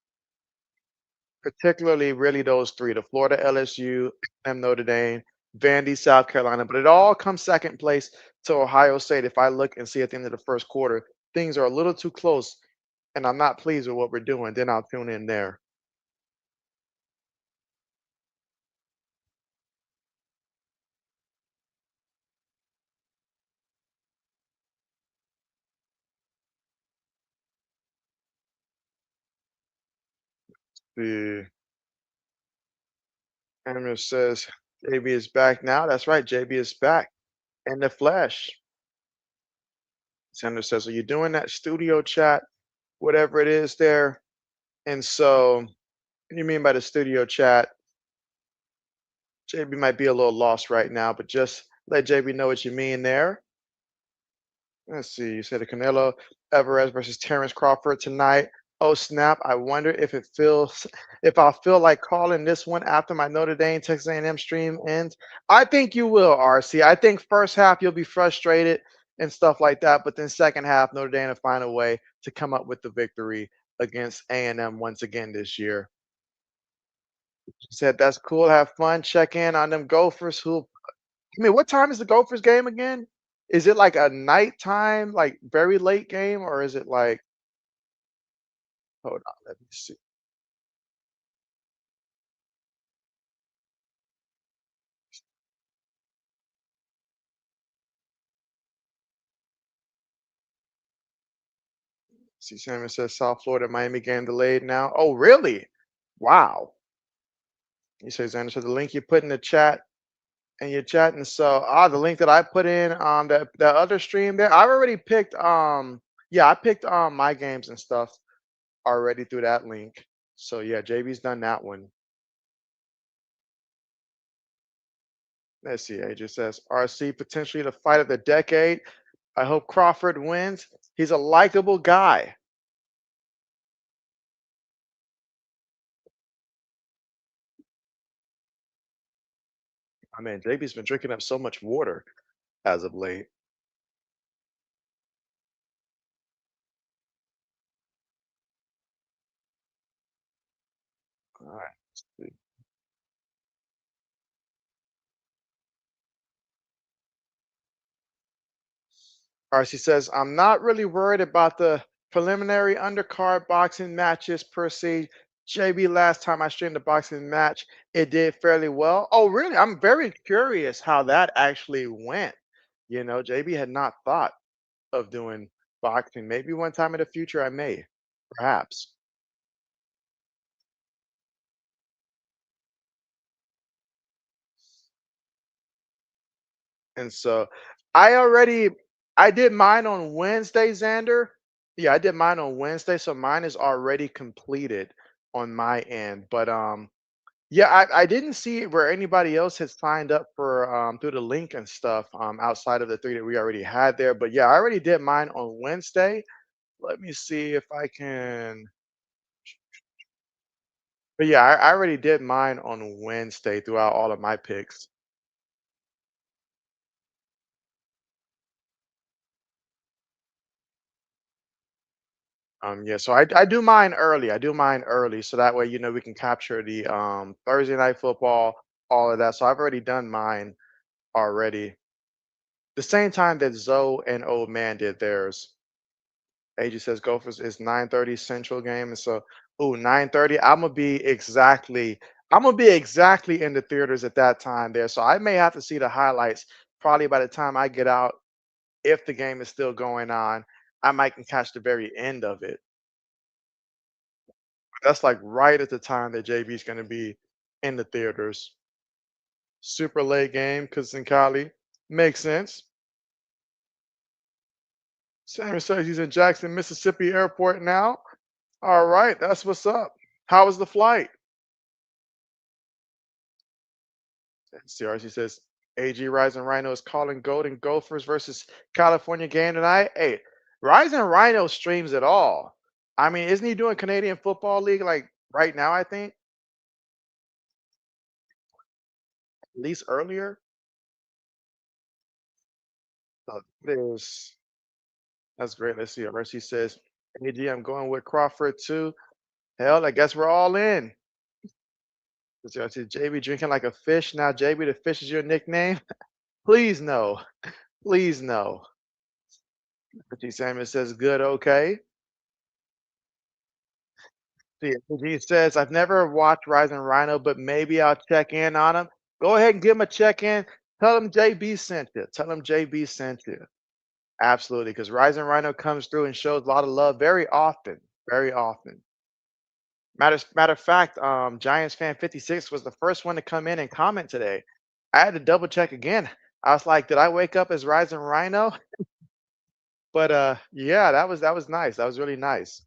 Particularly really those 3, the Florida LSU, and Notre Dame, Vandy, South Carolina, but it all comes second place to Ohio State, if I look and see at the end of the first quarter, things are a little too close and I'm not pleased with what we're doing, then I'll tune in there. The Amir says JB is back now. That's right, JB is back in the flesh. Sanders says, "Are you doing that studio chat, whatever it is there?" And so, what do you mean by the studio chat? JB might be a little lost right now, but just let JB know what you mean there. Let's see. You said the Canelo Alvarez versus Terrence Crawford tonight. Oh snap! I wonder if I'll feel like calling this one after my Notre Dame Texas A&M stream ends. I think you will, RC. I think first half you'll be frustrated and stuff like that, but then second half Notre Dame will find a way to come up with the victory against A&M once again this year. She said that's cool. Have fun. Check in on them Gophers. What time is the Gophers game again? Is it like a nighttime, like very late game, or is it like? Hold on, let me see. See, Samuel says South Florida Miami game delayed now. Oh, really? Wow. He says, Anderson, the link you put in the chat and you're chatting. So, the link that I put in the other stream there, I've already picked yeah, I picked my games and stuff already through that link. So yeah, JB's done that one. Let's see. AJ says RC potentially the fight of the decade. I hope Crawford wins. He's a likable guy. I mean, JB's been drinking up so much water as of late. All right. Let's see. RC says, I'm not really worried about the preliminary undercard boxing matches per se. JB, last time I streamed the boxing match, it did fairly well. Oh, really? I'm very curious how that actually went. JB had not thought of doing boxing. Maybe one time in the future I may, perhaps. And so I did mine on Wednesday, Xander. Yeah, I did mine on Wednesday, so mine is already completed on my end. But yeah, I didn't see where anybody else had signed up for through the link and stuff outside of the three that we already had there. But yeah, I already did mine on Wednesday. Let me see if I can. But yeah, I already did mine on Wednesday throughout all of my picks. Yeah, so I do mine early. I do mine early, so that way we can capture the Thursday night football, all of that. So I've already done mine already. The same time that Zoe and Old Man did theirs. AJ says Gophers is 9:30 Central game, and so 9:30. I'm gonna be exactly in the theaters at that time there. So I may have to see the highlights probably by the time I get out. If the game is still going on, I might can catch the very end of it. That's like right at the time that JB is going to be in the theaters. Super late game because in Cali. Makes sense. Samuel says he's in Jackson, Mississippi airport now. All right, that's what's up. How was the flight? CRC says AG Rising Rhino is calling Golden Gophers versus California game tonight. Hey, Rising Rhino streams it all. I mean, isn't he doing Canadian Football League like right now? I think at least earlier. So there's That's great. Let's see. Mercy says, AG, I'm going with Crawford too. Hell, I guess we're all in. Let's see, I see JB drinking like a fish. Now, JB, the fish is your nickname? Please no. Please no. G Samuel says good, okay. See, he says I've never watched Rising Rhino, but maybe I'll check in on him. Go ahead and give him a check in. Tell him JB sent you. Tell him JB sent you. Absolutely, because Rising Rhino comes through and shows a lot of love very often. Very often. Matter of fact, Giants fan 56 was the first one to come in and comment today. I had to double check again. I was like, did I wake up as Rising Rhino? But yeah, that was nice. That was really nice.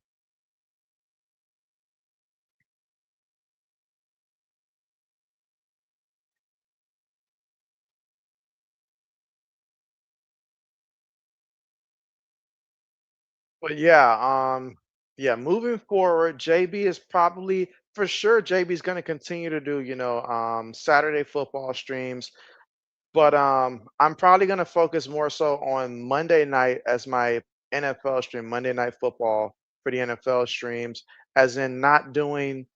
But yeah, moving forward, JB is probably for sure JB is going to continue to do, Saturday football streams, but I'm probably going to focus more so on Monday night as my NFL stream, Monday night football for the NFL streams, as in not doing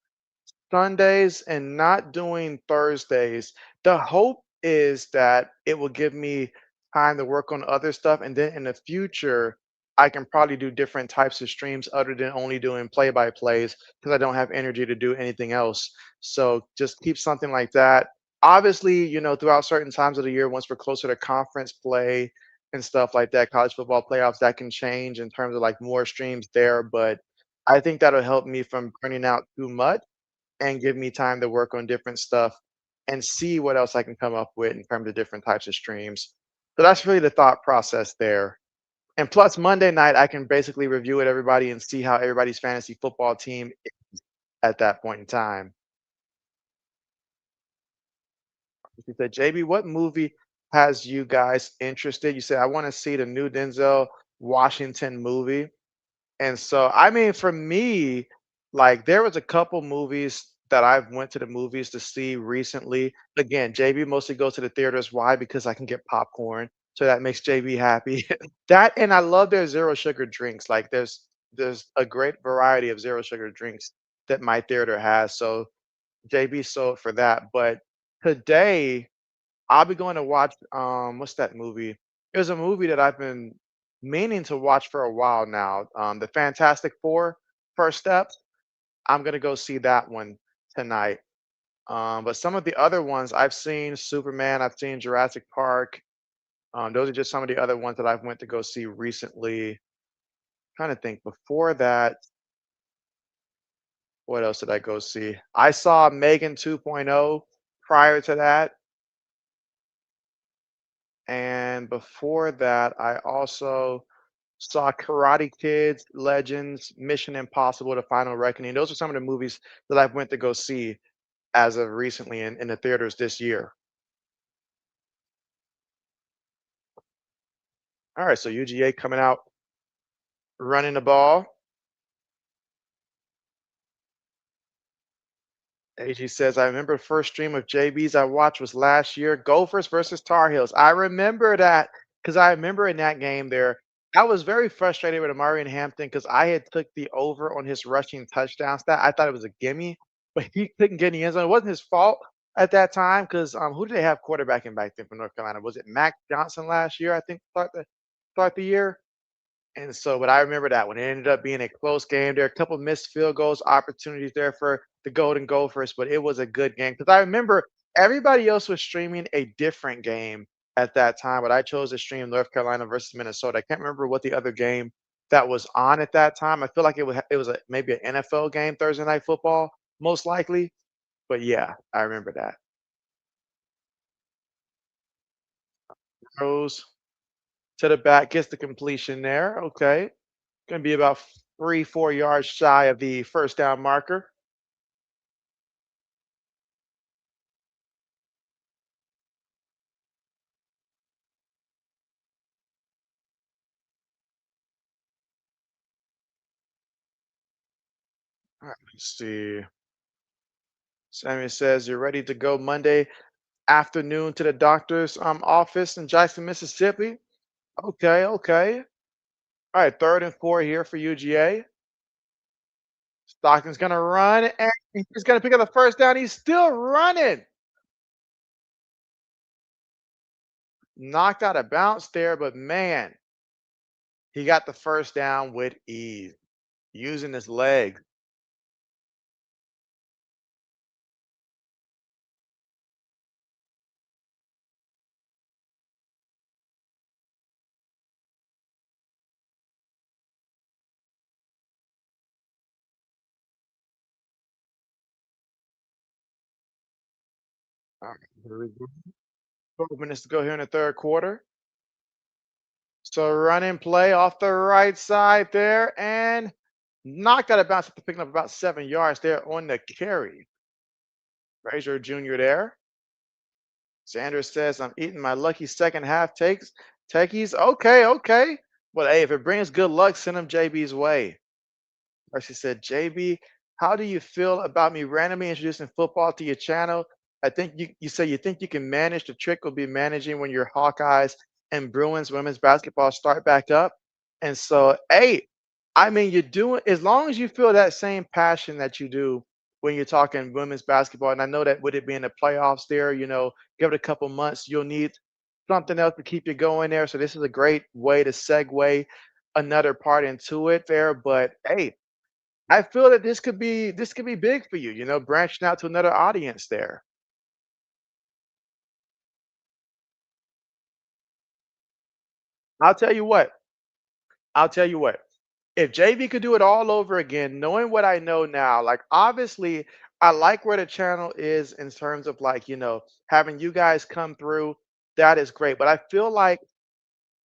Sundays and not doing Thursdays. The hope is that it will give me time to work on other stuff, and then in the future, I can probably do different types of streams other than only doing play-by-plays because I don't have energy to do anything else. So just keep something like that. Obviously, throughout certain times of the year, once we're closer to conference play and stuff like that, college football playoffs, that can change in terms of like more streams there. But I think that'll help me from burning out too much and give me time to work on different stuff and see what else I can come up with in terms of different types of streams. So that's really the thought process there. And plus Monday night, I can basically review with everybody and see how everybody's fantasy football team is at that point in time. She said, JB, what movie has you guys interested? You said, I want to see the new Denzel Washington movie. And so, I mean, for me, like there was a couple movies that I've went to the movies to see recently. Again, JB mostly goes to the theaters. Why? Because I can get popcorn. So that makes JB happy. That and I love their zero sugar drinks. Like there's a great variety of zero sugar drinks that my theater has. So JB sold for that. But today I'll be going to watch what's that movie? There's a movie that I've been meaning to watch for a while now. The Fantastic Four, First Steps. I'm gonna go see that one tonight. But some of the other ones I've seen Superman, I've seen Jurassic Park. Those are just some of the other ones that I've went to go see recently. Trying to think before that, what else did I go see? I saw Megan 2.0 prior to that. And before that, I also saw Karate Kids, Legends, Mission Impossible: The Final Reckoning. Those are some of the movies that I've went to go see as of recently in the theaters this year. All right, so UGA coming out running the ball. AG says, I remember the first stream of JB's I watched was last year, Gophers versus Tar Heels. I remember that because I remember in that game there, I was very frustrated with Amari and Hampton because I had took the over on his rushing touchdown stat. I thought it was a gimme, but he couldn't get in the end zone. It wasn't his fault at that time because who did they have quarterbacking back then for North Carolina? Was it Mac Johnson last year? I think start the year. And so, but I remember that one. It ended up being a close game. There are a couple missed field goals, opportunities there for the Golden Gophers, but it was a good game because I remember everybody else was streaming a different game at that time, but I chose to stream North Carolina versus Minnesota. I can't remember what the other game that was on at that time. I feel like it was maybe an NFL game, Thursday night football, most likely. But yeah, I remember that. Throws to the back, gets the completion there. Okay. Gonna be about 3, 4 yards shy of the first down marker. All right, let's see. Samuel says you're ready to go Monday afternoon to the doctor's office in Jackson, Mississippi. Okay, okay. All right, 3rd and 4 here for UGA. Stockton's gonna run and he's gonna pick up the first down. He's still running. Knocked out a bounce there, but man, he got the first down with ease using his leg. All right, here we go. 12 minutes to go here in the third quarter. So running play off the right side there and knocked out of bounds after picking up about 7 yards there on the carry. Frazier Jr. there. Sanders says, I'm eating my lucky second half takes. Techies, okay, okay. Well, hey, if it brings good luck, send him JB's way. Or she said, JB, how do you feel about me randomly introducing football to your channel? I think you say you think you can manage. The trick will be managing when your Hawkeyes and Bruins women's basketball start back up. And so, hey, I mean, you're doing as long as you feel that same passion that you do when you're talking women's basketball. And I know that with it being the playoffs there, give it a couple months, you'll need something else to keep you going there. So this is a great way to segue another part into it there. But hey, I feel that this could be big for you, branching out to another audience there. I'll tell you what. I'll tell you what. If JB could do it all over again, knowing what I know now, like obviously I like where the channel is in terms of like, having you guys come through, that is great. But I feel like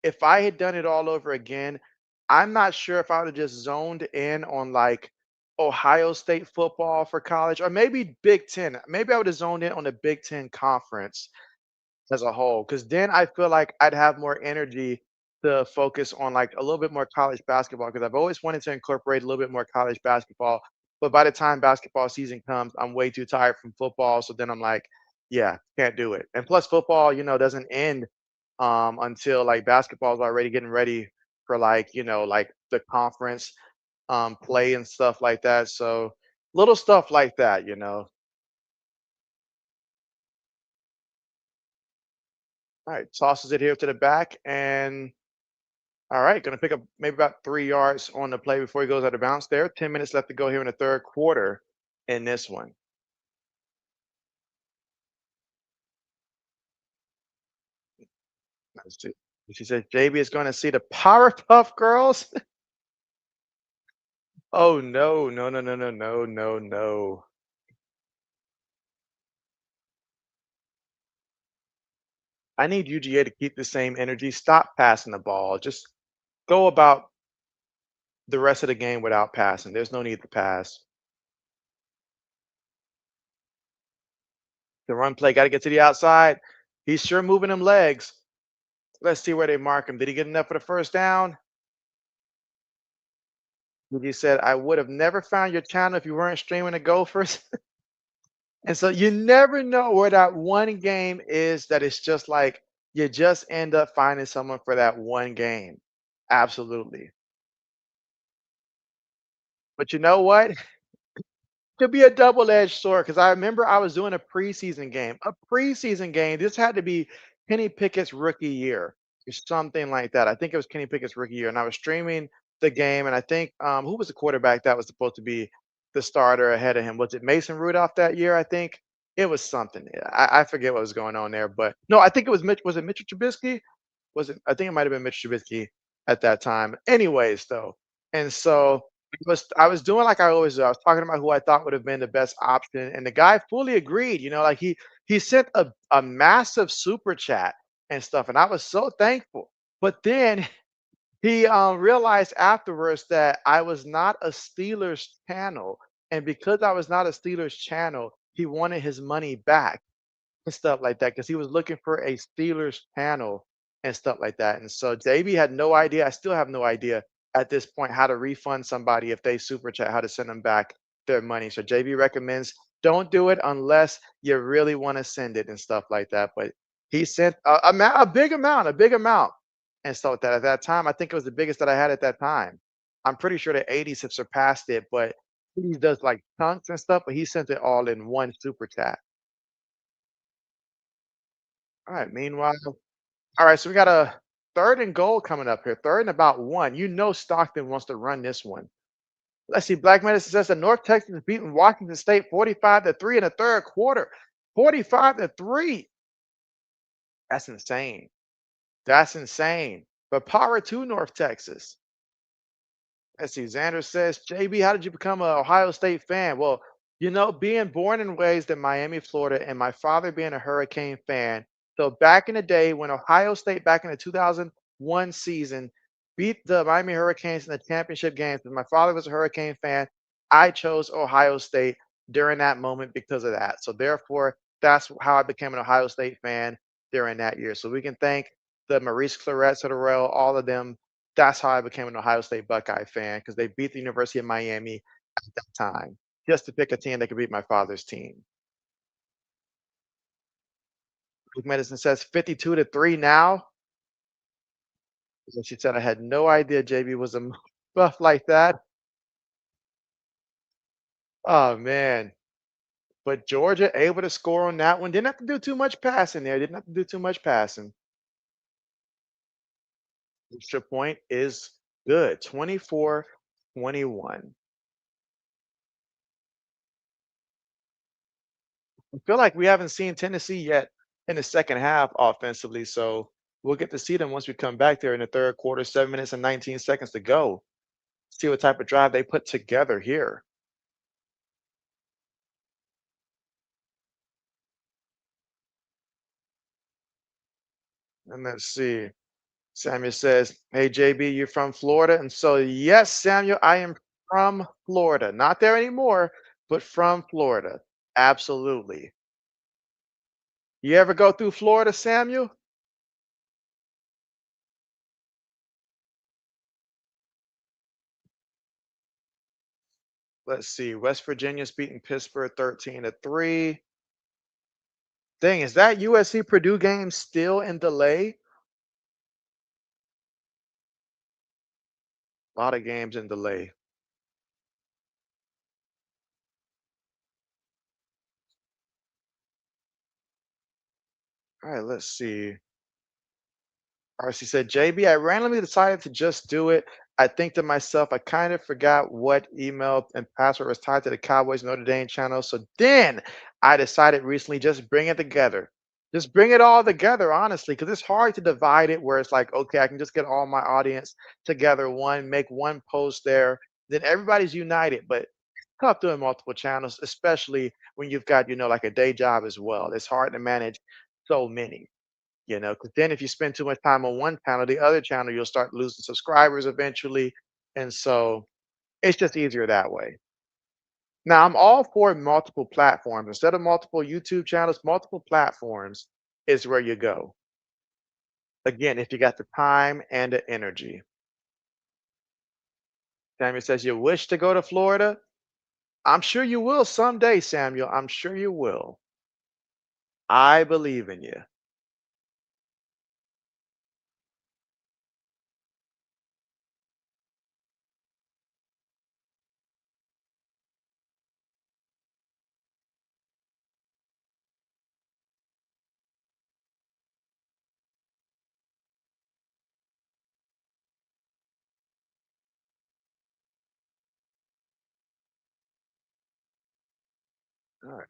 if I had done it all over again, I'm not sure if I would have just zoned in on like Ohio State football for college or maybe Big Ten. Maybe I would have zoned in on the Big Ten conference as a whole, because then I feel like I'd have more energy to focus on like a little bit more college basketball because I've always wanted to incorporate a little bit more college basketball. But by the time basketball season comes, I'm way too tired from football. So then I'm like, yeah, can't do it. And plus, football, doesn't end until like basketball is already getting ready for like, like the conference play and stuff like that. So little stuff like that. All right, tosses it here to the back and all right, going to pick up maybe about 3 yards on the play before he goes out of bounds there. 10 minutes left to go here in the third quarter in this one. Let's see. She said JB is going to see the Powerpuff Girls. Oh, no, no, no, no, no, no, no, no. I need UGA to keep the same energy. Stop passing the ball. Just go about the rest of the game without passing. There's no need to pass. The run play got to get to the outside. He's sure moving them legs. Let's see where they mark him. Did he get enough for the first down? You said, I would have never found your channel if you weren't streaming the Gophers. And so you never know where that one game is that it's just like you just end up finding someone for that one game. Absolutely. But you know what? Could be a double-edged sword because I remember I was doing a preseason game. A preseason game. This had to be Kenny Pickett's rookie year or something like that. I think it was Kenny Pickett's rookie year, and I was streaming the game, and I think who was the quarterback that was supposed to be the starter ahead of him? Was it Mason Rudolph that year? I think it was something. I forget what was going on there, but no, I think it was Mitch. Was it Mitchell Trubisky? Was it? I think it might have been Mitch Trubisky at that time. Anyways, though, and so I was doing like I always do. I was talking about who I thought would have been the best option, and the guy fully agreed. Like he sent a massive super chat and stuff, and I was so thankful. But then he realized afterwards that I was not a Steelers channel, and because I was not a Steelers channel, he wanted his money back and stuff like that because he was looking for a Steelers panel and stuff like that. And so JB had no idea. I still have no idea at this point how to refund somebody if they super chat, how to send them back their money. So JB recommends don't do it unless you really want to send it and stuff like that. But he sent a big amount and stuff like that. At that time, I think it was the biggest that I had at that time. I'm pretty sure the 80s have surpassed it, but he does like chunks and stuff, but he sent it all in one super chat. All right. Meanwhile, All right, so we got a third and goal coming up here. Third and about one. You know Stockton wants to run this one. Let's see. Black Medicine says that North Texas is beating Washington State 45-3 in the third quarter. 45-3. That's insane. That's insane. But power to North Texas. Let's see. Xander says, JB, how did you become an Ohio State fan? Well, being born and raised in Miami, Florida, and my father being a Hurricane fan. So back in the day when Ohio State, back in the 2001 season, beat the Miami Hurricanes in the championship games, and my father was a Hurricane fan, I chose Ohio State during that moment because of that. So therefore, that's how I became an Ohio State fan during that year. So we can thank the Maurice Clarets of the rail, all of them. That's how I became an Ohio State Buckeye fan because they beat the University of Miami at that time, just to pick a team that could beat my father's team. Luke Medicine says 52-3 now. And she said, I had no idea JB was a buff like that. Oh, man. But Georgia able to score on that one. Didn't have to do too much passing there. Didn't have to do too much passing. Extra point is good. 24-21. I feel like we haven't seen Tennessee yet in the second half offensively, so we'll get to see them once we come back there in the third quarter, 7 minutes and 19 seconds to go. See what type of drive they put together here. And let's see. Samuel says, Hey, JB, you're from Florida? And so, yes, Samuel, I am from Florida. Not there anymore, but from Florida. Absolutely. You ever go through Florida, Samuel? Let's see. West Virginia's beating Pittsburgh 13-3. Dang, is that USC Purdue game still in delay? A lot of games in delay. All right, let's see. RC said, JB, I randomly decided to just do it. I think to myself, I kind of forgot what email and password was tied to the Cowboys Notre Dame channel. So then I decided recently just bring it together. Just bring it all together, honestly, because it's hard to divide it where it's like, okay, I can just get all my audience together, make one post there, then everybody's united. But it's tough doing multiple channels, especially when you've got, like a day job as well. It's hard to manage so many. Because then if you spend too much time on one channel, the other channel, you'll start losing subscribers eventually. And so it's just easier that way. Now, I'm all for multiple platforms. Instead of multiple YouTube channels, multiple platforms is where you go. Again, if you got the time and the energy. Samuel says, You wish to go to Florida? I'm sure you will someday, Samuel. I'm sure you will. I believe in you. All right.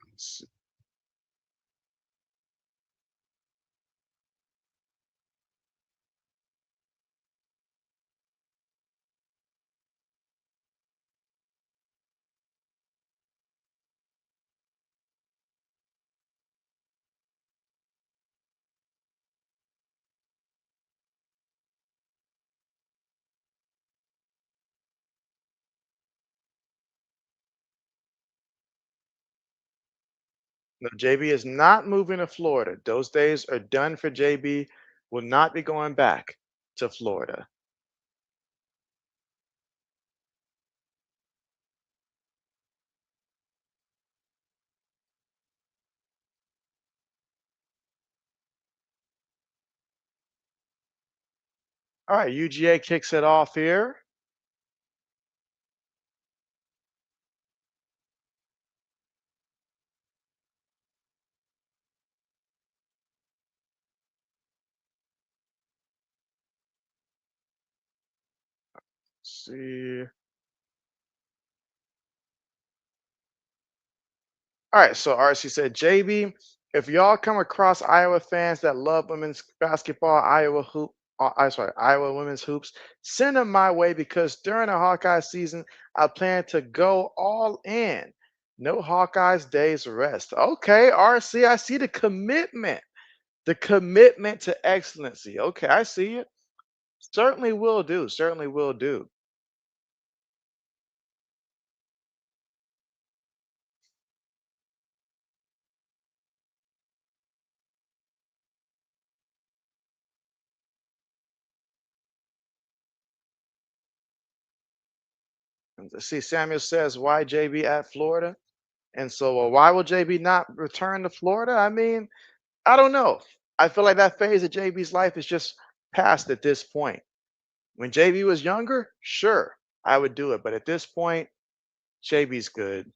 No, JB is not moving to Florida. Those days are done for JB. Will not be going back to Florida. All right, UGA kicks it off here. see. All right, so RC said, JB, if y'all come across Iowa fans that love women's basketball, Iowa women's hoops, send them my way because during the Hawkeye season, I plan to go all in. No Hawkeyes days rest. Okay, RC, I see the commitment to excellency. Okay, I see it. Certainly will do. Certainly will do. And see, Samuel says, why JB at Florida? And so, why will JB not return to Florida? I mean, I don't know. I feel like that phase of JB's life is just past at this point. When JB was younger, sure, I would do it. But at this point, JB's good.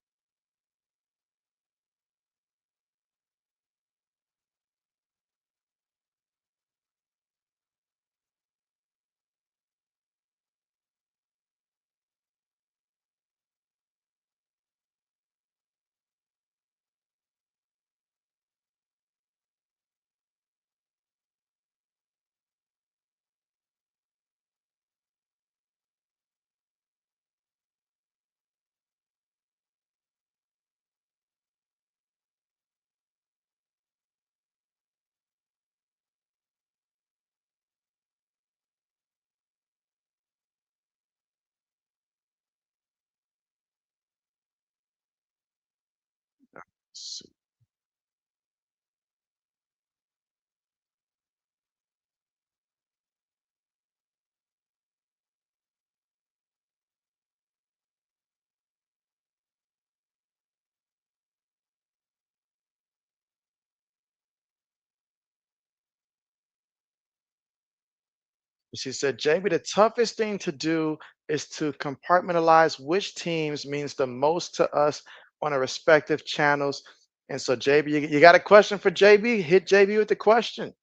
So she said, JB, the toughest thing to do is to compartmentalize which teams means the most to us on our respective channels. And so, JB, you got a question for JB? Hit JB with the question.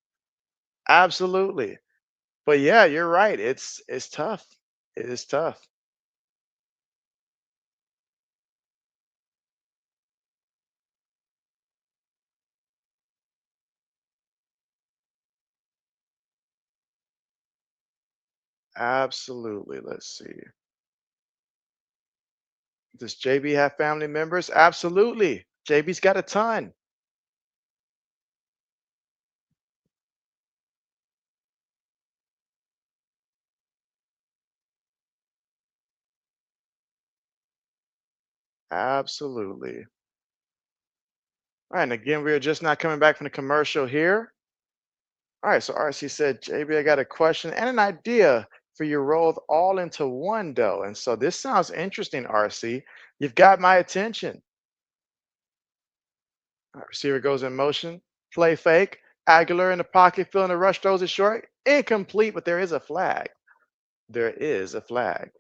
Absolutely. But yeah, you're right. It's tough. It is tough. Absolutely. Let's see. Does JB have family members? Absolutely. JB's got a ton. Absolutely. All right. And again, we are just not coming back from the commercial here. All right. So RC said, JB, I got a question and an idea for you rolled all into one dough. And so this sounds interesting, RC. You've got my attention. All right, receiver goes in motion. Play fake. Aguilar in the pocket, feeling the rush, throws it short. Incomplete, but there is a flag. There is a flag.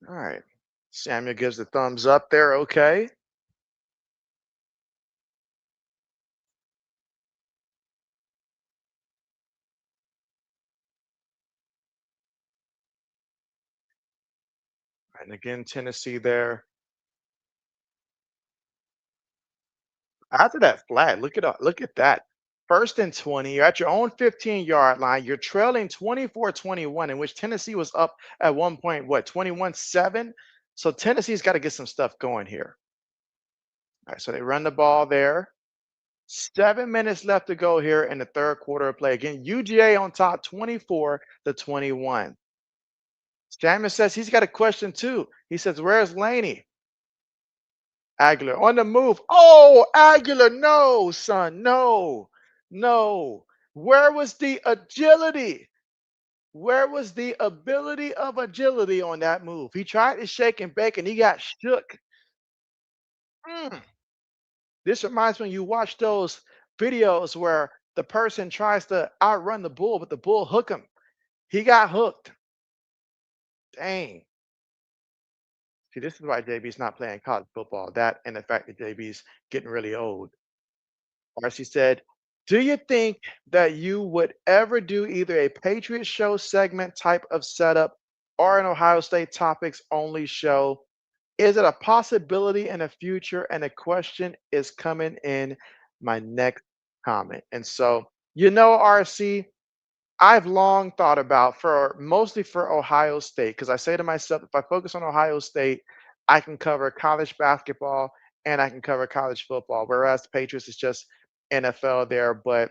All right. Samuel gives the thumbs up there. Okay. And again, Tennessee there. After that flag, look at that. First and 20. You're at your own 15-yard line. You're trailing 24-21, in which Tennessee was up at one point, what, 21-7? So Tennessee's got to get some stuff going here. All right, so they run the ball there. 7 minutes left to go here in the third quarter of play. Again, UGA on top 24-21. Samuel says he's got a question too. He says, where's Laney? Aguilar on the move. Oh, Aguilar, no, son, no, no. Where was the agility? Where was the ability of agility on that move? He tried to shake and bake and he got shook. Mm. This reminds me when you watch those videos where The person tries to outrun the bull, but the bull hook him. He got hooked. Dang. See, this is why JB's not playing college football. That and the fact that JB's getting really old. Marcy said, "Do you think that you would ever do either a Patriot show segment type of setup or an Ohio State topics only show? Is it a possibility in the future?" And the question is coming in my next comment. And so, RC, I've long thought about for mostly for Ohio State, because I say to myself, if I focus on Ohio State, I can cover college basketball and I can cover college football, whereas the Patriots is just NFL there. But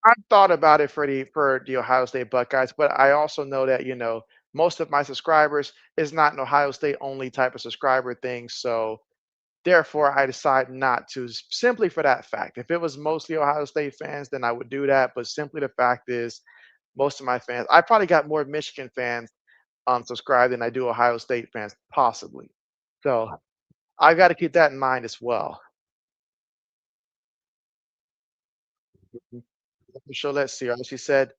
I've thought about it for the Ohio State Buckeyes, but I also know that, most of my subscribers is not an Ohio State only type of subscriber thing. So therefore, I decide not to simply for that fact. If it was mostly Ohio State fans, then I would do that. But simply the fact is, most of my fans, I probably got more Michigan fans subscribed than I do Ohio State fans, possibly. So I've got to keep that in mind as well. Mhm. So let's see. She said,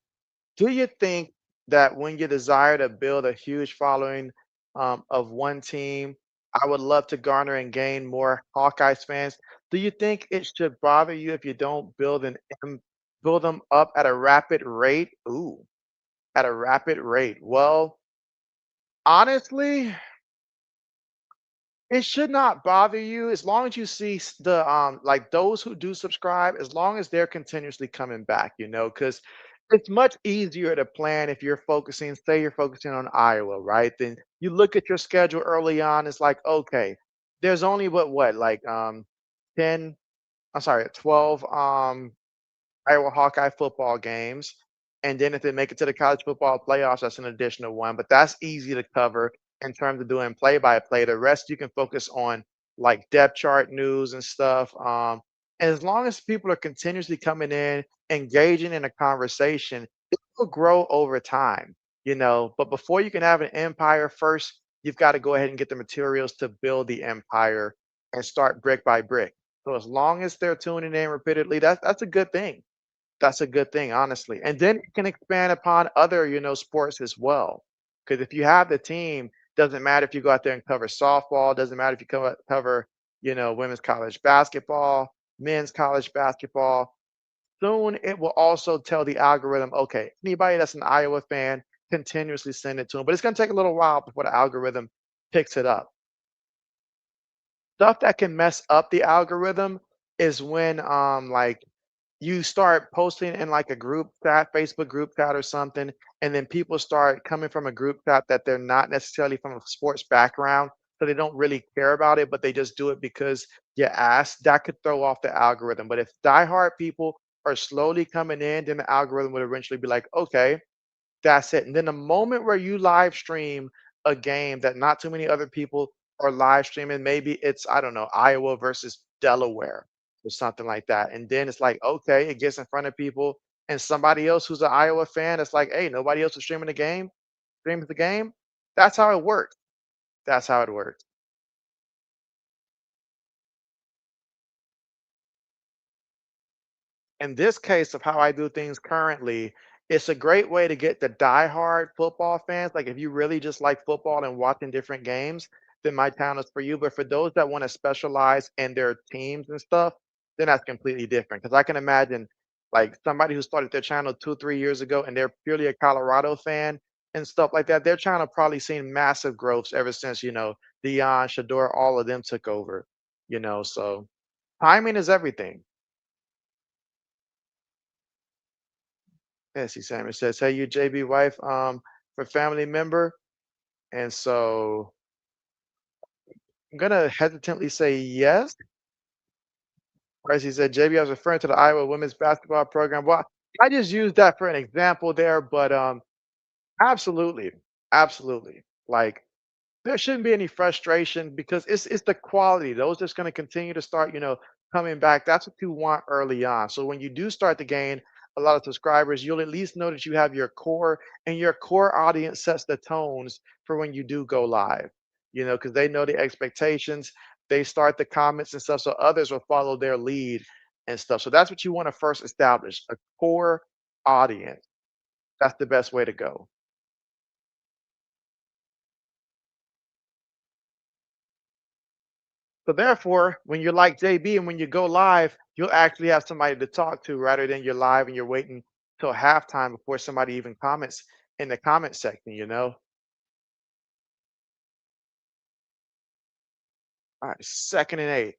"Do you think that when you desire to build a huge following of one team, I would love to garner and gain more Hawkeyes fans? Do you think it should bother you if you don't build them up at a rapid rate?" Ooh, at a rapid rate. Well, honestly, it should not bother you as long as you see the like those who do subscribe, as long as they're continuously coming back, because it's much easier to plan if you're focusing, say you're focusing on Iowa, right? Then you look at your schedule early on, it's like, okay, there's only what, like 10, I'm sorry, 12 Iowa Hawkeye football games. And then if they make it to the college football playoffs, that's an additional one. But that's easy to cover in terms of doing play by play. The rest you can focus on like depth chart news and stuff. And as long as people are continuously coming in, engaging in a conversation, it will grow over time. But before you can have an empire, first, you've got to go ahead and get the materials to build the empire and start brick by brick. So as long as they're tuning in repeatedly, that's a good thing. That's a good thing, honestly. And then it can expand upon other, sports as well. Because if you have the team, doesn't matter if you go out there and cover softball, doesn't matter if you cover, women's college basketball, men's college basketball. Soon it will also tell the algorithm, okay, anybody that's an Iowa fan, continuously send it to them. But it's going to take a little while before the algorithm picks it up. Stuff that can mess up the algorithm is when like you start posting in like a group chat, Facebook group chat or something, and then people start coming from a group chat that they're not necessarily from a sports background, so they don't really care about it, but they just do it because you asked. That could throw off the algorithm. But if diehard people are slowly coming in, then the algorithm would eventually be like, okay, that's it. And then the moment where you live stream a game that not too many other people are live streaming, maybe it's, I don't know, Iowa versus Delaware or something like that. And then it's like, okay, it gets in front of people and somebody else who's an Iowa fan, it's like, hey, nobody else is streaming the game, streams the game. That's how it works. That's how it works. In this case of how I do things currently, it's a great way to get the diehard football fans. Like if you really just like football and watching different games, then my channel is for you. But for those that want to specialize in their teams and stuff, then that's completely different. Because I can imagine like somebody who started their channel 2, 3 years ago and they're purely a Colorado fan and stuff like that. Their channel probably seen massive growths ever since, Dion, Shador, all of them took over. So timing is everything. Yes, he Samuel says, "Hey, you JB wife, for family member." And so I'm gonna hesitantly say yes. Whereas he said, JB, I was referring to the Iowa women's basketball program. Well, I just used that for an example there, but absolutely, absolutely. Like there shouldn't be any frustration because it's the quality. Those that's going to continue to start, coming back. That's what you want early on. So when you do start to gain a lot of subscribers, you'll at least know that you have your core, and your core audience sets the tones for when you do go live. Because they know the expectations. They start the comments and stuff, so others will follow their lead. and stuff. So that's what you want to first establish, a core audience. That's the best way to go. So therefore, when you're like JB and when you go live, you'll actually have somebody to talk to rather than you're live and you're waiting till halftime before somebody even comments in the comment section. All right, 2nd and 8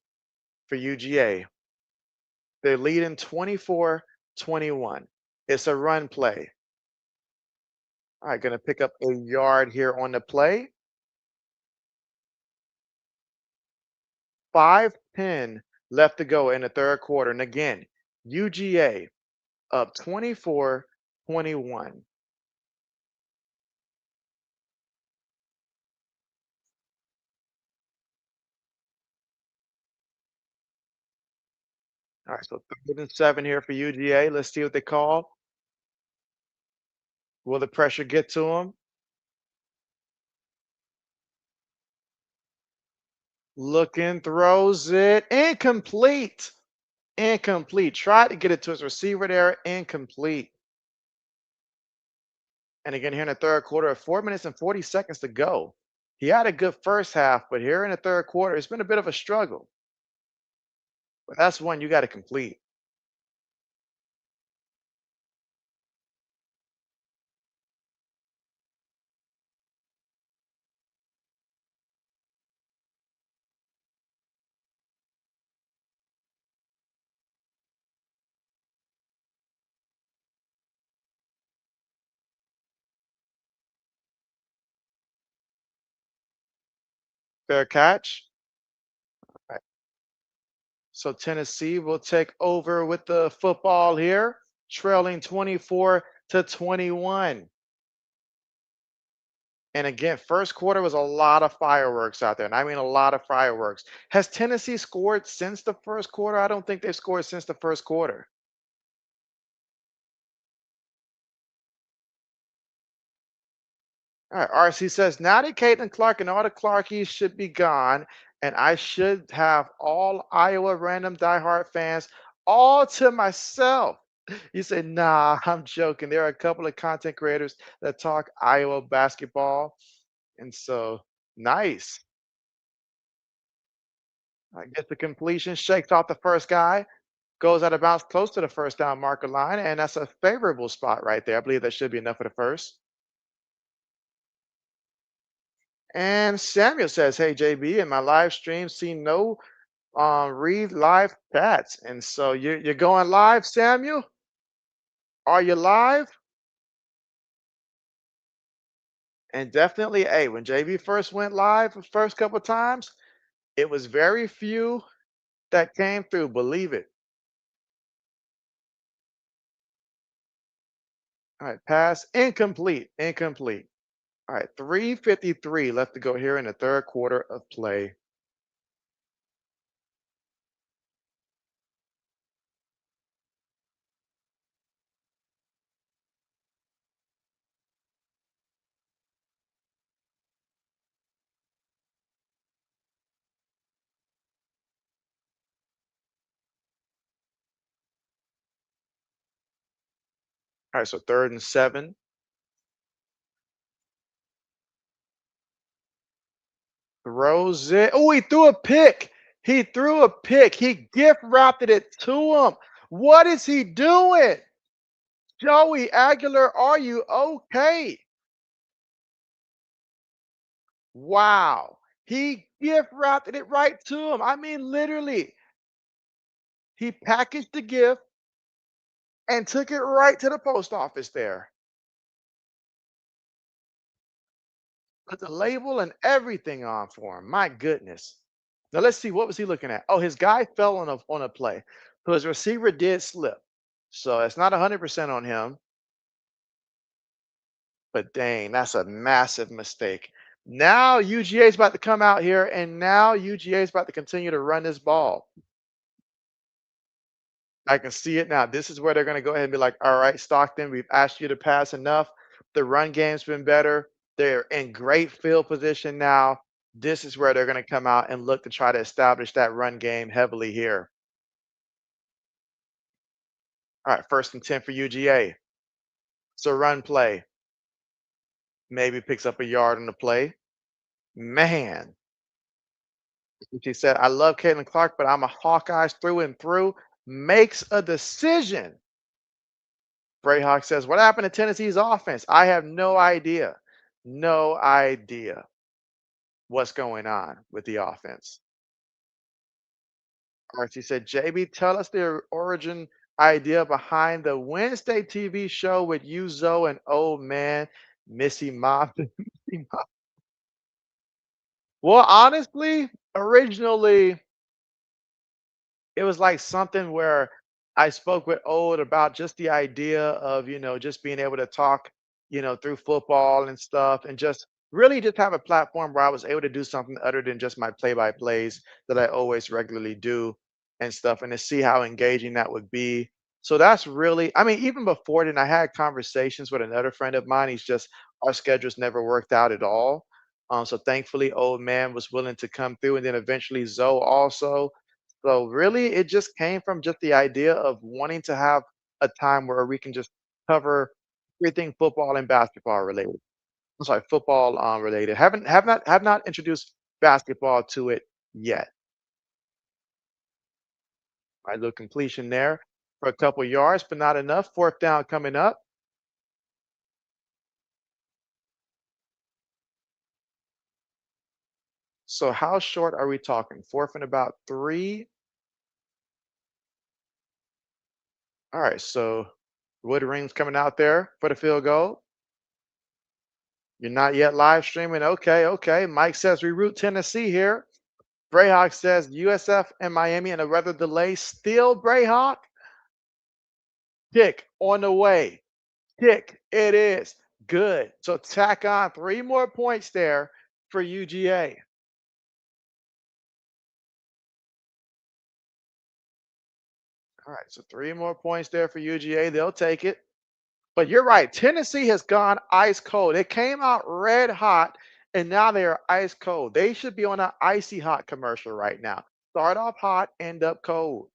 for UGA. They're leading 24-21. It's a run play. All right, going to pick up a yard here on the play. 5:10 left to go in the third quarter. And again, UGA up 24-21. All right, so 3rd and 7 here for UGA. Let's see what they call. Will the pressure get to him? Looking, throws it. Incomplete. Incomplete. Tried to get it to his receiver there. Incomplete. And again, here in the third quarter, 4 minutes and 40 seconds to go. He had a good first half, but here in the third quarter, it's been a bit of a struggle. But that's one you got to complete. Fair catch. Right. So Tennessee will take over with the football here, trailing 24-21. And again, first quarter was a lot of fireworks out there. And I mean a lot of fireworks. Has Tennessee scored since the first quarter? I don't think they've scored since the first quarter. All right, RC says, now that Caitlin Clark and all the Clarkies should be gone, and I should have all Iowa random diehard fans all to myself. You say, nah, I'm joking. There are a couple of content creators that talk Iowa basketball. And so, nice. I guess the completion shakes off the first guy, goes out of bounds close to the first down marker line, and that's a favorable spot right there. I believe that should be enough for the first. And Samuel says, hey, JB, in my live stream, see no read live chats. And so you're going live, Samuel? Are you live? And definitely, hey, when JB first went live the first couple of times, it was very few that came through, believe it. All right, pass incomplete, incomplete. All right, 3:53 left to go here in the third quarter of play. All right, so 3rd and 7. Throws it. Oh, he threw a pick. He threw a pick. He gift wrapped it to him. What is he doing? Joey Aguilar, are you okay? Wow. He gift wrapped it right to him. I mean, literally, he packaged the gift and took it right to the post office there. Put the label and everything on for him. My goodness. Now let's see, what was he looking at? Oh, his guy fell on a play. So his receiver did slip. So it's not 100% on him, but dang, that's a massive mistake. Now UGA is about to come out here, and now UGA is about to continue to run this ball. I can see it now. This is where they're going to go ahead and be like, all right, Stockton, we've asked you to pass enough. The run game's been better. They're in great field position now. This is where they're going to come out and look to try to establish that run game heavily here. All right, 1st and 10 for UGA. It's a run play. Maybe picks up a yard on the play. Man, she said, I love Caitlin Clark, but I'm a Hawkeyes through and through. Makes a decision. Brayhawk says, what happened to Tennessee's offense? I have no idea. No idea what's going on with the offense. Archie said, JB, tell us the origin idea behind the Wednesday TV show with you, Zoe, and old man Missy Mop. Missy Mop. Well, honestly, originally it was like something where I spoke with Old about just the idea of, just being able to talk, through football and stuff and just really just have a platform where I was able to do something other than just my play-by-plays that I always regularly do and stuff and to see how engaging that would be. So that's really, I mean, even before then, I had conversations with another friend of mine. He's just, our schedules never worked out at all. So thankfully, old man was willing to come through, and then eventually Zoe also. So really, it just came from just the idea of wanting to have a time where we can just cover everything football and basketball related. I'm sorry, football related. Have not introduced basketball to it yet. Right, little completion there for a couple yards, but not enough. 4th down coming up. So how short are we talking? 4th and about 3. All right, so Wood Rings coming out there for the field goal. You're not yet live streaming. Okay, okay. Mike says reroute Tennessee here. Brayhawk says USF and Miami and a weather delay. Still Brayhawk. Kick on the way. Kick. It is. Good. So tack on 3 more points there for UGA. All right. So 3 more points there for UGA. They'll take it. But you're right. Tennessee has gone ice cold. It came out red hot, and now they are ice cold. They should be on an icy hot commercial right now. Start off hot, end up cold.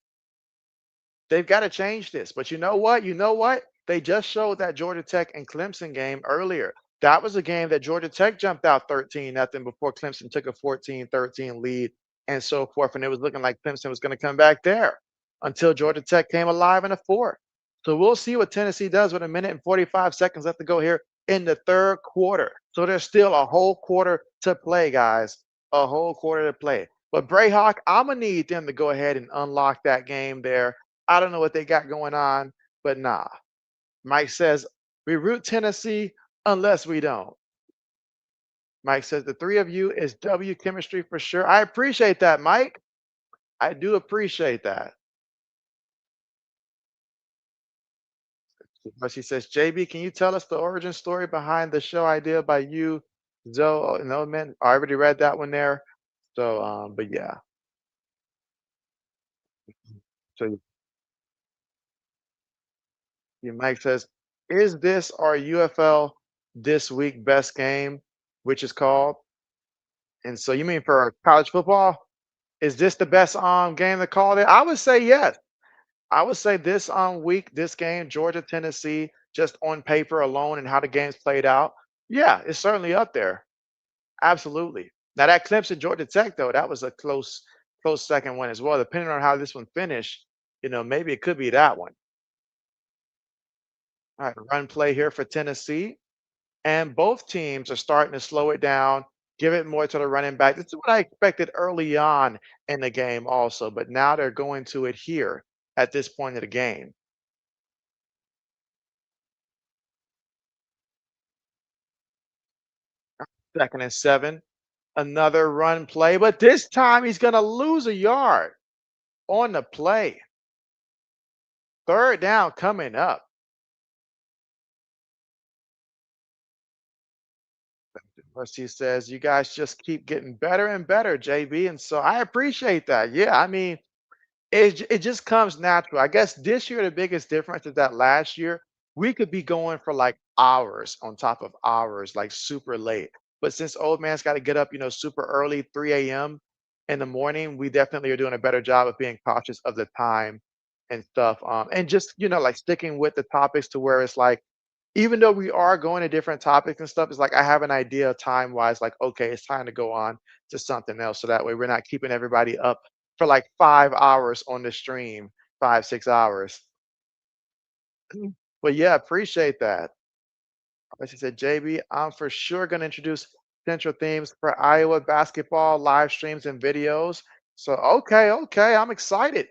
They've got to change this. But you know what? You know what? They just showed that Georgia Tech and Clemson game earlier. That was a game that Georgia Tech jumped out 13 nothing before Clemson took a 14-13 lead and so forth. And it was looking like Clemson was going to come back there until Georgia Tech came alive in the fourth. So we'll see what Tennessee does with a minute and 45 seconds left to go here in the third quarter. So there's still a whole quarter to play, guys. A whole quarter to play. But Brayhawk, I'm gonna need them to go ahead and unlock that game there. I don't know what they got going on, but nah. Mike says we root Tennessee unless we don't. Mike says the 3 of you is W chemistry for sure. I appreciate that, Mike. I do appreciate that. But she says, JB, can you tell us the origin story behind the show idea by you, Zoe? No, man, I already read that one there. So, but yeah. So Mike says, is this our UFL this week best game, which is called? And so you mean for college football? Is this the best game to call it? I would say yes. I would say this week, this game, Georgia, Tennessee, just on paper alone and how the games played out. Yeah, it's certainly up there. Absolutely. Now that Clemson Georgia Tech though, that was a close second one as well. Depending on how this one finished, maybe it could be that one. All right, run play here for Tennessee. And both teams are starting to slow it down, give it more to the running back. This is what I expected early on in the game also, but now they're going to it here at this point of the game. 2nd and 7. Another run play, but this time he's going to lose a yard on the play. 3rd down coming up. He says, you guys just keep getting better and better, JB. And so I appreciate that. Yeah, I mean, it just comes natural. I guess this year the biggest difference is that last year we could be going for like hours on top of hours, like super late. But since old man's got to get up, super early, 3 a.m. in the morning, we definitely are doing a better job of being cautious of the time and stuff. And just, like sticking with the topics to where it's like, even though we are going to different topics and stuff, it's like I have an idea time wise, like, okay, it's time to go on to something else. So that way we're not keeping everybody up for like 5 hours on the stream, 5, 6 hours. But yeah, appreciate that. Like she said, JB, I'm for sure going to introduce central themes for Iowa basketball live streams and videos. So, okay, okay, I'm excited.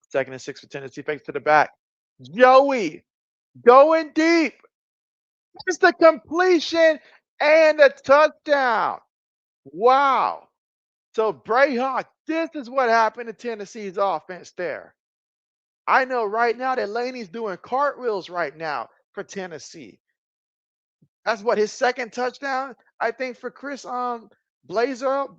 Second and 6 for Tennessee, fakes to the back. Joey going deep. It's the completion and the touchdown. Wow. So, Brayhawk, this is what happened to Tennessee's offense there. I know right now that Laney's doing cartwheels right now for Tennessee. That's what his second touchdown, I think, for Chris Blazel.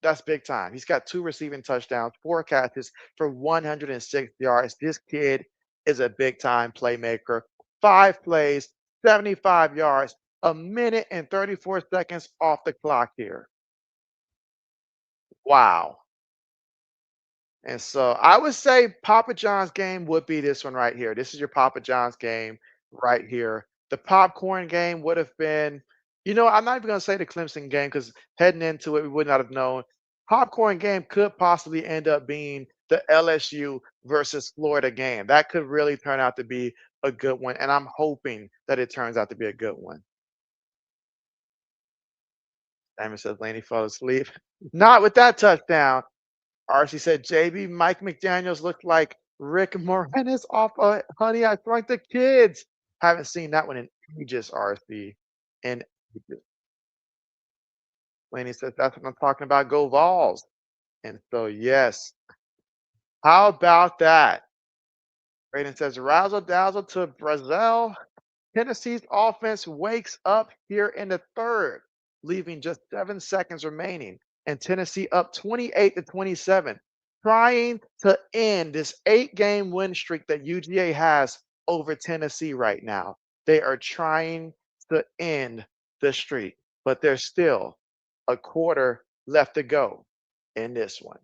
That's big time. He's got 2 receiving touchdowns, 4 catches for 106 yards. This kid is a big time playmaker. 5 plays, 75 yards, a minute and 34 seconds off the clock here. Wow. And so I would say Papa John's game would be this one right here. This is your Papa John's game right here. The popcorn game would have been, I'm not even going to say the Clemson game because heading into it, we would not have known. Popcorn game could possibly end up being the LSU versus Florida game. That could really turn out to be a good one. And I'm hoping that it turns out to be a good one. Simon says Laney fell asleep. Not with that touchdown. RC said, JB, Mike McDaniels looked like Rick Moranis off of Honey, I Shrunk the Kids. Haven't seen that one in ages, RC. In ages. Laney says, that's what I'm talking about. Go Vols. And so, yes. How about that? Braden says, razzle dazzle to Brazil. Tennessee's offense wakes up here in the third, leaving just 7 seconds remaining, and Tennessee up 28-27, trying to end this 8-game win streak that UGA has over Tennessee right now. They are trying to end the streak, but there's still a quarter left to go in this one.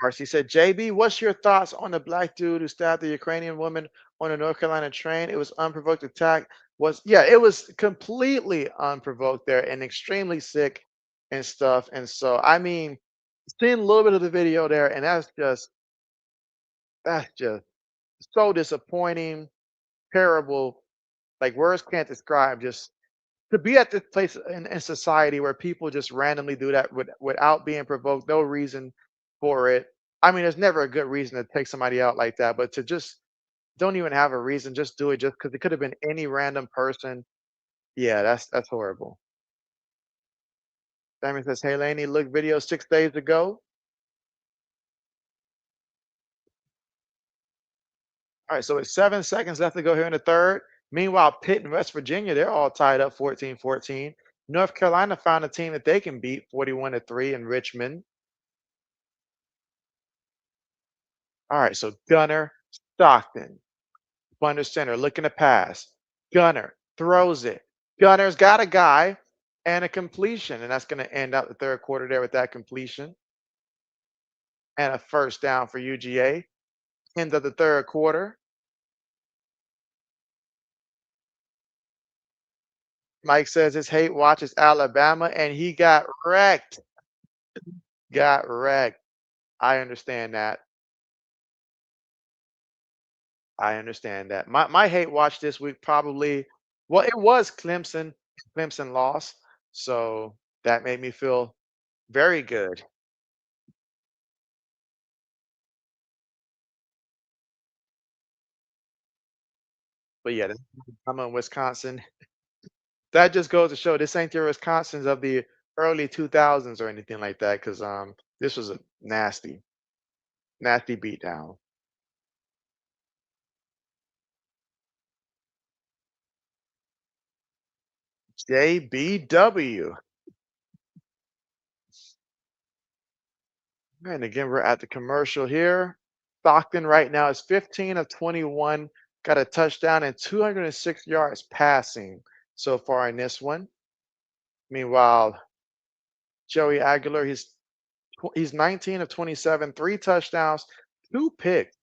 Marcy said, JB, what's your thoughts on the black dude who stabbed the Ukrainian woman on a North Carolina train? It was unprovoked attack. It was completely unprovoked there and extremely sick and stuff. And so, I mean, seeing a little bit of the video there, and that's just so disappointing, terrible. Like words can't describe just to be at this place in society where people just randomly do that without being provoked, no reason for it. I mean, there's never a good reason to take somebody out like that, but to just don't even have a reason, just do it just because it could have been any random person. Yeah, that's horrible. Simon says, "Hey, Laney, look video 6 days ago." All right, so it's 7 seconds left to go here in the third. Meanwhile, Pitt and West Virginia, they're all tied up 14-14. North Carolina found a team that they can beat 41-3 in Richmond. All right, so Gunner, Stockton, under center, looking to pass. Gunner throws it. Gunner's got a guy and a completion, and that's going to end out the third quarter there with that completion and a first down for UGA. End of the third quarter. Mike says his hate watch is Alabama, and he got wrecked. Got wrecked. I understand that. I understand that. My hate watch this week probably, well, it was Clemson. Clemson lost, so that made me feel very good. But yeah, I'm in Wisconsin. That just goes to show this ain't your Wisconsin's of the early 2000s or anything like that, because this was a nasty, nasty beatdown. JBW. And again, we're at the commercial here. Stockton right now is 15 of 21, got a touchdown and 206 yards passing so far in this one. Meanwhile, Joey Aguilar, he's 19 of 27, 3 touchdowns, 2 picks.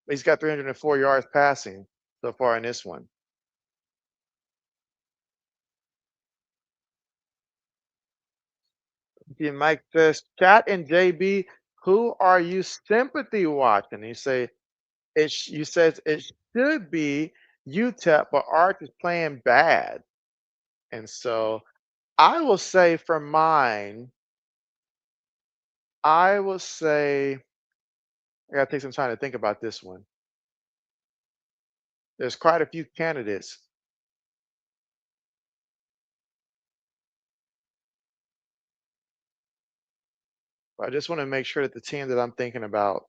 He's got 304 yards passing so far in this one. See, Mike says, Chat and JB, who are you sympathy watching? You say you says it should be UTEP, but Arch is playing bad. And so I will say for mine, I will say I gotta take some time to think about this one. There's quite a few candidates. But I just want to make sure that the team that I'm thinking about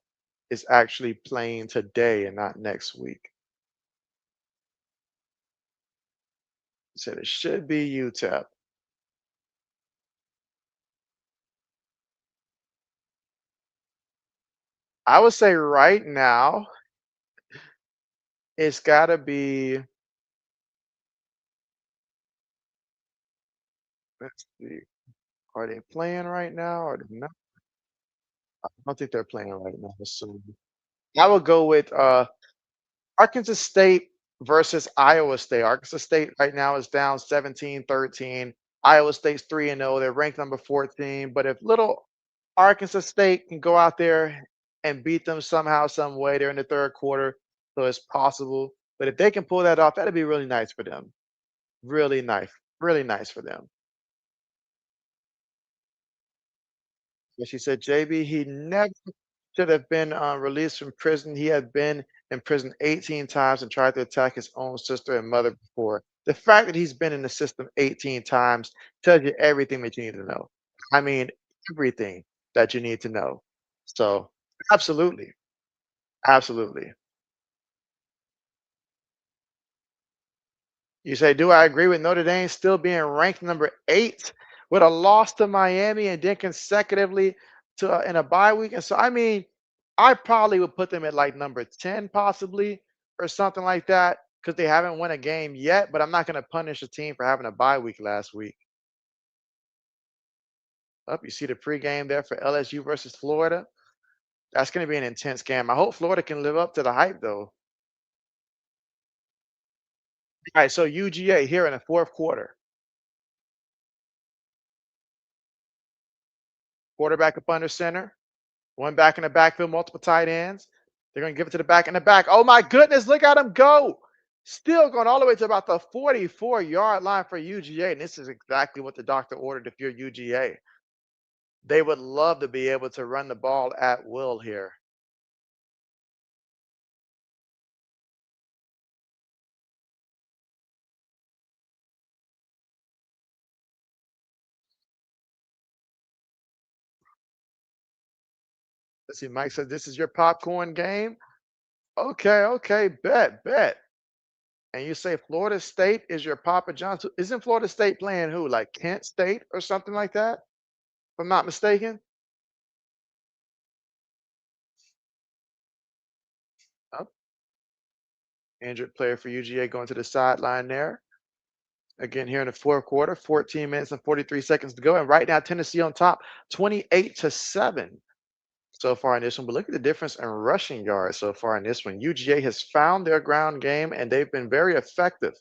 is actually playing today and not next week. Said it should be UTEP. I would say right now it's got to be. Let's see. Are they playing right now or they not? I don't think they're playing right now. So I would go with Arkansas State versus Iowa State. Arkansas State right now is down 17-13. Iowa State's 3-0. They're ranked number 14. But if little Arkansas State can go out there and beat them somehow, some way, they're in the third quarter, so it's possible. But if they can pull that off, that'd be really nice for them. Really nice for them. But she said, JB, he never should have been released from prison. He had been in prison 18 times and tried to attack his own sister and mother before. The fact that he's been in the system 18 times tells you everything that you need to know. I mean, everything that you need to know. So, absolutely. Absolutely. You say, do I agree with Notre Dame still being ranked number 8 with a loss to Miami and then consecutively to in a bye week? And so, I mean, I probably would put them at like number 10 possibly or something like that because they haven't won a game yet. But I'm not going to punish a team for having a bye week last week. Up, you see the pregame there for LSU versus Florida. That's going to be an intense game. I hope Florida can live up to the hype though. All right, so UGA here in the fourth quarter. Quarterback up under center. One back in the backfield, multiple tight ends. They're going to give it to the back in the back. Oh my goodness, look at him go. Still going all the way to about the 44-yard line for UGA. And this is exactly what the doctor ordered if you're UGA. They would love to be able to run the ball at will here. Let's see, Mike said, this is your popcorn game. Okay, okay, bet. And you say Florida State is your Papa John's. Isn't Florida State playing who? Like Kent State or something like that? If I'm not mistaken. Oh, injured player for UGA going to the sideline there. Again, here in the fourth quarter, 14 minutes and 43 seconds to go. And right now, Tennessee on top, 28-7 so far in this one. But look at the difference in rushing yards so far in this one. UGA has found their ground game, and they've been very effective,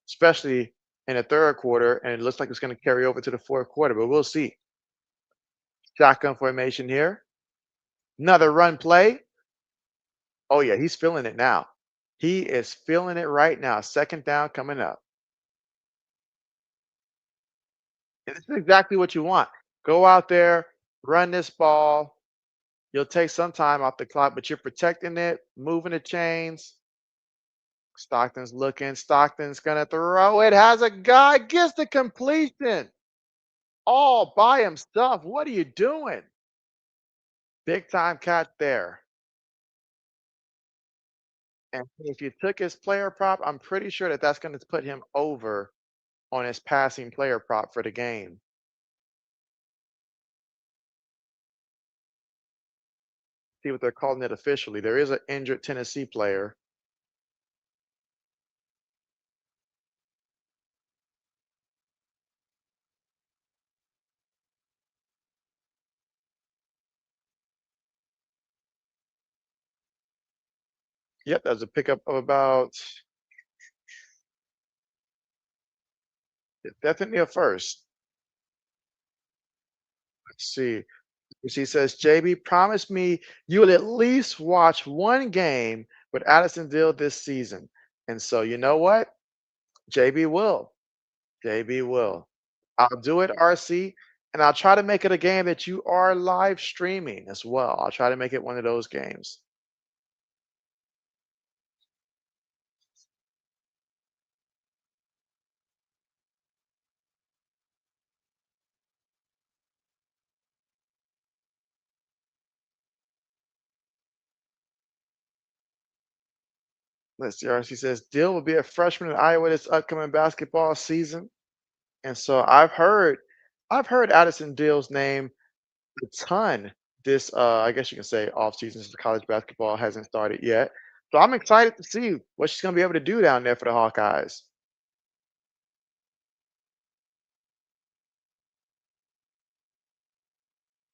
especially in the third quarter. And it looks like it's going to carry over to the fourth quarter, but we'll see. Shotgun formation here. Another run play. Oh, yeah, he's feeling it now. He is feeling it right now. Second down coming up. And this is exactly what you want. Go out there, run this ball. You'll take some time off the clock, but you're protecting it, moving the chains. Stockton's looking. Stockton's going to throw. It has a guy, gets the completion all by himself. What are you doing? Big time catch there. And if you took his player prop, I'm pretty sure that that's going to put him over on his passing player prop for the game. See what they're calling it officially. There is an injured Tennessee player. Yep, that's a pickup of about definitely a first. Let's see. She says, JB, promise me you will at least watch one game with Addisonville this season. And so, you know what? JB will. JB will. I'll do it, RC, and I'll try to make it a game that you are live streaming as well. I'll try to make it one of those games. Let's see. RC says, Dill will be a freshman in Iowa this upcoming basketball season. And so I've heard Addison Dill's name a ton this I guess you can say off season since the college basketball hasn't started yet. So I'm excited to see what she's gonna be able to do down there for the Hawkeyes.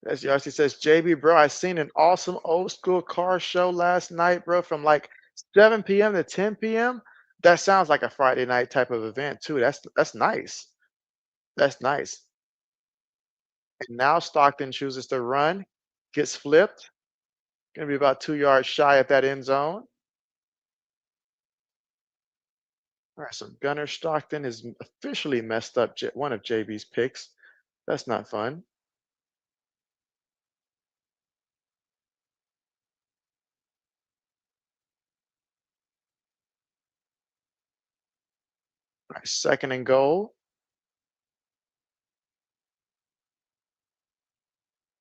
As Yossi says, JB, bro, I seen an awesome old school car show last night, bro, from like 7 p.m. to 10 p.m. That sounds like a Friday night type of event too. That's nice. That's nice. And now Stockton chooses to run, gets flipped, gonna be about 2 yards shy at that end zone. All right, so Gunner Stockton has officially messed up one of JB's picks. That's not fun. All right, second and goal.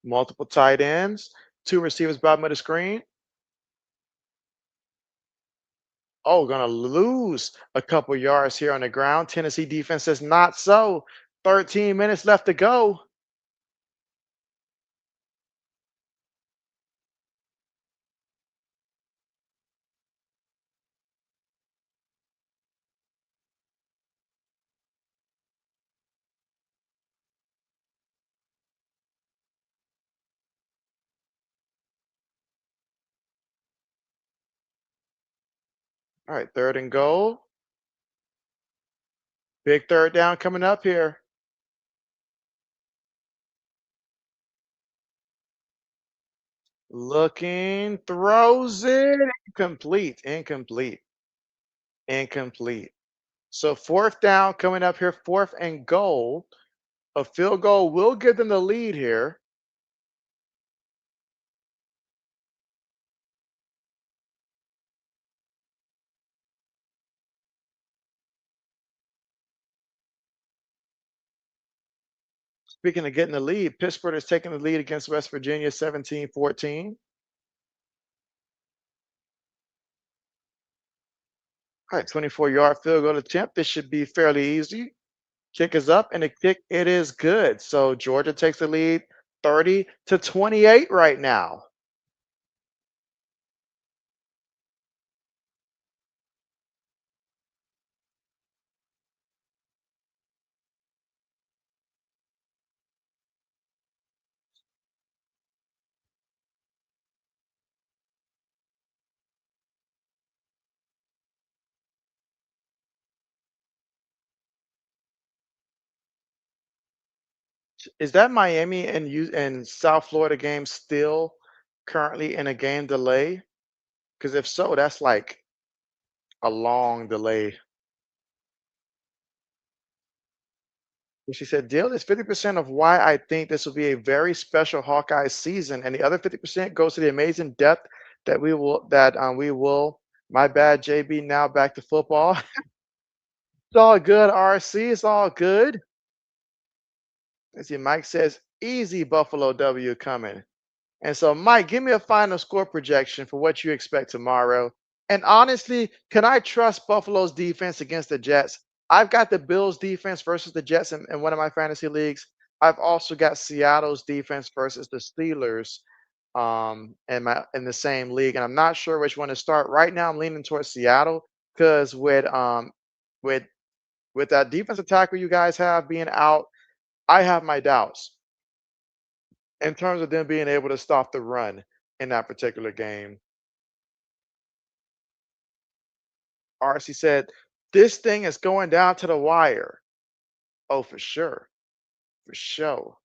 Multiple tight ends. Two receivers bottom of the screen. Oh, gonna lose a couple yards here on the ground. Tennessee defense says not so. 13 minutes left to go. All right, third and goal. Big third down coming up here. Looking, throws it. Incomplete, incomplete, incomplete. So fourth down coming up here, fourth and goal. A field goal will give them the lead here. Speaking of getting the lead, Pittsburgh is taking the lead against West Virginia 17-14. All right, 24-yard field goal attempt. This should be fairly easy. Kick is up and the kick it is good. So Georgia takes the lead 30-28 right now. Is that Miami and South Florida game still currently in a game delay? Because if so, that's like a long delay. And she said, Dale is 50% of why I think this will be a very special Hawkeye season, and the other 50% goes to the amazing depth that we will. My bad, JB. Now back to football. It's all good, RC. It's all good. Let's see. Mike says, easy Buffalo W coming. And so, Mike, give me a final score projection for what you expect tomorrow. And honestly, can I trust Buffalo's defense against the Jets? I've got the Bills defense versus the Jets in one of my fantasy leagues. I've also got Seattle's defense versus the Steelers in the same league. And I'm not sure which one to start. Right now, I'm leaning towards Seattle because with with that defensive tackle you guys have being out, I have my doubts in terms of them being able to stop the run in that particular game. RC said, this thing is going down to the wire. Oh, for sure. For sure.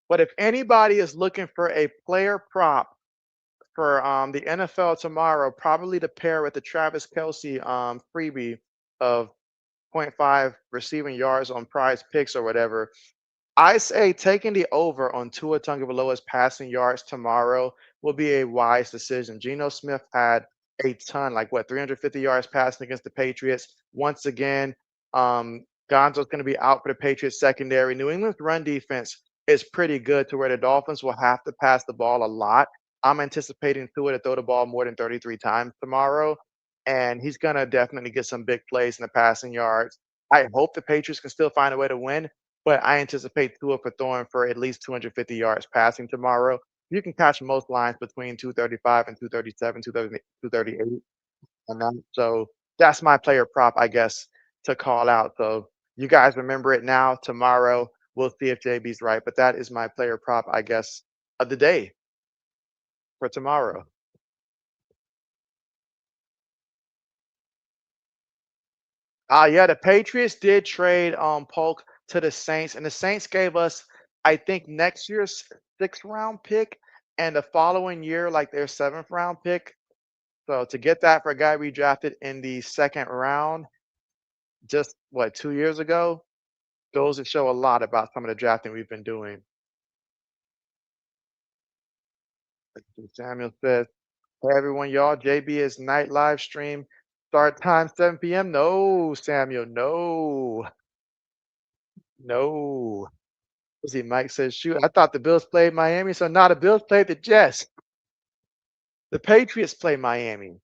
But if anybody is looking for a player prop for the NFL tomorrow, probably to pair with the Travis Kelsey freebie of point 0.5 receiving yards on prize picks or whatever, I say taking the over on Tua Tagovailoa's passing yards tomorrow will be a wise decision. Geno Smith had a ton, like what, 350 yards passing against the Patriots. Once again, Gonzo's going to be out for the Patriots secondary. New England's run defense is pretty good to where the Dolphins will have to pass the ball a lot. I'm anticipating Tua to throw the ball more than 33 times tomorrow, and he's going to definitely get some big plays in the passing yards. I hope the Patriots can still find a way to win, but I anticipate Tua for throwing for at least 250 yards passing tomorrow. You can catch most lines between 235 and 237, 238, and so that's my player prop, I guess, to call out. So you guys remember it now. Tomorrow we'll see if JB's right, but that is my player prop, I guess, of the day for tomorrow. Yeah, the Patriots did trade Polk to the Saints, and the Saints gave us, I think, next year's sixth round pick and the following year, like their seventh round pick. So to get that for a guy we drafted in the second round, just what, 2 years ago, goes to show a lot about some of the drafting we've been doing. Samuel says, hey everyone, y'all, JB is night live stream. Start time 7 p.m. No, Samuel, no, no. Let's see, Mike says, shoot, I thought the Bills played Miami, so now the Bills played the Jets. The Patriots play Miami.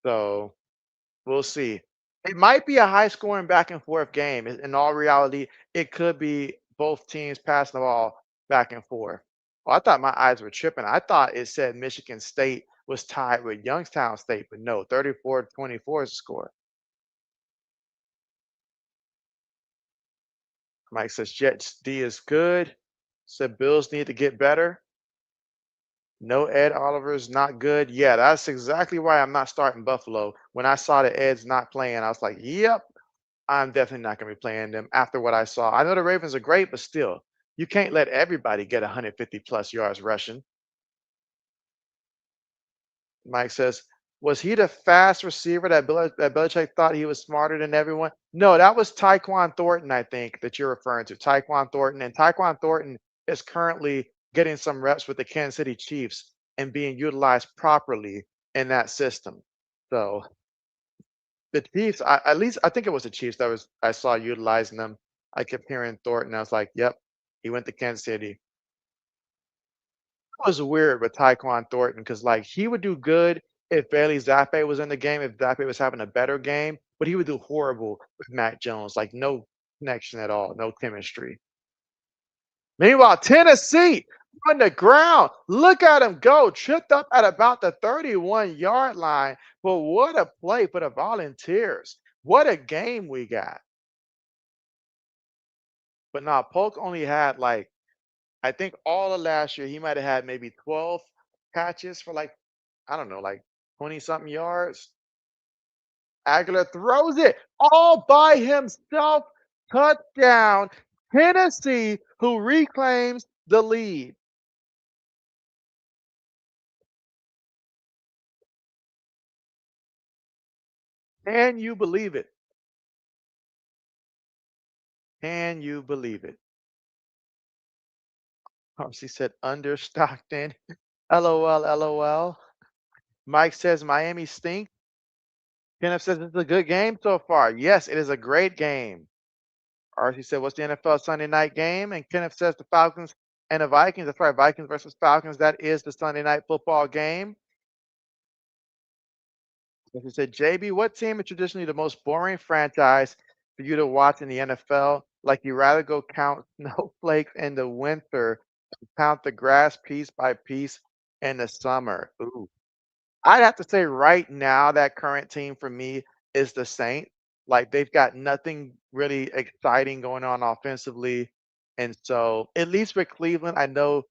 So we'll see. It might be a high scoring back and forth game. In all reality, it could be both teams passing the ball back and forth. Well, I thought my eyes were tripping. I thought it said Michigan State was tied with Youngstown State, but no, 34-24 is the score. Mike says Jets D is good. Said Bills need to get better. No, Ed Oliver's not good. Yeah, that's exactly why I'm not starting Buffalo. When I saw that Ed's not playing, I was like, yep, I'm definitely not going to be playing them after what I saw. I know the Ravens are great, but still, you can't let everybody get 150 plus yards rushing. Mike says, was he the fast receiver that Belichick thought he was smarter than everyone? No, that was Tyquan Thornton, I think, that you're referring to. Tyquan Thornton. And Tyquan Thornton is currently getting some reps with the Kansas City Chiefs and being utilized properly in that system. So the Chiefs, at least I think it was the Chiefs that was I saw utilizing them. I kept hearing Thornton. I was like, yep, he went to Kansas City. Was weird with Tyquan Thornton because like he would do good if Bailey Zappe was in the game, if Zappe was having a better game, but he would do horrible with Mac Jones, like no connection at all, no chemistry. Meanwhile, Tennessee on the ground. Look at him go, tripped up at about the 31-yard line. But what a play for the Volunteers. What a game we got. But now Polk only had like, I think all of last year, he might have had maybe 12 catches for like, I don't know, like 20 something yards. Aguilar throws it all by himself. Touchdown. Tennessee, who reclaims the lead. Can you believe it? Can you believe it? She said under Stockton. LOL, LOL. Mike says Miami stinks. Kenneth says it's a good game so far. Yes, it is a great game. RC said, what's the NFL Sunday night game? And Kenneth says the Falcons and the Vikings. That's right, Vikings versus Falcons. That is the Sunday night football game. He said, JB, what team is traditionally the most boring franchise for you to watch in the NFL? Like you rather go count snowflakes in the winter and count the grass piece by piece in the summer. Ooh. I'd have to say right now that current team for me is the Saints. Like they've got nothing really exciting going on offensively. And so, at least with Cleveland, I know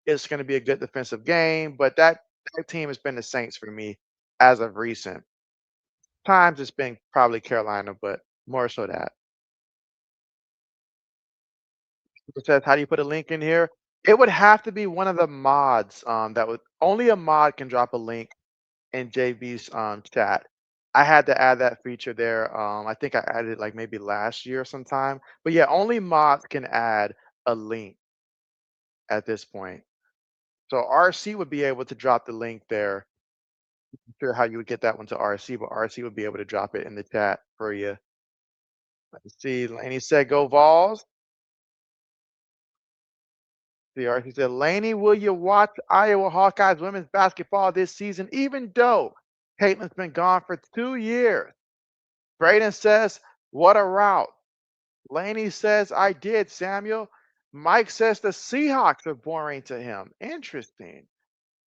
it's going to be a good defensive game, but that team has been the Saints for me as of recent. Times it's been probably Carolina, but more so that. It says, how do you put a link in here? It would have to be one of the mods. That would only a mod can drop a link in JB's chat. I had to add that feature there. I think I added it like maybe last year sometime. But yeah, only mods can add a link at this point. So RC would be able to drop the link there. Not sure how you would get that one to RC, but RC would be able to drop it in the chat for you. Let's see. Laney said, "Go Vols." The RC said, "Laney, will you watch Iowa Hawkeyes women's basketball this season, even though Caitlin's been gone for 2 years?" Braden says, "What a route." Laney says, "I did, Samuel." Mike says the Seahawks are boring to him. Interesting.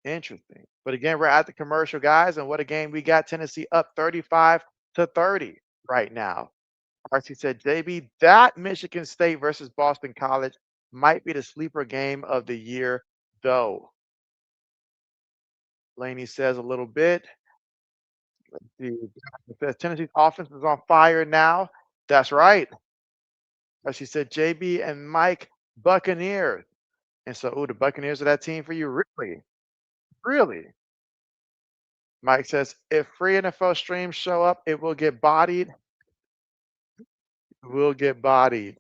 Interesting. But again, we're at the commercial, guys, and what a game we got. Tennessee up 35-30 right now. RC said, JB, that Michigan State versus Boston College might be the sleeper game of the year, though. Laney says a little bit. The says Tennessee's offense is on fire now. That's right. She said, JB and Mike Buccaneers. And so, the Buccaneers are that team for you? Really? Really? Mike says, if free NFL streams show up, it will get bodied. Will get bodied.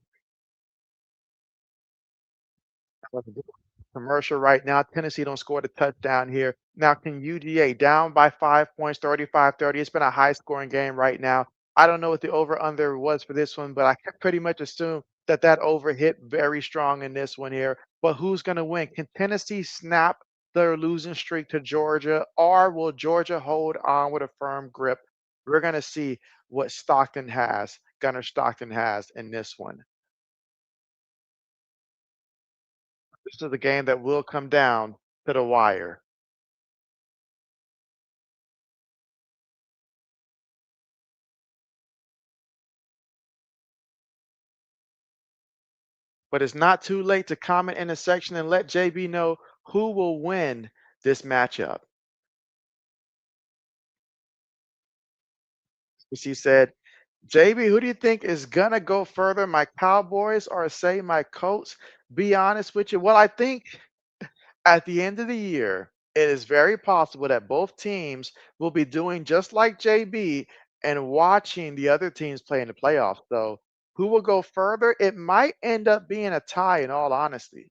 Commercial right now. Tennessee don't score the touchdown here. Now, can UGA down by 5 points, 35-30? It's been a high scoring game right now. I don't know what the over under was for this one, but I can pretty much assume that that over hit very strong in this one here. But who's going to win? Can Tennessee snap their losing streak to Georgia, or will Georgia hold on with a firm grip? We're going to see what Gunner Stockton has in this one. This is a game that will come down to the wire. But it's not too late to comment in the section and let JB know who will win this matchup. She said, JB, who do you think is going to go further, my Cowboys or say my Colts? Be honest with you. Well, I think at the end of the year, it is very possible that both teams will be doing just like JB and watching the other teams play in the playoffs. So, who will go further? It might end up being a tie, in all honesty.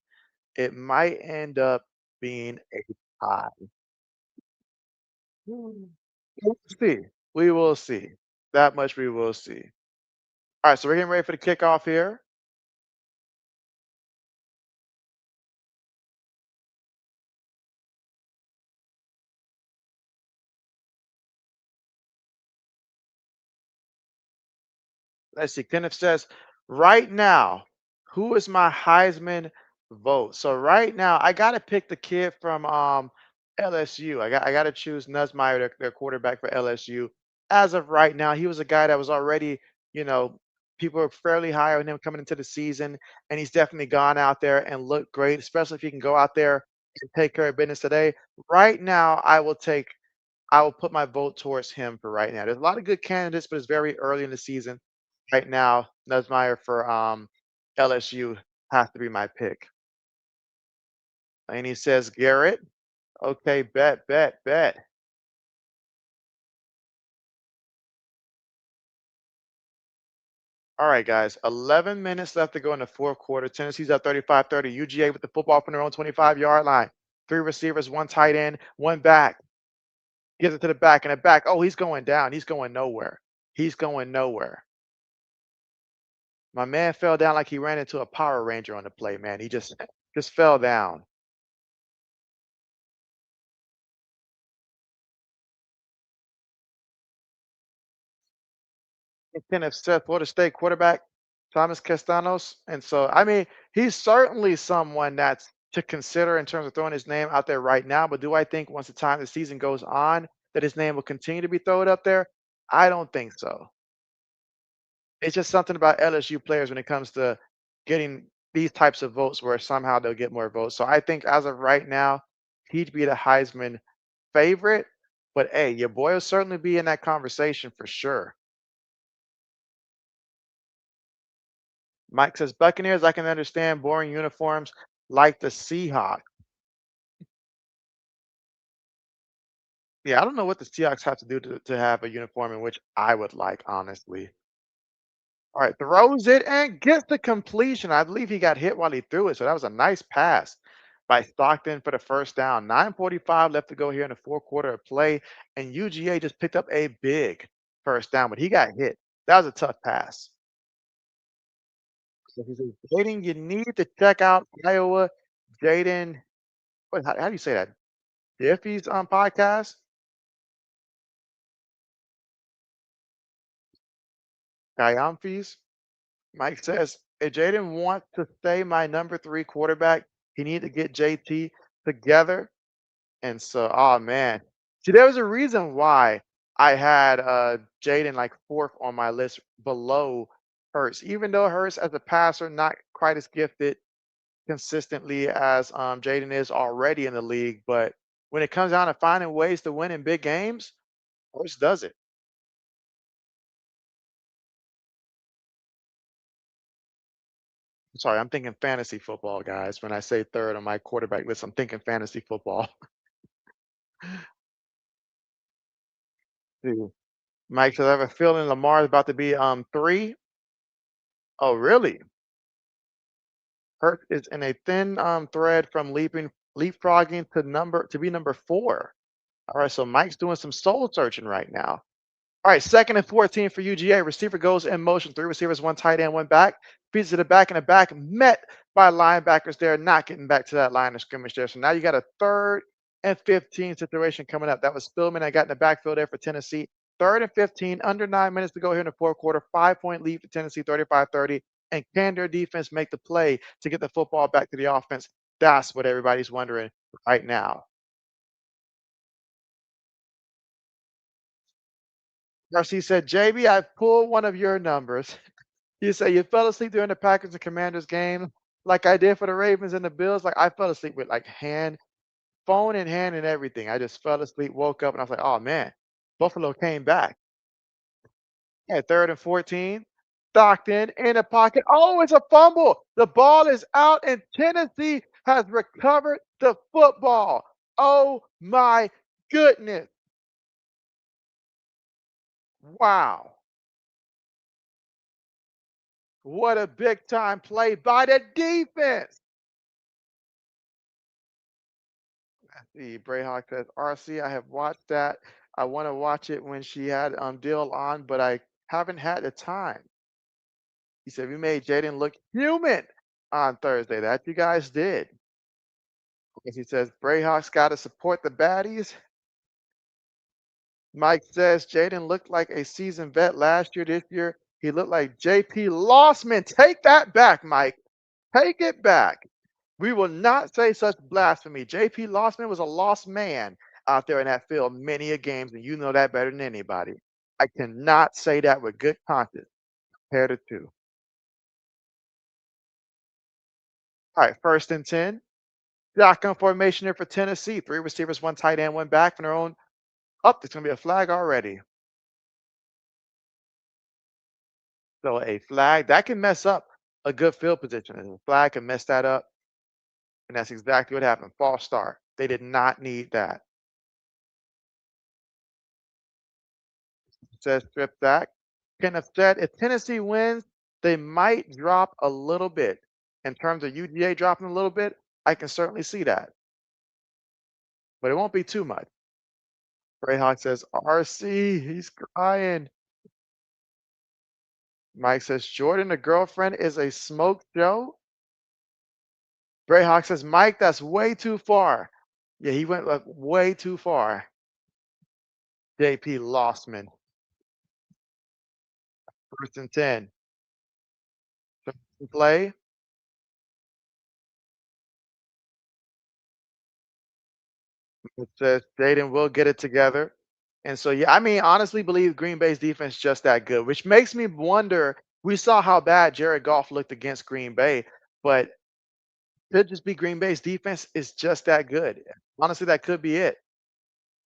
It might end up being a tie. Mm. We'll see. We will see. That much we will see. All right, so we're getting ready for the kickoff here. Let's see. Kenneth says, right now, who is my Heisman vote? So right now, I gotta pick the kid from LSU. I gotta choose Nussmeier, their quarterback for LSU. As of right now, he was a guy that was already, you know, people are fairly high on him coming into the season, and he's definitely gone out there and looked great, especially if he can go out there and take care of business today. Right now, I will put my vote towards him for right now. There's a lot of good candidates, but it's very early in the season. Right now, Nussmeier for LSU has to be my pick. And he says Garrett. Okay, bet. All right, guys. 11 minutes left to go in the fourth quarter. Tennessee's up 35-30. UGA with the football from their own 25-yard line. Three receivers, one tight end, one back. Gives it to the back and the back. Oh, he's going down. He's going nowhere. He's going nowhere. My man fell down like he ran into a Power Ranger on the play, man. He just fell down. Kenneth Seth, Florida State quarterback, Thomas Castanos. And so, I mean, he's certainly someone that's to consider in terms of throwing his name out there right now. But do I think once the time the season goes on that his name will continue to be thrown up there? I don't think so. It's just something about LSU players when it comes to getting these types of votes where somehow they'll get more votes. So I think as of right now, he'd be the Heisman favorite. But hey, your boy will certainly be in that conversation for sure. Mike says Buccaneers, I can understand boring uniforms like the Seahawks. Yeah, I don't know what the Seahawks have to do to have a uniform in which I would like, honestly. All right, throws it and gets the completion. I believe he got hit while he threw it, so that was a nice pass by Stockton for the first down. 9:45 left to go here in the fourth quarter of play, and UGA just picked up a big first down, but he got hit. That was a tough pass. So he says, Jaden, you need to check out Iowa. Jaden, how do you say that? Jiffy's podcast? Triumphs. Mike says, if Jaden wants to stay my number three quarterback, he need to get JT together. And so, oh man. See, there was a reason why I had Jaden like fourth on my list below Hurts. Even though Hurts as a passer not quite as gifted consistently as Jaden is already in the league, but when it comes down to finding ways to win in big games, Hurts does it. Sorry, I'm thinking fantasy football, guys. When I say third on my quarterback list, I'm thinking fantasy football. See, Mike says, I have a feeling Lamar is about to be three. Oh, really? Hurt is in a thin thread from leapfrogging to be number four. All right, so Mike's doing some soul searching right now. All right, second and 14 for UGA. Receiver goes in motion. Three receivers, one tight end, one back. Feeds to the back and the back, met by linebackers there, not getting back to that line of scrimmage there. So now you got a third and 15 situation coming up. That was Spillman that got in the backfield there for Tennessee. Third and 15, under 9 minutes to go here in the fourth quarter. 5-point lead for Tennessee, 35-30. And can their defense make the play to get the football back to the offense? That's what everybody's wondering right now. Garcia said, JB, I pulled one of your numbers. You say you fell asleep during the Packers and Commanders game, like I did for the Ravens and the Bills. Like I fell asleep with like phone in hand and everything. I just fell asleep, woke up, and I was like, oh man, Buffalo came back. Yeah, third and 14. Stockton in the pocket. Oh, it's a fumble. The ball is out, and Tennessee has recovered the football. Oh my goodness. Wow. What a big time play by the defense. See, Brayhawk says, RC, I have watched that. I want to watch it when she had Dill on, but I haven't had the time. He said, we made Jaden look human on Thursday. That you guys did. Because he says, Brayhawk's got to support the baddies. Mike says, Jaden looked like a seasoned vet last year. This year, he looked like JP Lossman. Take that back, Mike. Take it back. We will not say such blasphemy. JP Lossman was a lost man out there in that field many a games, and you know that better than anybody. I cannot say that with good conscience. Compare the two. All right, first and 10. Shotgun formation here for Tennessee. Three receivers, one tight end, one back from their own. Up, there's going to be a flag already. So a flag that can mess up a good field position. And a flag can mess that up, and that's exactly what happened. False start. They did not need that. Says strip sack. Can have said if Tennessee wins, they might drop a little bit. In terms of UGA dropping a little bit, I can certainly see that, but it won't be too much. Greyhawk says, RC, he's crying. Mike says, Jordan, the girlfriend is a smoke show. Greyhawk says, Mike, that's way too far. Yeah, he went like way too far. JP Lossman, first and 10. Play. It says Jaden will get it together. And so, yeah, I mean, honestly believe Green Bay's defense just that good, which makes me wonder. We saw how bad Jared Goff looked against Green Bay. but could just be Green Bay's defense is just that good. Honestly, that could be it.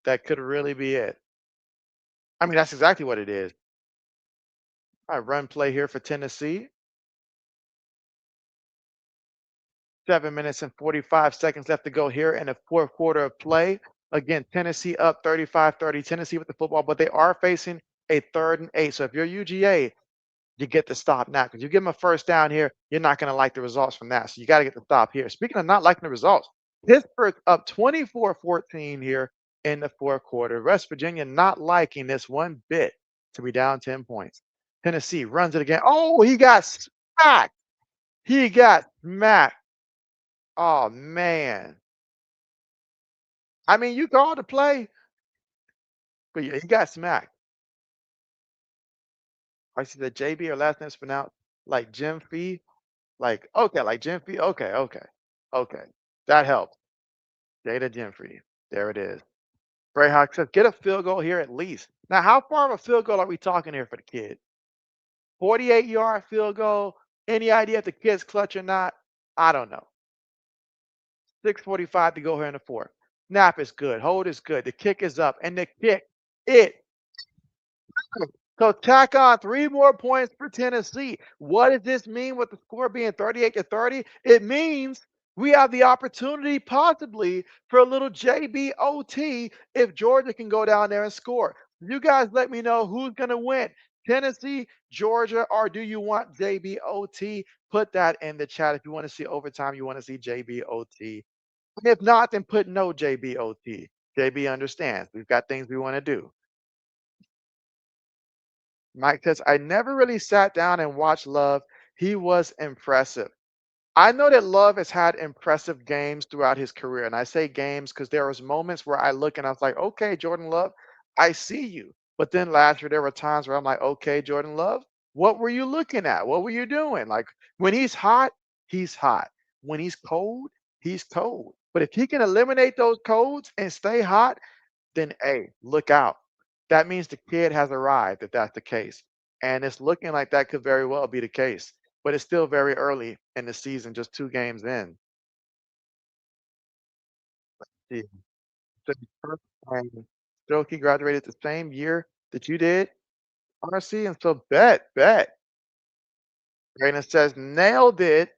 That could really be it. I mean, that's exactly what it is. All right, run play here for Tennessee. 7 minutes and 45 seconds left to go here in the fourth quarter of play. Again, Tennessee up 35-30. Tennessee with the football, but they are facing a 3rd and 8. So if you're UGA, you get the stop now because you give them a first down here, you're not going to like the results from that. So you got to get the stop here. Speaking of not liking the results, Pittsburgh up 24-14 here in the fourth quarter. West Virginia not liking this one bit to be down 10 points. Tennessee runs it again. Oh, he got smacked. He got smacked. Oh, man. I mean, you called the play, but yeah, he got smacked. I see that JB or last name's pronounced like Jim Fee. Like, okay, like Jim Fee. Okay, okay, okay. That helps. Jada Jimfrey. There it is. Brayhawk says, get a field goal here at least. Now, how far of a field goal are we talking here for the kid? 48-yard field goal. Any idea if the kid's clutch or not? I don't know. 6:45 to go here in the fourth. Snap is good. Hold is good. The kick is up. And the kick, it. So tack on 3 more points for Tennessee. What does this mean with the score being 38-30? It means we have the opportunity possibly for a little JBOT if Georgia can go down there and score. You guys let me know who's going to win. Tennessee, Georgia, or do you want JBOT? Put that in the chat if you want to see overtime, you want to see JBOT. If not, then put no JBOT. JB understands. We've got things we want to do. Mike says, I never really sat down and watched Love. He was impressive. I know that Love has had impressive games throughout his career. And I say games because there was moments where I look and I was like, okay, Jordan Love, I see you. But then last year, there were times where I'm like, okay, Jordan Love, what were you looking at? What were you doing? Like when he's hot, he's hot. When he's cold. But if he can eliminate those colds and stay hot, then hey, look out. That means the kid has arrived if that's the case. And it's looking like that could very well be the case. But it's still very early in the season, just 2 games in. See, so the first time Strokey graduated the same year that you did, RC, and so bet. Brandon says, nailed it.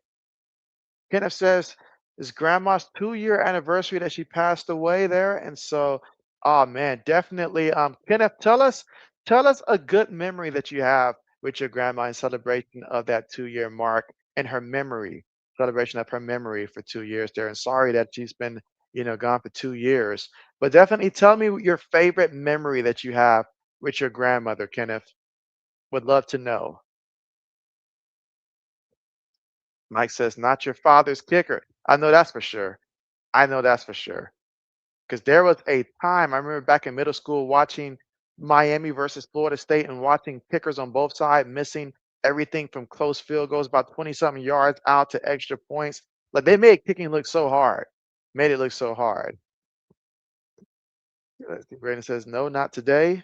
Kenneth says his grandma's 2-year anniversary that she passed away there. And so, oh man, definitely. Kenneth, tell us a good memory that you have with your grandma in celebration of that 2-year mark and her memory, celebration of her memory for 2 years there. And sorry that she's been, gone for 2 years. But definitely tell me your favorite memory that you have with your grandmother, Kenneth. Would love to know. Mike says, not your father's kicker. I know that's for sure. I know that's for sure. Because there was a time I remember back in middle school watching Miami versus Florida State and watching kickers on both sides missing everything from close field goals, about 20 something yards out to extra points. Like they made kicking look so hard, made it look so hard. Let's see, Brandon says, no, not today.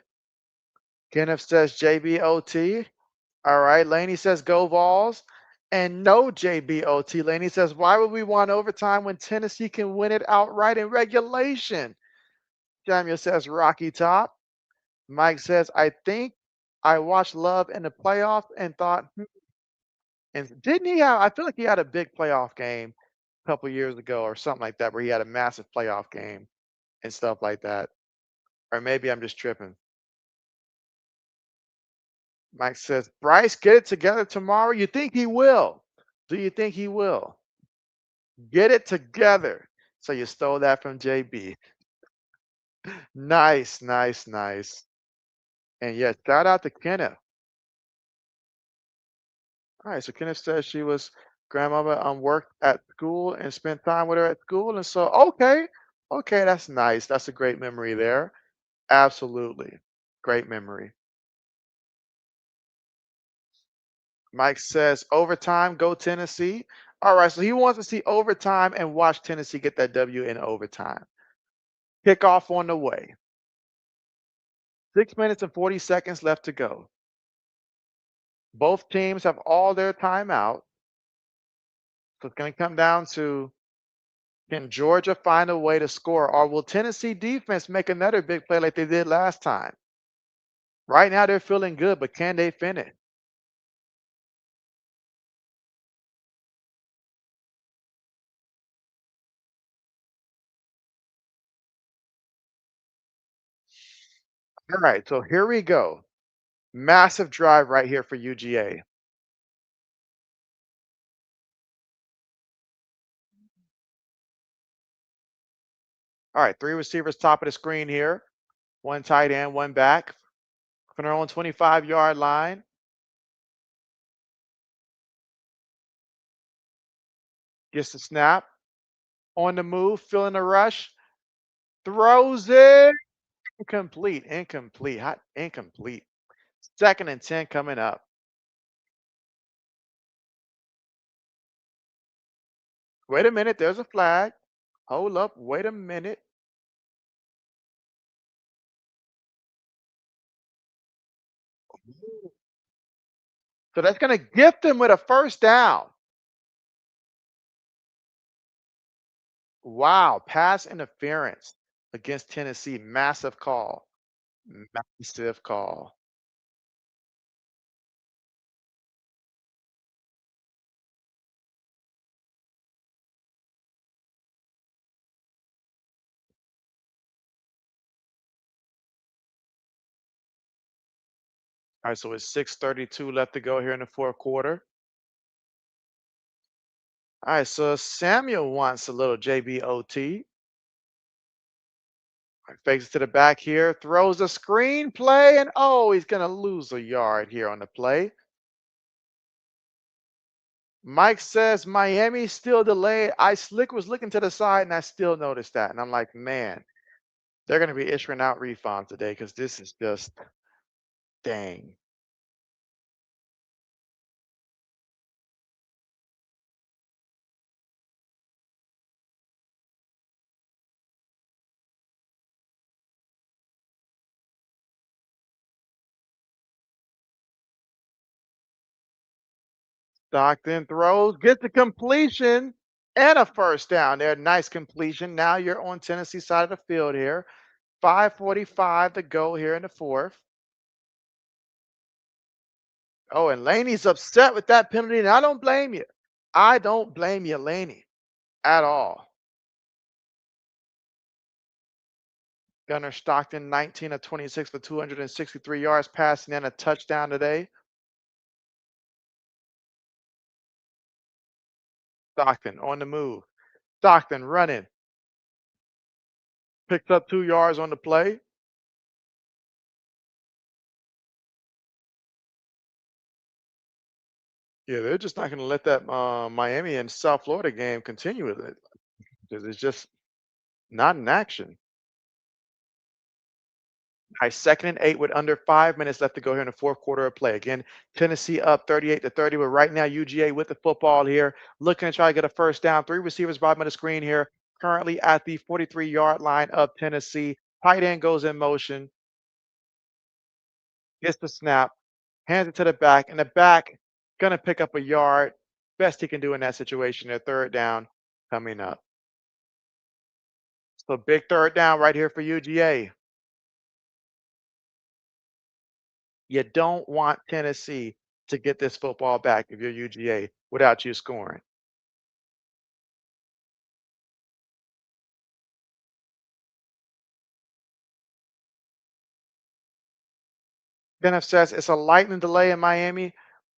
Kenneth says JBOT. All right. Laney says go Vols. And no JBOT. Laney says, why would we want overtime when Tennessee can win it outright in regulation? Samuel says Rocky Top. Mike says, I think I watched Love in the playoffs and thought, and didn't he have, I feel like he had a big playoff game a couple years ago or something like that, where he had a massive playoff game and stuff like that. Or maybe I'm just tripping. Mike says, Bryce, get it together tomorrow. You think he will? Do you think he will? Get it together. So you stole that from JB. Nice, nice, nice. And yeah, shout out to Kenneth. All right, so Kenneth says she was grandmama worked at school and spent time with her at school. And so okay, that's nice. That's a great memory there. Absolutely. Great memory. Mike says overtime, go Tennessee. All right, so he wants to see overtime and watch Tennessee get that W in overtime. Kickoff on the way. 6 minutes and 40 seconds left to go. Both teams have all their timeout. So it's going to come down to, can Georgia find a way to score, or will Tennessee defense make another big play like they did last time? Right now they're feeling good, but can they finish? All right, so here we go. Massive drive right here for UGA. All right, three receivers top of the screen here. One tight end, one back. From their own 25-yard line. Gets the snap. On the move, feeling the rush. Throws it. Incomplete. Incomplete. Hot. Incomplete. 2nd and 10 coming up. Wait a minute. There's a flag. Hold up. Wait a minute. So that's going to gift them with a first down. Wow. Pass interference against Tennessee. Massive call. Massive call. All right. So it's 6:32 left to go here in the fourth quarter. All right. So Samuel wants a little JBOT. Fakes it to the back here, throws a screen play, and oh, he's going to lose a yard here on the play. Mike says Miami still delayed. I slick was looking to the side, and I still noticed that. And I'm like, man, they're going to be issuing out refunds today because this is just dang. Stockton throws, gets the completion, and a first down there. Nice completion. Now you're on Tennessee side of the field here. 5:45 to go here in the fourth. Oh, and Laney's upset with that penalty, and I don't blame you. I don't blame you, Laney, at all. Gunnar Stockton, 19 of 26 for 263 yards passing and a touchdown today. Stockton on the move. Stockton running. Picked up 2 yards on the play. Yeah, they're just not going to let that Miami and South Florida game continue with it because it's just not in action. High 2nd and 8 with under 5 minutes left to go here in the fourth quarter of play. Again, Tennessee up 38-30, but right now UGA with the football here, looking to try to get a first down. Three receivers bottom of the screen here, currently at the 43-yard line of Tennessee. Tight end goes in motion, gets the snap, hands it to the back, and the back gonna pick up a yard. Best he can do in that situation. Their third down coming up. So big third down right here for UGA. You don't want Tennessee to get this football back if you're UGA without you scoring. Kenneth says it's a lightning delay in Miami.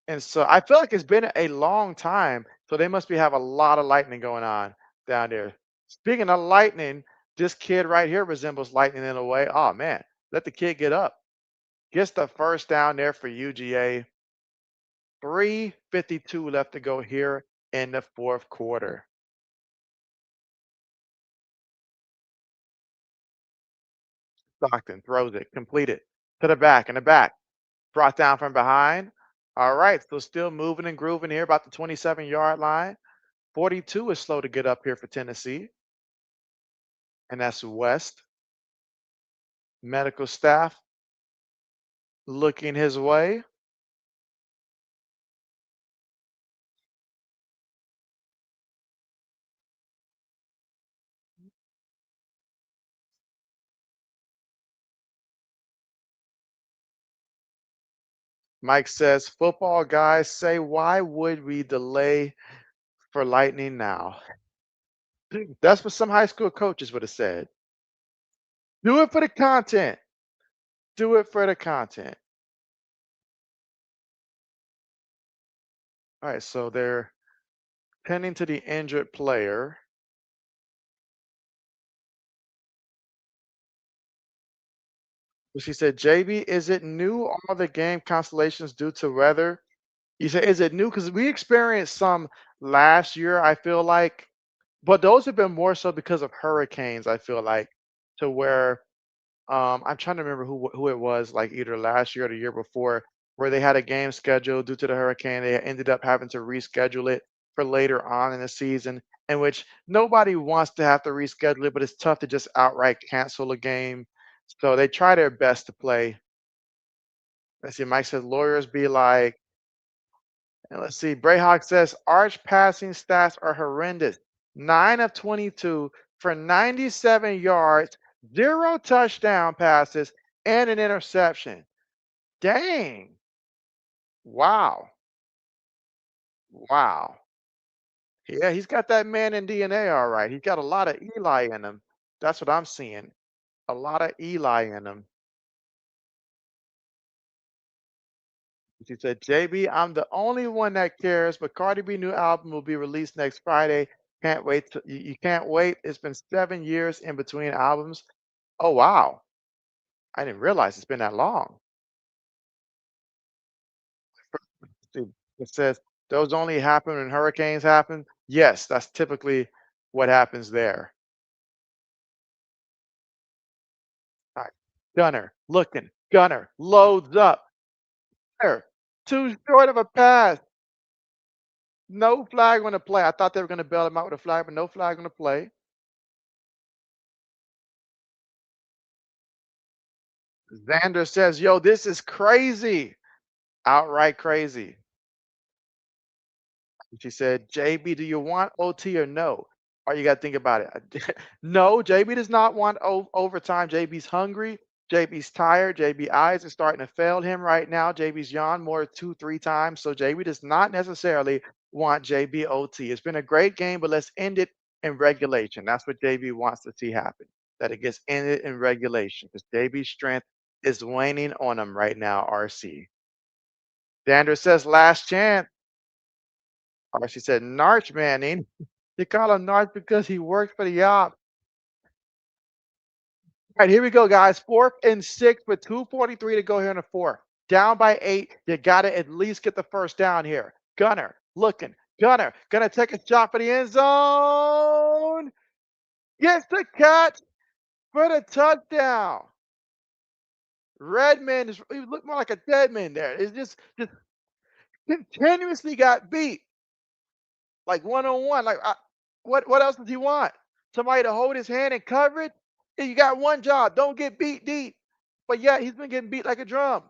And so I feel like it's been a long time. So they must be have a lot of lightning going on down there. Speaking of lightning, this kid right here resembles lightning in a way. Oh man, let the kid get up. Gets the first down there for UGA. 3:52 left to go here in the fourth quarter. Stockton throws it, completed to the back, and the back brought down from behind. All right, so still moving and grooving here about the 27-yard line. 42 is slow to get up here for Tennessee, and that's West. Medical staff looking his way. Mike says, football guys say, why would we delay for lightning now? That's what some high school coaches would have said. Do it for the content. Do it for the content. All right, so they're pending to the injured player. She said, JB, is it new all the game constellations due to weather? You say, is it new? Because we experienced some last year, I feel like, but those have been more so because of hurricanes, I feel like, to where I'm trying to remember who it was, like either last year or the year before, where they had a game scheduled due to the hurricane. They ended up having to reschedule it for later on in the season, in which nobody wants to have to reschedule it, but it's tough to just outright cancel a game. So they try their best to play. Let's see, Mike says lawyers be like, and let's see, Brayhawk says Arch passing stats are horrendous. 9 of 22 for 97 yards, 0 touchdown passes, and an interception. Dang. Wow. Wow. Yeah, he's got that man in DNA all right. He's got a lot of Eli in him. That's what I'm seeing. A lot of Eli in him. She said, JB, I'm the only one that cares, but Cardi B new album will be released next Friday. Can't wait. You can't wait. It's been 7 years in between albums. Oh, wow. I didn't realize it's been that long. See, it says those only happen when hurricanes happen. Yes, that's typically what happens there. All right. Gunner looking. Gunner loads up. There. Too short of a pass. No flag on the play. I thought they were going to bail him out with a flag, but no flag on the play. Xander says, yo, this is crazy. Outright crazy. She said, JB, do you want OT or no? Or you got to think about it. No, JB does not want overtime. JB's hungry. JB's tired. JB eyes are starting to fail him right now. JB's yawned more 2, 3 times. So JB does not necessarily want JB OT. It's been a great game, but let's end it in regulation. That's what JB wants to see happen. That it gets ended in regulation because JB's strength is waning on him right now, RC. Dander says last chance. RC said Narch Manning. You call him Narch because he worked for the op. All right, here we go, guys. 4th and 6 with 2:43 to go here in the fourth. Down by 8. You got to at least get the first down here. Gunner looking. Gunner gonna take a shot for the end zone. Gets the catch for the touchdown. Redman is he looked more like a dead man there. It's just continuously got beat like one on one. Like what else does he want? Somebody to hold his hand and cover it? Yeah, you got one job. Don't get beat deep. But yeah, he's been getting beat like a drum.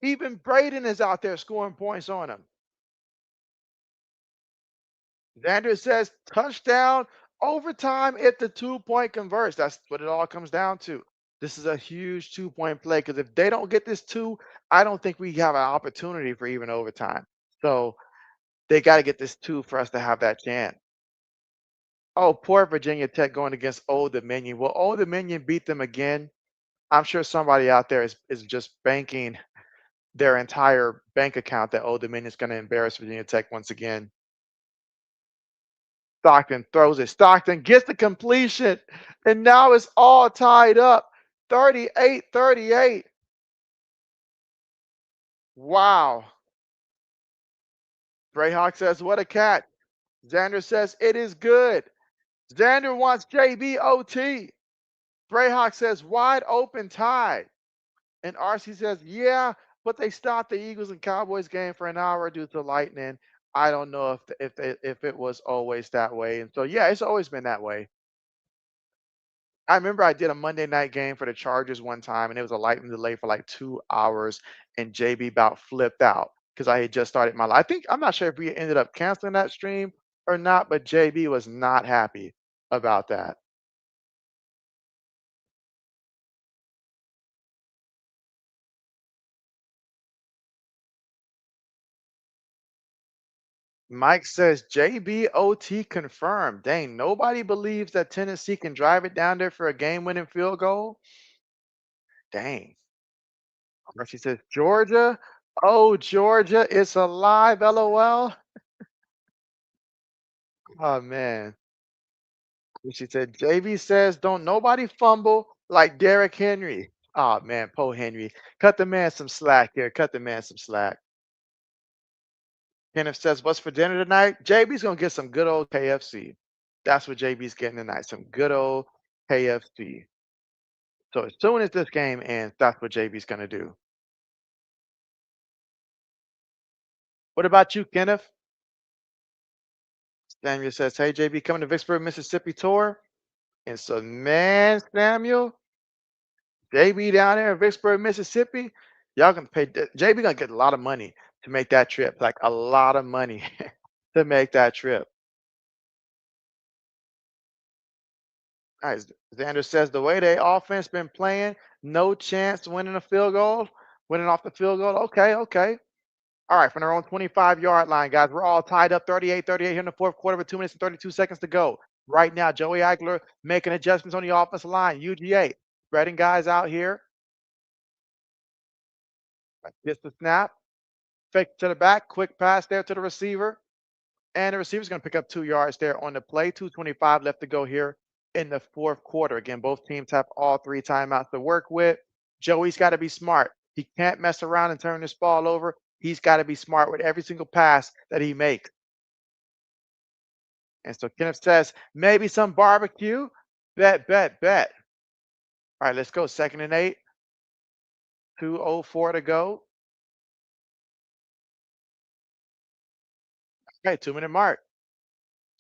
Even Braden is out there scoring points on him. Xander says touchdown, overtime if the 2 point converts. That's what it all comes down to. This is a huge 2 point play because if they don't get this two, I don't think we have an opportunity for even overtime. So they got to get this two for us to have that chance. Oh, poor Virginia Tech going against Old Dominion. Will Old Dominion beat them again? I'm sure somebody out there is just banking their entire bank account that Old Dominion is going to embarrass Virginia Tech once again. Stockton throws it. Stockton gets the completion, and now it's all tied up. 38-38. Wow. Brayhawk says, what a catch. Xander says, it is good. Xander wants JB OT. Brayhawk says, wide open tie. And RC says, yeah, but they stopped the Eagles and Cowboys game for an hour due to lightning. I don't know if it was always that way. And so, yeah, it's always been that way. I remember I did a Monday night game for the Chargers one time, and it was a lightning delay for like 2 hours, and JB about flipped out because I had just started my life. I think I'm not sure if we ended up canceling that stream or not, but JB was not happy about that. Mike says JBOT confirmed. Dang, nobody believes that Tennessee can drive it down there for a game-winning field goal. Dang. She says Georgia. Oh, Georgia, it's alive. LOL. Oh man. She said JB says don't nobody fumble like Derrick Henry. Oh man, Poe Henry. Cut the man some slack here. Cut the man some slack. Kenneth says, what's for dinner tonight? JB's gonna get some good old KFC. That's what JB's getting tonight. Some good old KFC. So as soon as this game ends, that's what JB's gonna do. What about you, Kenneth? Samuel says, hey JB, coming to Vicksburg, Mississippi tour. And so, man, Samuel, JB down there in Vicksburg, Mississippi, y'all gonna pay. JB gonna get a lot of money to make that trip, like a lot of money to make that trip. All right, Xander says the way they offense been playing, no chance winning a field goal, winning off the field goal. Okay, okay. All right, from their own 25-yard line, guys. We're all tied up 38-38 here in the fourth quarter with 2 minutes and 32 seconds to go. Right now, Joey Eigler making adjustments on the offensive line. UGA spreading guys out here. Gets the snap. Fake to the back. Quick pass there to the receiver. And the receiver's going to pick up 2 yards there on the play. 2:25 left to go here in the fourth quarter. Again, both teams have all three timeouts to work with. Joey's got to be smart. He can't mess around and turn this ball over. He's got to be smart with every single pass that he makes. And so Kenneth says, maybe some barbecue. Bet, bet, bet. All right, let's go. 2nd and 8. 2:04 to go. Okay, 2-minute mark.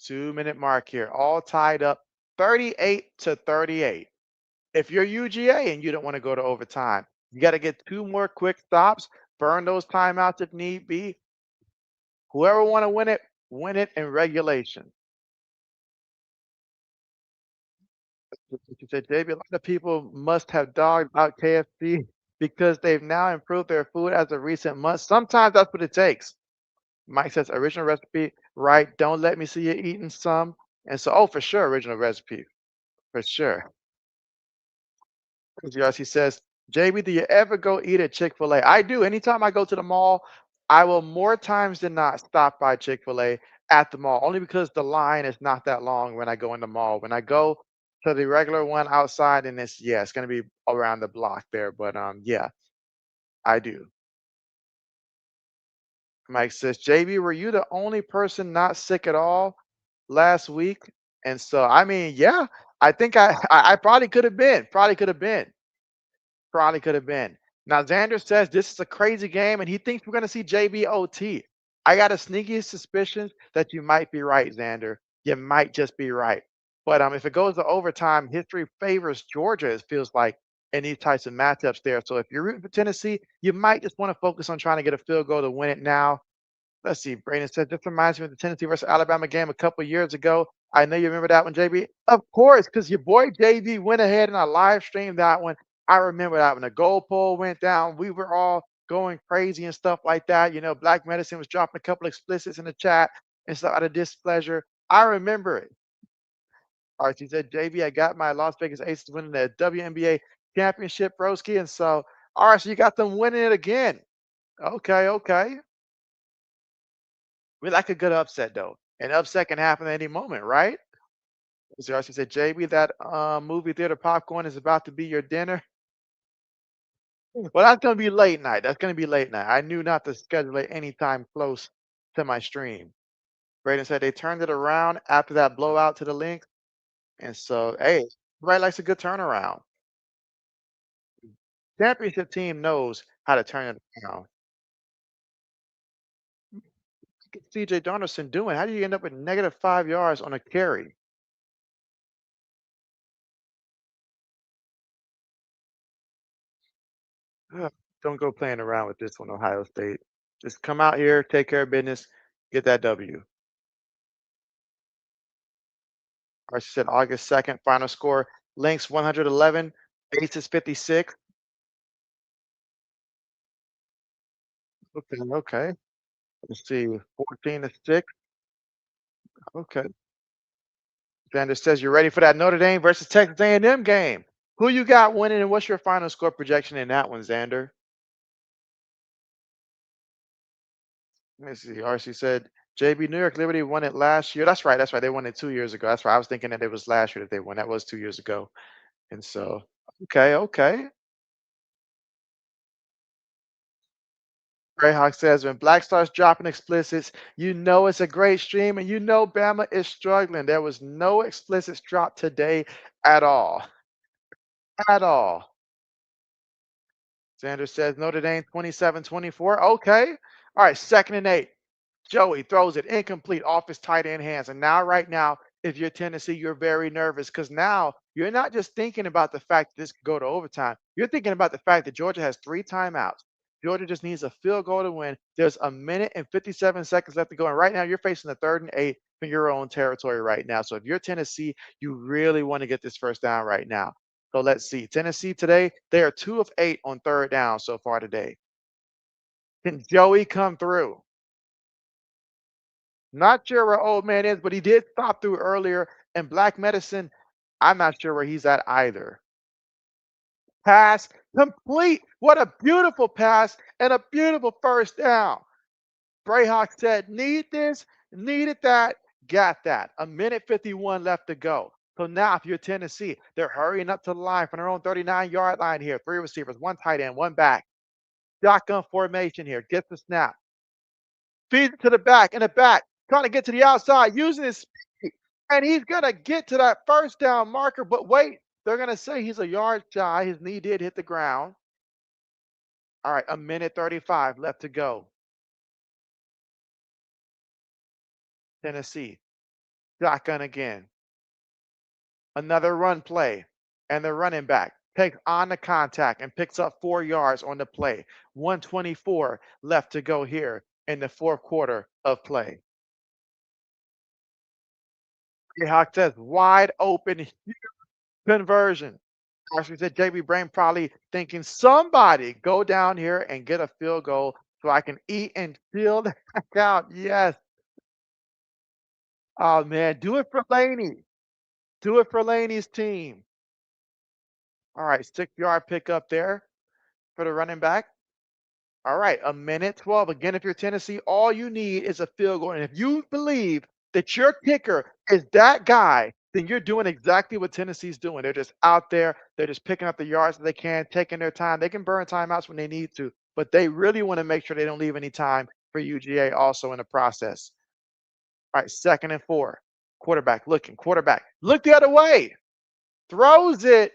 2-minute mark here. All tied up 38-38. If you're UGA and you don't want to go to overtime, you got to get 2 more quick stops, burn those timeouts if need be. Whoever want to win it in regulation. You said, JB, a lot of people must have dogged out KFC because they've now improved their food as of recent months. Sometimes that's what it takes. Mike says, original recipe, right? Don't let me see you eating some. And so, oh, for sure, original recipe, for sure. He says, JB, do you ever go eat at Chick-fil-A? I do. Anytime I go to the mall, I will more times than not stop by Chick-fil-A at the mall, only because the line is not that long when I go in the mall. When I go to the regular one outside, and it's gonna be around the block there. But yeah, I do. Mike says, JB, were you the only person not sick at all last week? And so I mean, yeah, I think I probably could have been. Probably could have been. Probably could have been. Now, Xander says this is a crazy game, and he thinks we're going to see JBOT. I got a sneaky suspicion that you might be right, Xander. You might just be right. But if it goes to overtime, history favors Georgia, it feels like, in these types of matchups there. So if you're rooting for Tennessee, you might just want to focus on trying to get a field goal to win it now. Let's see. Brandon said, this reminds me of the Tennessee versus Alabama game a couple years ago. I know you remember that one, JB. Of course, because your boy JB went ahead and I live streamed that one. I remember that when the goal pole went down, we were all going crazy and stuff like that. You know, Black Medicine was dropping a couple explicits in the chat and stuff out of displeasure. I remember it. Archie said, JB, I got my Las Vegas Aces winning the WNBA championship, broski. And so, all right, so you got them winning it again. Okay, okay. We like a good upset though. An upset can happen at any moment, right? So she said, JB, that movie theater popcorn is about to be your dinner. Well, that's gonna be late night. That's gonna be late night. I knew not to schedule it anytime close to my stream. Braden said they turned it around after that blowout to the link. And so, hey, everybody likes a good turnaround. Championship team knows how to turn it around. What's CJ Donaldson doing? How do you end up with -5 yards on a carry? Ugh, don't go playing around with this one, Ohio State. Just come out here, take care of business, get that W. Or she said August 2nd, final score. Lynx 111, Aces 56. Okay, okay. Let's see, 14-6. Okay. Xander says you're ready for that Notre Dame versus Texas A&M game. Who you got winning, and what's your final score projection in that one, Xander? Let me see. RC said JB New York Liberty won it last year. That's right. That's right. They won it 2 years ago. That's right. I was thinking that it was last year that they won. That was 2 years ago. And so, okay, okay. Greyhawk says when Black starts dropping explicits, you know it's a great stream, and you know Bama is struggling. There was no explicits dropped today at all. At all. Sanders says Notre Dame 27-24. Okay. All right, 2nd and 8. Joey throws it incomplete off his tight end hands. And now, right now, if you're Tennessee, you're very nervous because now you're not just thinking about the fact that this could go to overtime. You're thinking about the fact that Georgia has 3 timeouts. Georgia just needs a field goal to win. There's a minute and 57 seconds left to go. And right now, you're facing the 3rd and 8 in your own territory right now. So if you're Tennessee, you really want to get this first down right now. So let's see. Tennessee today, they are 2 of 8 on 3rd down so far today. Can Joey come through? Not sure where old man is, but he did stop through earlier. And Black Medicine, I'm not sure where he's at either. Pass complete. What a beautiful pass and a beautiful first down. Brayhawk said, need this, needed that, got that. A minute 51 left to go. So now, if you're Tennessee, they're hurrying up to the line from their own 39-yard line here. 3 receivers, 1 tight end, 1 back. Shotgun formation here. Gets the snap. Feeds it to the back, and the back trying to get to the outside, using his speed. And he's going to get to that first down marker. But wait, they're going to say he's a yard shy. His knee did hit the ground. All right, a minute 35 left to go. Tennessee. Shotgun again. Another run play. And the running back takes on the contact and picks up 4 yards on the play. 124 left to go here in the 4th quarter of play. Hawk says wide open conversion. Actually said JB Brain probably thinking somebody go down here and get a field goal so I can eat and feel the heck out. Yes. Oh man, do it for Laney. Do it for Laney's team. All right, 6 yard pickup there for the running back. All right, a minute 12. Again, if you're Tennessee, all you need is a field goal. And if you believe that your kicker is that guy, then you're doing exactly what Tennessee's doing. They're just out there. They're just picking up the yards that they can, taking their time. They can burn timeouts when they need to, but they really want to make sure they don't leave any time for UGA also in the process. All right, 2nd and 4. Quarterback looking, quarterback. Look the other way. Throws it.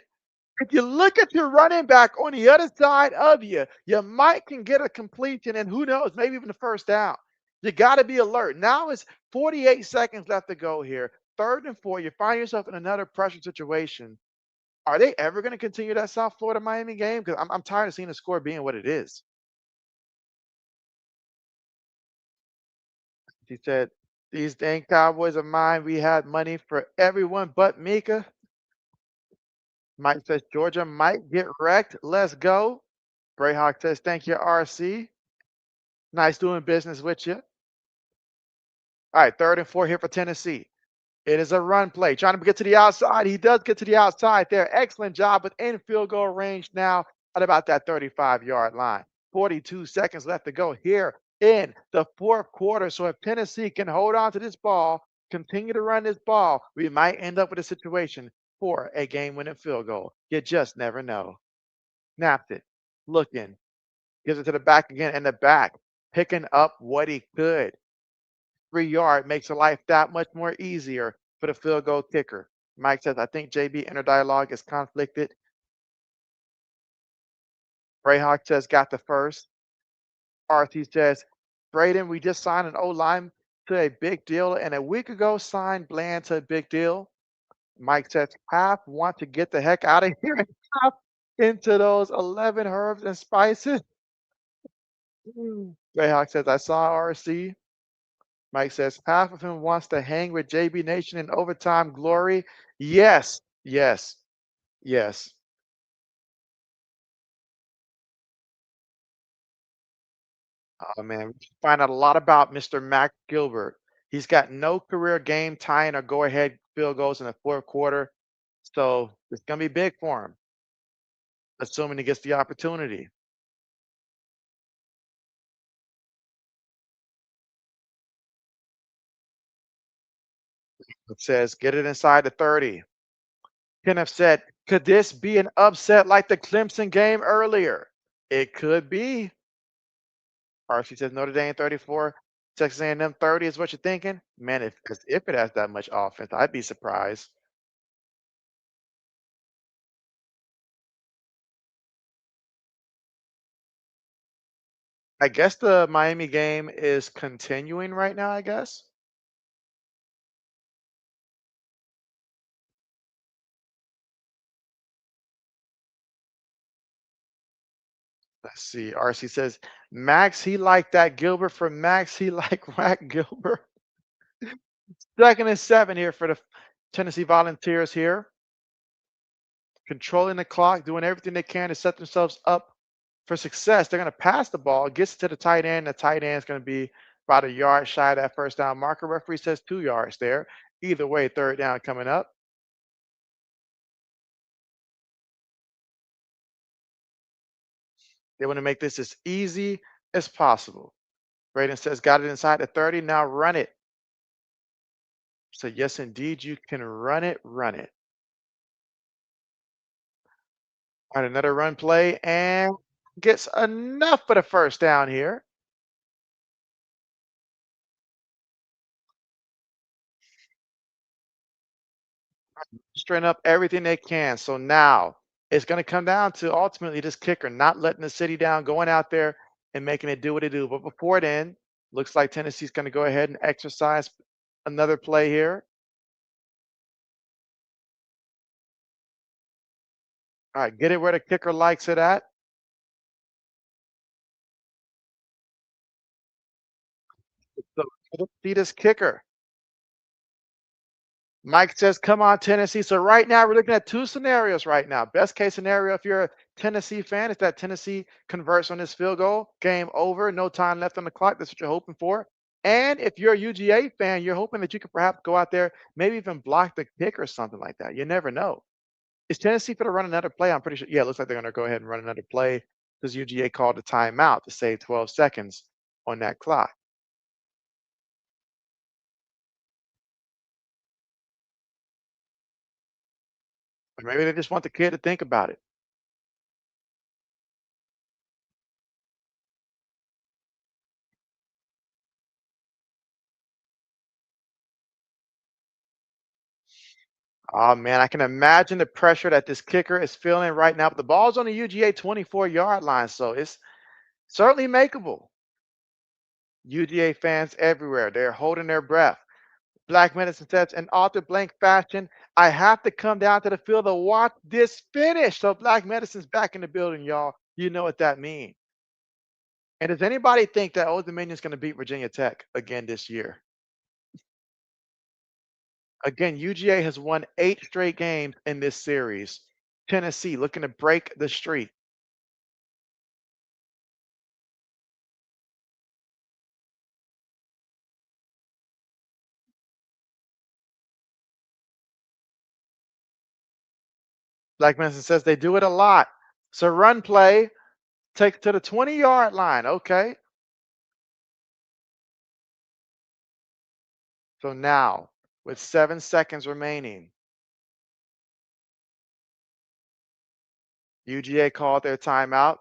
If you look at your running back on the other side of you, you might can get a completion, and who knows, maybe even the first down. You got to be alert. Now it's 48 seconds left to go here. 3rd and 4. You find yourself in another pressure situation. Are they ever going to continue that South Florida Miami game? Because I'm tired of seeing the score being what it is. He said, "These dang Cowboys of mine, we had money for everyone but Mika." Mike says, "Georgia might get wrecked. Let's go." Brayhawk says, "Thank you, RC. Nice doing business with you." All right, 3rd and 4 here for Tennessee. It is a run play. Trying to get to the outside. He does get to the outside there. Excellent job within field goal range now at about that 35-yard line. 42 seconds left to go here in the 4th quarter. So if Tennessee can hold on to this ball, continue to run this ball, we might end up with a situation for a game-winning field goal. You just never know. Snapped it. Looking. Gives it to the back again, and the back picking up what he could. 3 yard makes the life that much more easier for the field goal kicker. Mike says, I think JB inner dialogue is conflicted. Brayhawk says, got the first. RT says, Braden, we just signed an O line to a big deal, and a week ago signed Bland to a big deal. Mike says, half want to get the heck out of here and half into those 11 herbs and spices. Brayhawk says, I saw RC. Mike says, half of him wants to hang with JB Nation in overtime glory. Yes, yes, yes. Oh man, we find out a lot about Mr. Mac Gilbert. He's got no career game tying or go ahead field goals in the fourth quarter. So it's going to be big for him, assuming he gets the opportunity. It says, get it inside the 30. Kenneth said, could this be an upset like the Clemson game earlier? It could be. RC says Notre Dame 34, Texas A&M 30 is what you're thinking? Man, if it has that much offense, I'd be surprised. I guess the Miami game is continuing right now, I guess. Let's see. RC says, Max, he liked that Gilbert for Max. He like Rack Gilbert. Second and 7 here for the Tennessee Volunteers here. Controlling the clock, doing everything they can to set themselves up for success. They're going to pass the ball, gets to the tight end. The tight end is going to be about a yard shy of that first down marker. Referee says 2 yards there. Either way, third down coming up. They want to make this as easy as possible. Braden says, got it inside the 30. Now run it. So, yes, indeed, you can run it, run it. All right, another run play and gets enough for the first down here. Straighten up everything they can. So now it's going to come down to ultimately this kicker not letting the city down, going out there and making it do what it do. But before then, looks like Tennessee's going to go ahead and exercise another play here. All right, get it where the kicker likes it at. So see this kicker. Mike says, come on, Tennessee. So right now we're looking at two scenarios right now. Best case scenario, if you're a Tennessee fan, is that Tennessee converts on this field goal. Game over, no time left on the clock. That's what you're hoping for. And if you're a UGA fan, you're hoping that you could perhaps go out there, maybe even block the kick or something like that. You never know. Is Tennessee going to run another play? I'm pretty sure. Yeah, it looks like they're going to go ahead and run another play because UGA called a timeout to save 12 seconds on that clock. Or maybe they just want the kid to think about it. Oh man, I can imagine the pressure that this kicker is feeling right now. But the ball's on the UGA 24-yard line, so it's certainly makeable. UGA fans everywhere, they're holding their breath. Black Medicine says, in author blank fashion, I have to come down to the field to watch this finish. So Black Medicine's back in the building, y'all. You know what that means. And does anybody think that Old Dominion's going to beat Virginia Tech again this year? Again, UGA has won 8 straight games in this series. Tennessee looking to break the streak. Black Medicine says they do it a lot. So run play, take it to the 20-yard line. Okay. So now, with 7 seconds remaining, UGA called their timeout.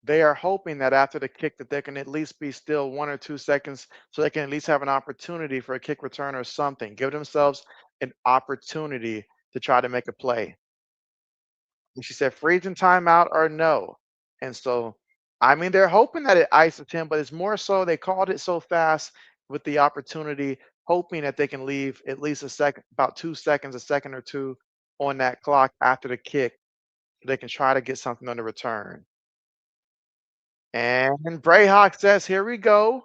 They are hoping that after the kick that they can at least be still 1 or 2 seconds so they can at least have an opportunity for a kick return or something. Give themselves an opportunity to try to make a play. And she said, freezing timeout or no. And so, I mean, they're hoping that it ices him, but it's more so they called it so fast with the opportunity, hoping that they can leave at least a second, about 2 seconds, a second or two on that clock after the kick so they can try to get something on the return. And Brayhawk says, here we go.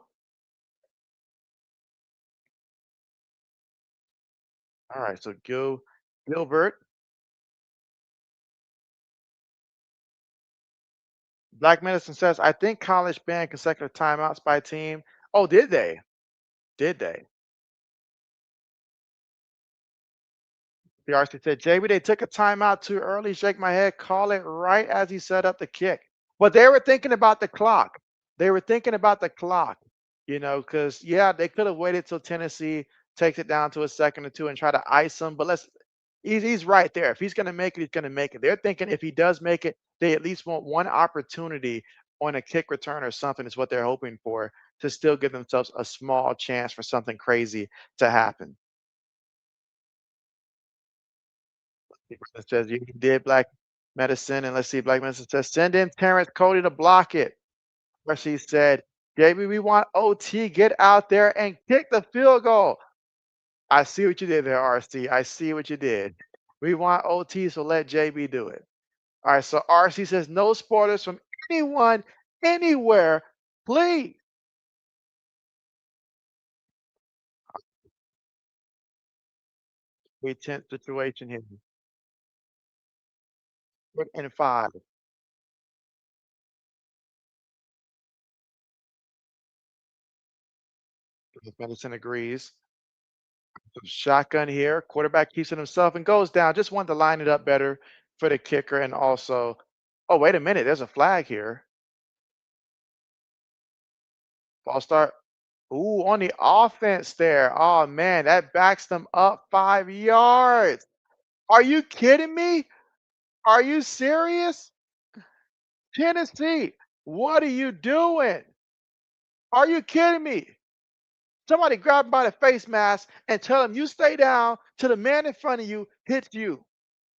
All right, so Gilbert. Black Medicine says, I think college banned consecutive timeouts by team. Oh, did they? Did they? The RC said, JB, they took a timeout too early. Shake my head. Call it right as he set up the kick. But they were thinking about the clock. They were thinking about the clock, because, yeah, they could have waited till Tennessee takes it down to a second or two and try to ice him. But he's right there. If he's going to make it, he's going to make it. They're thinking if he does make it, they at least want one opportunity on a kick return or something, is what they're hoping for, to still give themselves a small chance for something crazy to happen. It says you did black medicine, and let's see, black medicine says send in Terrence Cody to block it. Where she said, JB, we want OT. Get out there and kick the field goal. I see what you did there, RC. I see what you did. We want OT, so let JB do it. All right, so RC says no spoilers from anyone, anywhere, please. We tense situation here. In five. Medicine agrees. Shotgun here. Quarterback keeps it himself and goes down. Just wanted to line it up better for the kicker. And also, oh, wait a minute. There's a flag here. False start. Ooh, on the offense there. Oh, man, that backs them up 5 yards. Are you kidding me? Are you serious? Tennessee, what are you doing? Are you kidding me? Somebody grab him by the face mask and tell him you stay down till the man in front of you hits you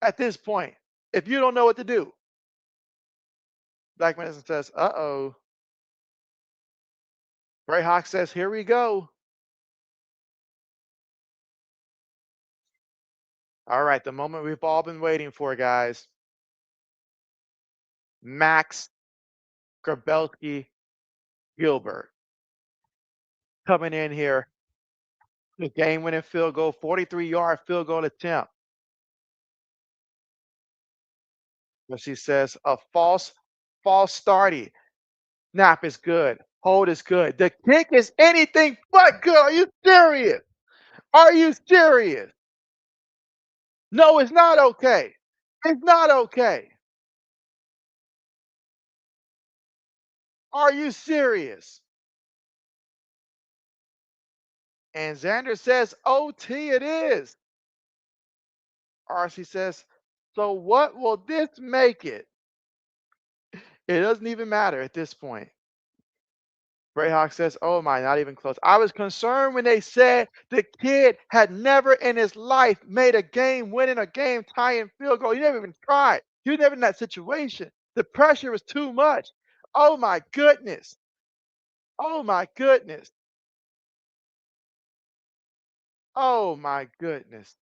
at this point if you don't know what to do. Black Medicine says, uh-oh. Bray Hawk says, here we go. All right, the moment we've all been waiting for, guys. Max Grabelski Gilbert coming in here. The game-winning field goal, 43-yard field goal attempt. But she says a false starty. Snap is good. Hold is good. The kick is anything but good. Are you serious? Are you serious? No, it's not okay. It's not okay. Are you serious? And Xander says OT it is. RC says, so what will this make it? It doesn't even matter at this point. Greyhawk says, oh my, not even close. I was concerned when they said the kid had never in his life made a game winning, a game tying field goal. He never even tried. He was never in that situation. The pressure was too much. Oh my goodness. Oh my goodness. Oh my goodness.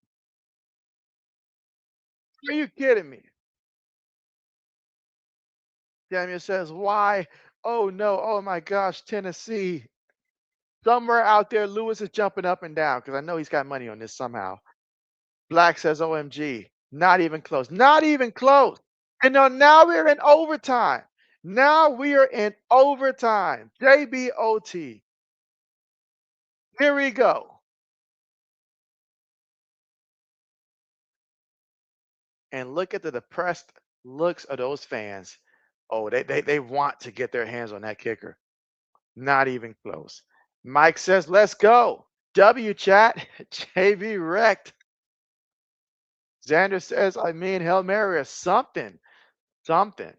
Are you kidding me? Daniel says, why? Oh no. Oh my gosh, Tennessee. Somewhere out there, Lewis is jumping up and down because I know he's got money on this somehow. Black says, OMG. Not even close. Not even close. And now we're in overtime. Now we are in overtime. JBOT. Here we go. And look at the depressed looks of those fans. Oh, they want to get their hands on that kicker. Not even close. Mike says, let's go. W chat. JB wrecked. Xander says, I mean, Hail Mary or something. Something.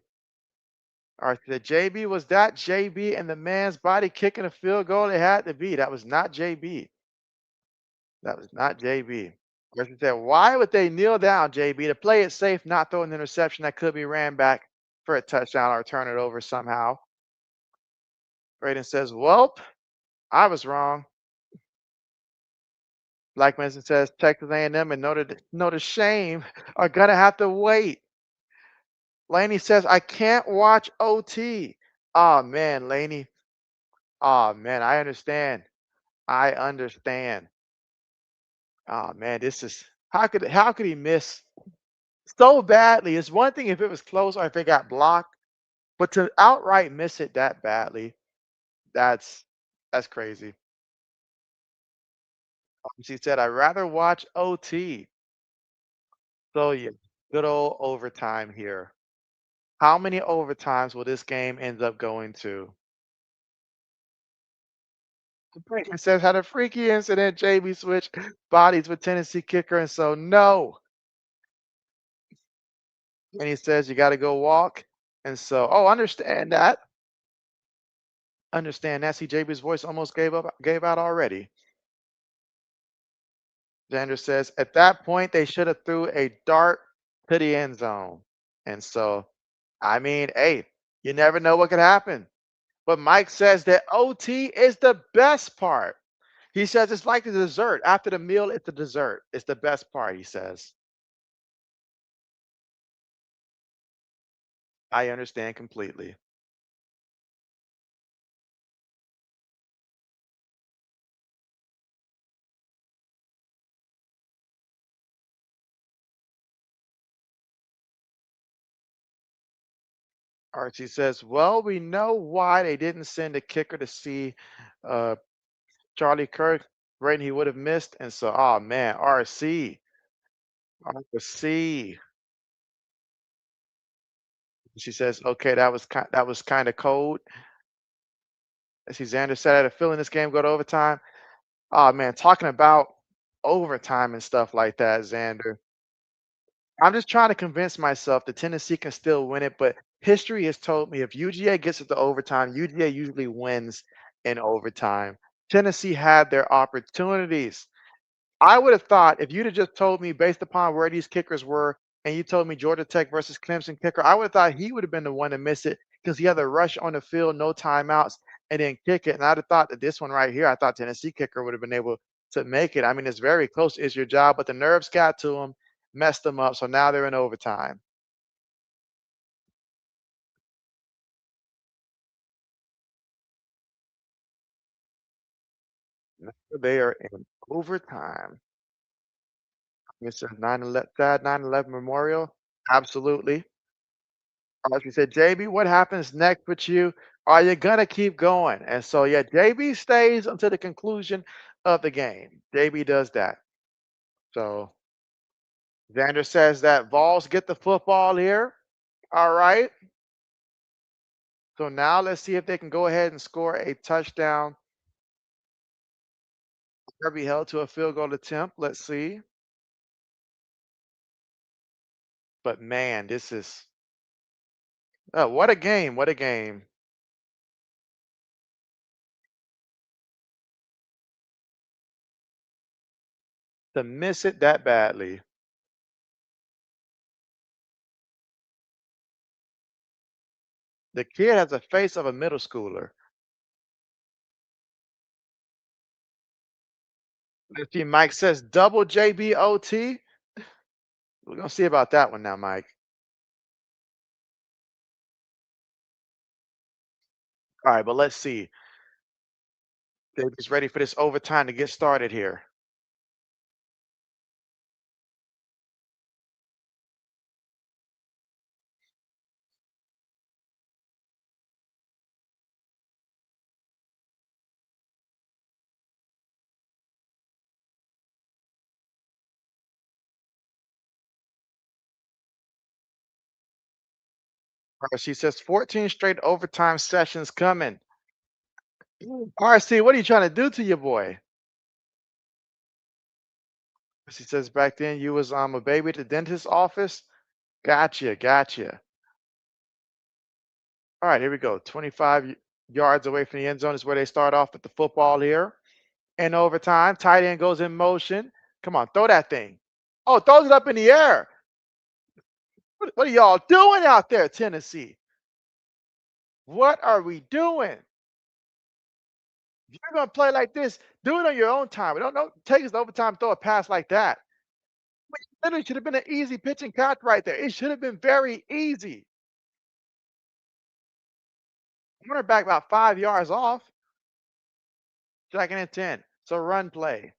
All right, the JB, was that JB and the man's body kicking a field goal? It had to be. That was not JB. That was not JB. Person said, why would they kneel down, JB, to play it safe, not throw an interception that could be ran back for a touchdown or turn it over somehow? Braden says, welp, I was wrong. Black Mason says, Texas A&M and Notre Shame are going to have to wait. Laney says, I can't watch OT. Oh, man, Laney. Oh, man, I understand. I understand. Oh, man, this is how could he miss so badly? It's one thing if it was close or if it got blocked, but to outright miss it that badly, that's crazy. She said, "I'd rather watch OT." So yeah, good old overtime here. How many overtimes will this game end up going to? It says had a freaky incident. JB switched bodies with Tennessee kicker, and so no. And he says you got to go walk, and so understand that. Understand that. See, JB's voice almost gave out already. Xander says at that point they should have threw a dart to the end zone, and so I mean, hey, you never know what could happen. But Mike says that OT is the best part. He says it's like the dessert. After the meal, it's the dessert. It's the best part, he says. I understand completely. Archie says, well, we know why they didn't send a kicker to see uh, Charlie Kirk. Right, he would have missed. And so, oh man, RC. She says, okay, that was kind of cold. I see Xander said, I had a feeling this game go to overtime. Oh man, talking about overtime and stuff like that, Xander. I'm just trying to convince myself that Tennessee can still win it, but history has told me if UGA gets it to overtime, UGA usually wins in overtime. Tennessee had their opportunities. I would have thought if you'd have just told me based upon where these kickers were, and you told me Georgia Tech versus Clemson kicker, I would have thought he would have been the one to miss it because he had the rush on the field, no timeouts, and then kick it. And I'd have thought that this one right here, I thought Tennessee kicker would have been able to make it. I mean, it's very close. It's your job, but the nerves got to him, messed them up. So now they're in overtime. Now they are in overtime. It's a 9/11, sad 9/11 memorial. Absolutely. Like you said, JB, what happens next with you? Are you gonna keep going? And so, yeah, JB stays until the conclusion of the game. JB does that. So Xander says that Vols get the football here. All right. So now let's see if they can go ahead and score a touchdown. Be held to a field goal attempt. Let's see. But man, this is what a game! What a game! To miss it that badly. The kid has a face of a middle schooler. Let's see. Mike says double JBOT. We're gonna see about that one now, Mike. All right, but let's see. David's ready for this overtime to get started here. All right, she says 14 straight overtime sessions coming. RC, what are you trying to do to your boy? She says back then you was a baby at the dentist's office. Gotcha, gotcha. All right, here we go. 25 yards away from the end zone is where they start off with the football here. In overtime, tight end goes in motion. Come on, throw that thing. Oh, throws it up in the air. What are y'all doing out there, Tennessee? What are we doing? If you're gonna play like this, do it on your own time. Don't take us to overtime, throw a pass like that. Literally should have been an easy pitch and catch right there. It should have been very easy. Running back about 5 yards off. Second and 10. So run play.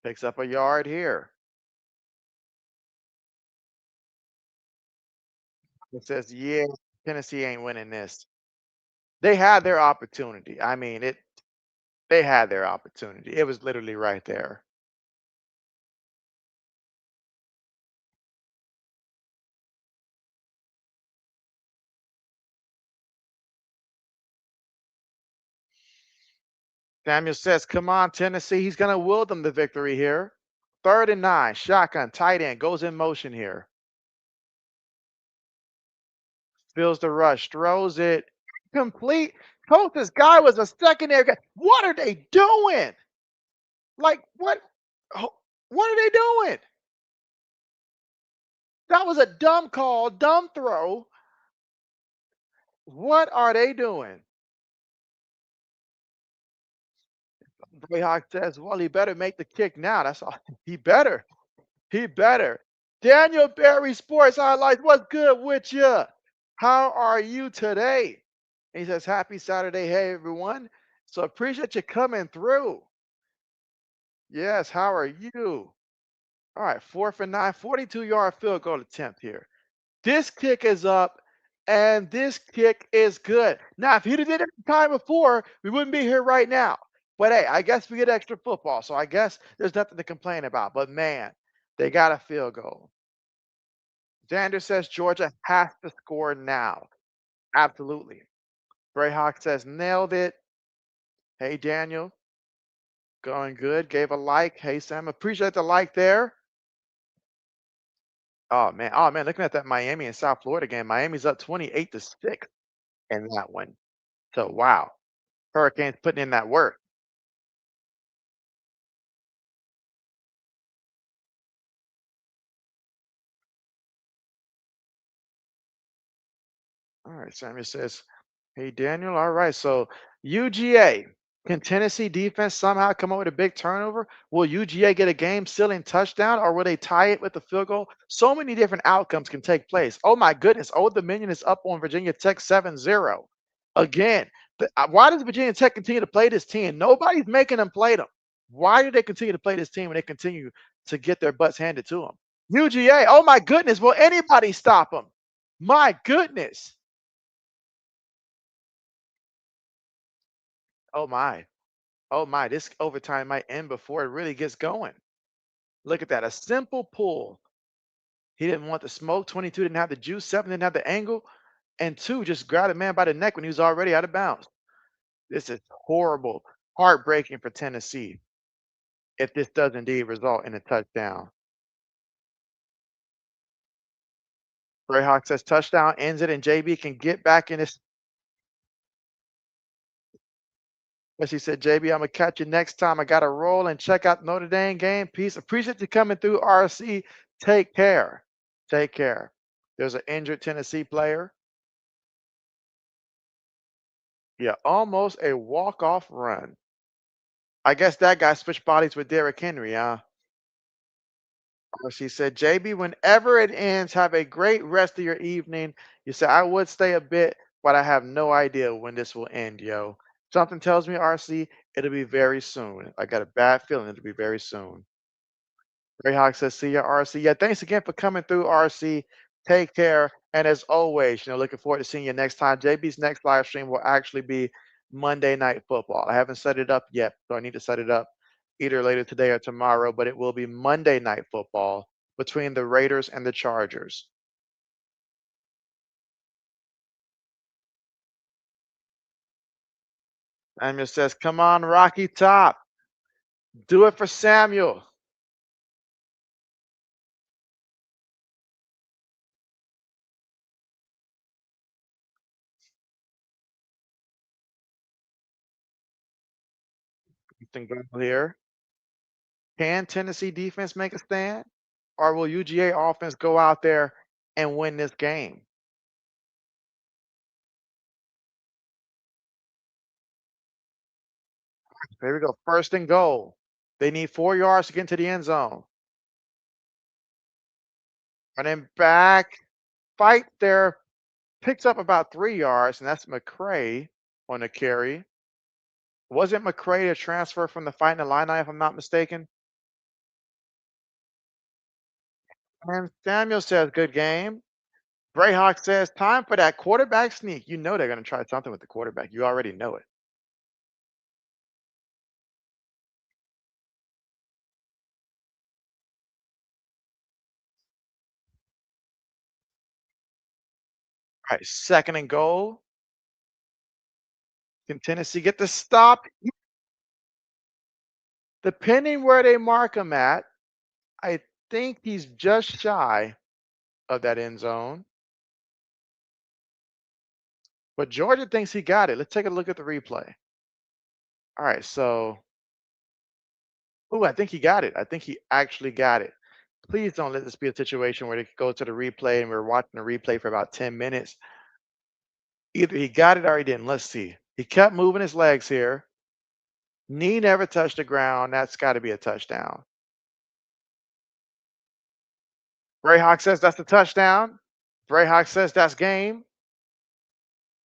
Picks up a yard here. It says, yeah, Tennessee ain't winning this. They had their opportunity. I mean, they had their opportunity. It was literally right there. Samuel says, come on, Tennessee. He's going to will them the victory here. 3rd and 9. Shotgun. Tight end. Goes in motion here. Feels the rush. Throws it. Complete. Coach, this guy was a secondary guy. What are they doing? Like, what? What are they doing? That was a dumb call, dumb throw. What are they doing? Brayhawk says, well, he better make the kick now. That's all. He better. He better. Daniel Berry Sports Highlights. What's good with you? How are you today? And he says, happy Saturday. Hey, everyone. So appreciate you coming through. Yes. How are you? All right. 4th and 9, 42-yard field goal attempt here. This kick is up, and this kick is good. Now, if he'd have did it the time before, we wouldn't be here right now. But hey, I guess we get extra football, so I guess there's nothing to complain about. But man, they got a field goal. Xander says Georgia has to score now. Absolutely. Brayhawk says nailed it. Hey, Daniel. Going good. Gave a like. Hey, Sam. Appreciate the like there. Oh man. Oh man. Looking at that Miami and South Florida game. Miami's up 28-6 in that one. So wow. Hurricanes putting in that work. All right, Samuel says, hey, Daniel. All right. So UGA, can Tennessee defense somehow come up with a big turnover? Will UGA get a game sealing touchdown or will they tie it with a field goal? So many different outcomes can take place. Oh, my goodness. Old Dominion is up on Virginia Tech 7-0. Again, why does Virginia Tech continue to play this team? Nobody's making them play them. Why do they continue to play this team when they continue to get their butts handed to them? UGA, oh my goodness, will anybody stop them? My goodness. Oh my. Oh my, this overtime might end before it really gets going. Look at that. A simple pull. He didn't want the smoke. 22 didn't have the juice. 7 didn't have the angle. And 2 just grabbed a man by the neck when he was already out of bounds. This is horrible. Heartbreaking for Tennessee if this does indeed result in a touchdown. Greyhawk says touchdown ends it, and JB can get back in his. But she said, JB, I'm gonna catch you next time. I gotta roll and check out Notre Dame game. Peace. Appreciate you coming through, RC. Take care. Take care. There's an injured Tennessee player. Yeah, almost a walk-off run. I guess that guy switched bodies with Derrick Henry, huh? She said, JB, whenever it ends, have a great rest of your evening. You said, I would stay a bit, but I have no idea when this will end, yo. Something tells me, RC, it'll be very soon. I got a bad feeling it'll be very soon. Greyhawk says, see ya, RC. Yeah, thanks again for coming through, RC. Take care. And as always, looking forward to seeing you next time. JB's next live stream will actually be Monday Night Football. I haven't set it up yet, so I need to set it up either later today or tomorrow, but it will be Monday Night Football between the Raiders and the Chargers. Samuel says, come on, Rocky Top. Do it for Samuel. Ethan Go here. Can Tennessee defense make a stand? Or will UGA offense go out there and win this game? Here we go. 1st and goal. They need 4 yards to get into the end zone. Running back, fight there, picks up about 3 yards, and that's McCray on the carry. Wasn't McCray a transfer from the Fighting Illini, if I'm not mistaken? And Samuel says, good game. Brayhawk says, time for that quarterback sneak. You know they're going to try something with the quarterback. You already know it. All right, 2nd and goal. Can Tennessee get the stop? Depending where they mark him at, I think he's just shy of that end zone. But Georgia thinks he got it. Let's take a look at the replay. All right, so, oh, I think he got it. I think he actually got it. Please don't let this be a situation where they go to the replay and we're watching the replay for about 10 minutes. Either he got it or he didn't. Let's see. He kept moving his legs here. Knee never touched the ground. That's got to be a touchdown. Brayhawk says that's a touchdown. Brayhawk says that's game.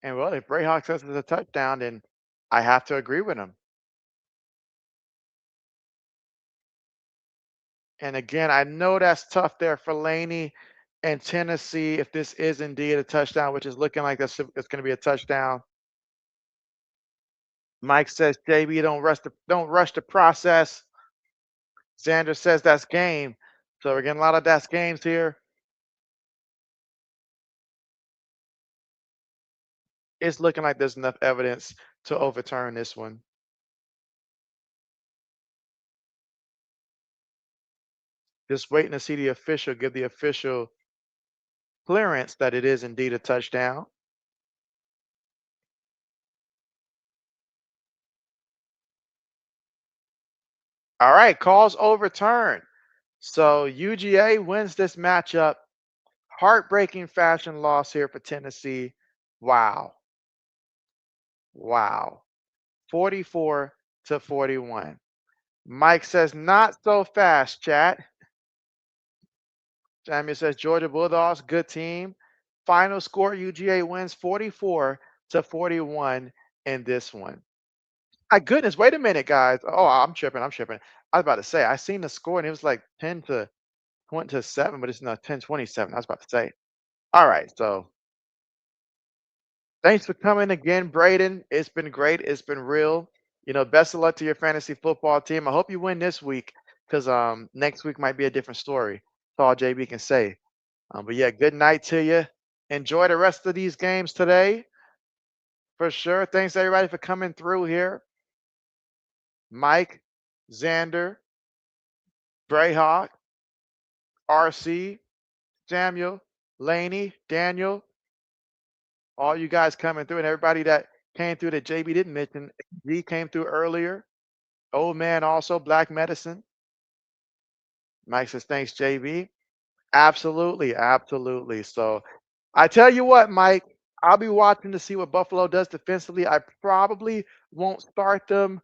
And well, if Brayhawk says it's a touchdown, then I have to agree with him. And again, I know that's tough there for Laney and Tennessee if this is indeed a touchdown, which is looking like it's going to be a touchdown. Mike says, JB, don't rush the process. Xander says that's game. So we're getting a lot of that's games here. It's looking like there's enough evidence to overturn this one. Just waiting to see the official give the official clearance that it is indeed a touchdown. All right, calls overturned. So UGA wins this matchup. Heartbreaking fashion loss here for Tennessee. Wow. Wow. 44-41. Mike says, not so fast, chat. Samuel says, Georgia Bulldogs, good team. Final score, UGA wins 44-41 in this one. My goodness, wait a minute, guys. Oh, I'm tripping. I was about to say, I seen the score and it was like 10-7, but it's not 10-27. I was about to say. All right, so thanks for coming again, Braden. It's been great. It's been real. Best of luck to your fantasy football team. I hope you win this week because next week might be a different story. That's all JB can say. But yeah, good night to you. Enjoy the rest of these games today. For sure. Thanks everybody for coming through here. Mike, Xander, Brayhawk, RC, Samuel, Laney, Daniel, all you guys coming through, and everybody that came through that JB didn't mention. G came through earlier. Old man also, Black Medicine. Mike says, thanks, JB. Absolutely, absolutely. So I tell you what, Mike, I'll be watching to see what Buffalo does defensively. I probably won't start them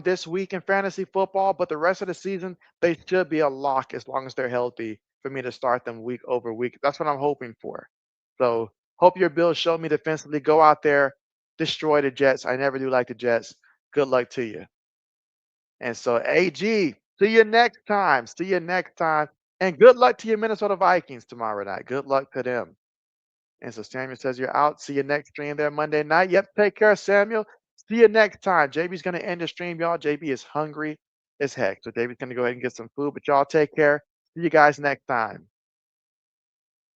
this week in fantasy football, but the rest of the season, they should be a lock as long as they're healthy for me to start them week over week. That's what I'm hoping for. So hope your Bills show me defensively. Go out there, destroy the Jets. I never do like the Jets. Good luck to you. And so, AG, see you next time. See you next time. And good luck to your Minnesota Vikings tomorrow night. Good luck to them. And so Samuel says you're out. See you next stream there Monday night. Yep, take care, Samuel. See you next time. JB's going to end the stream, y'all. JB is hungry as heck. So JB's going to go ahead and get some food. But y'all take care. See you guys next time.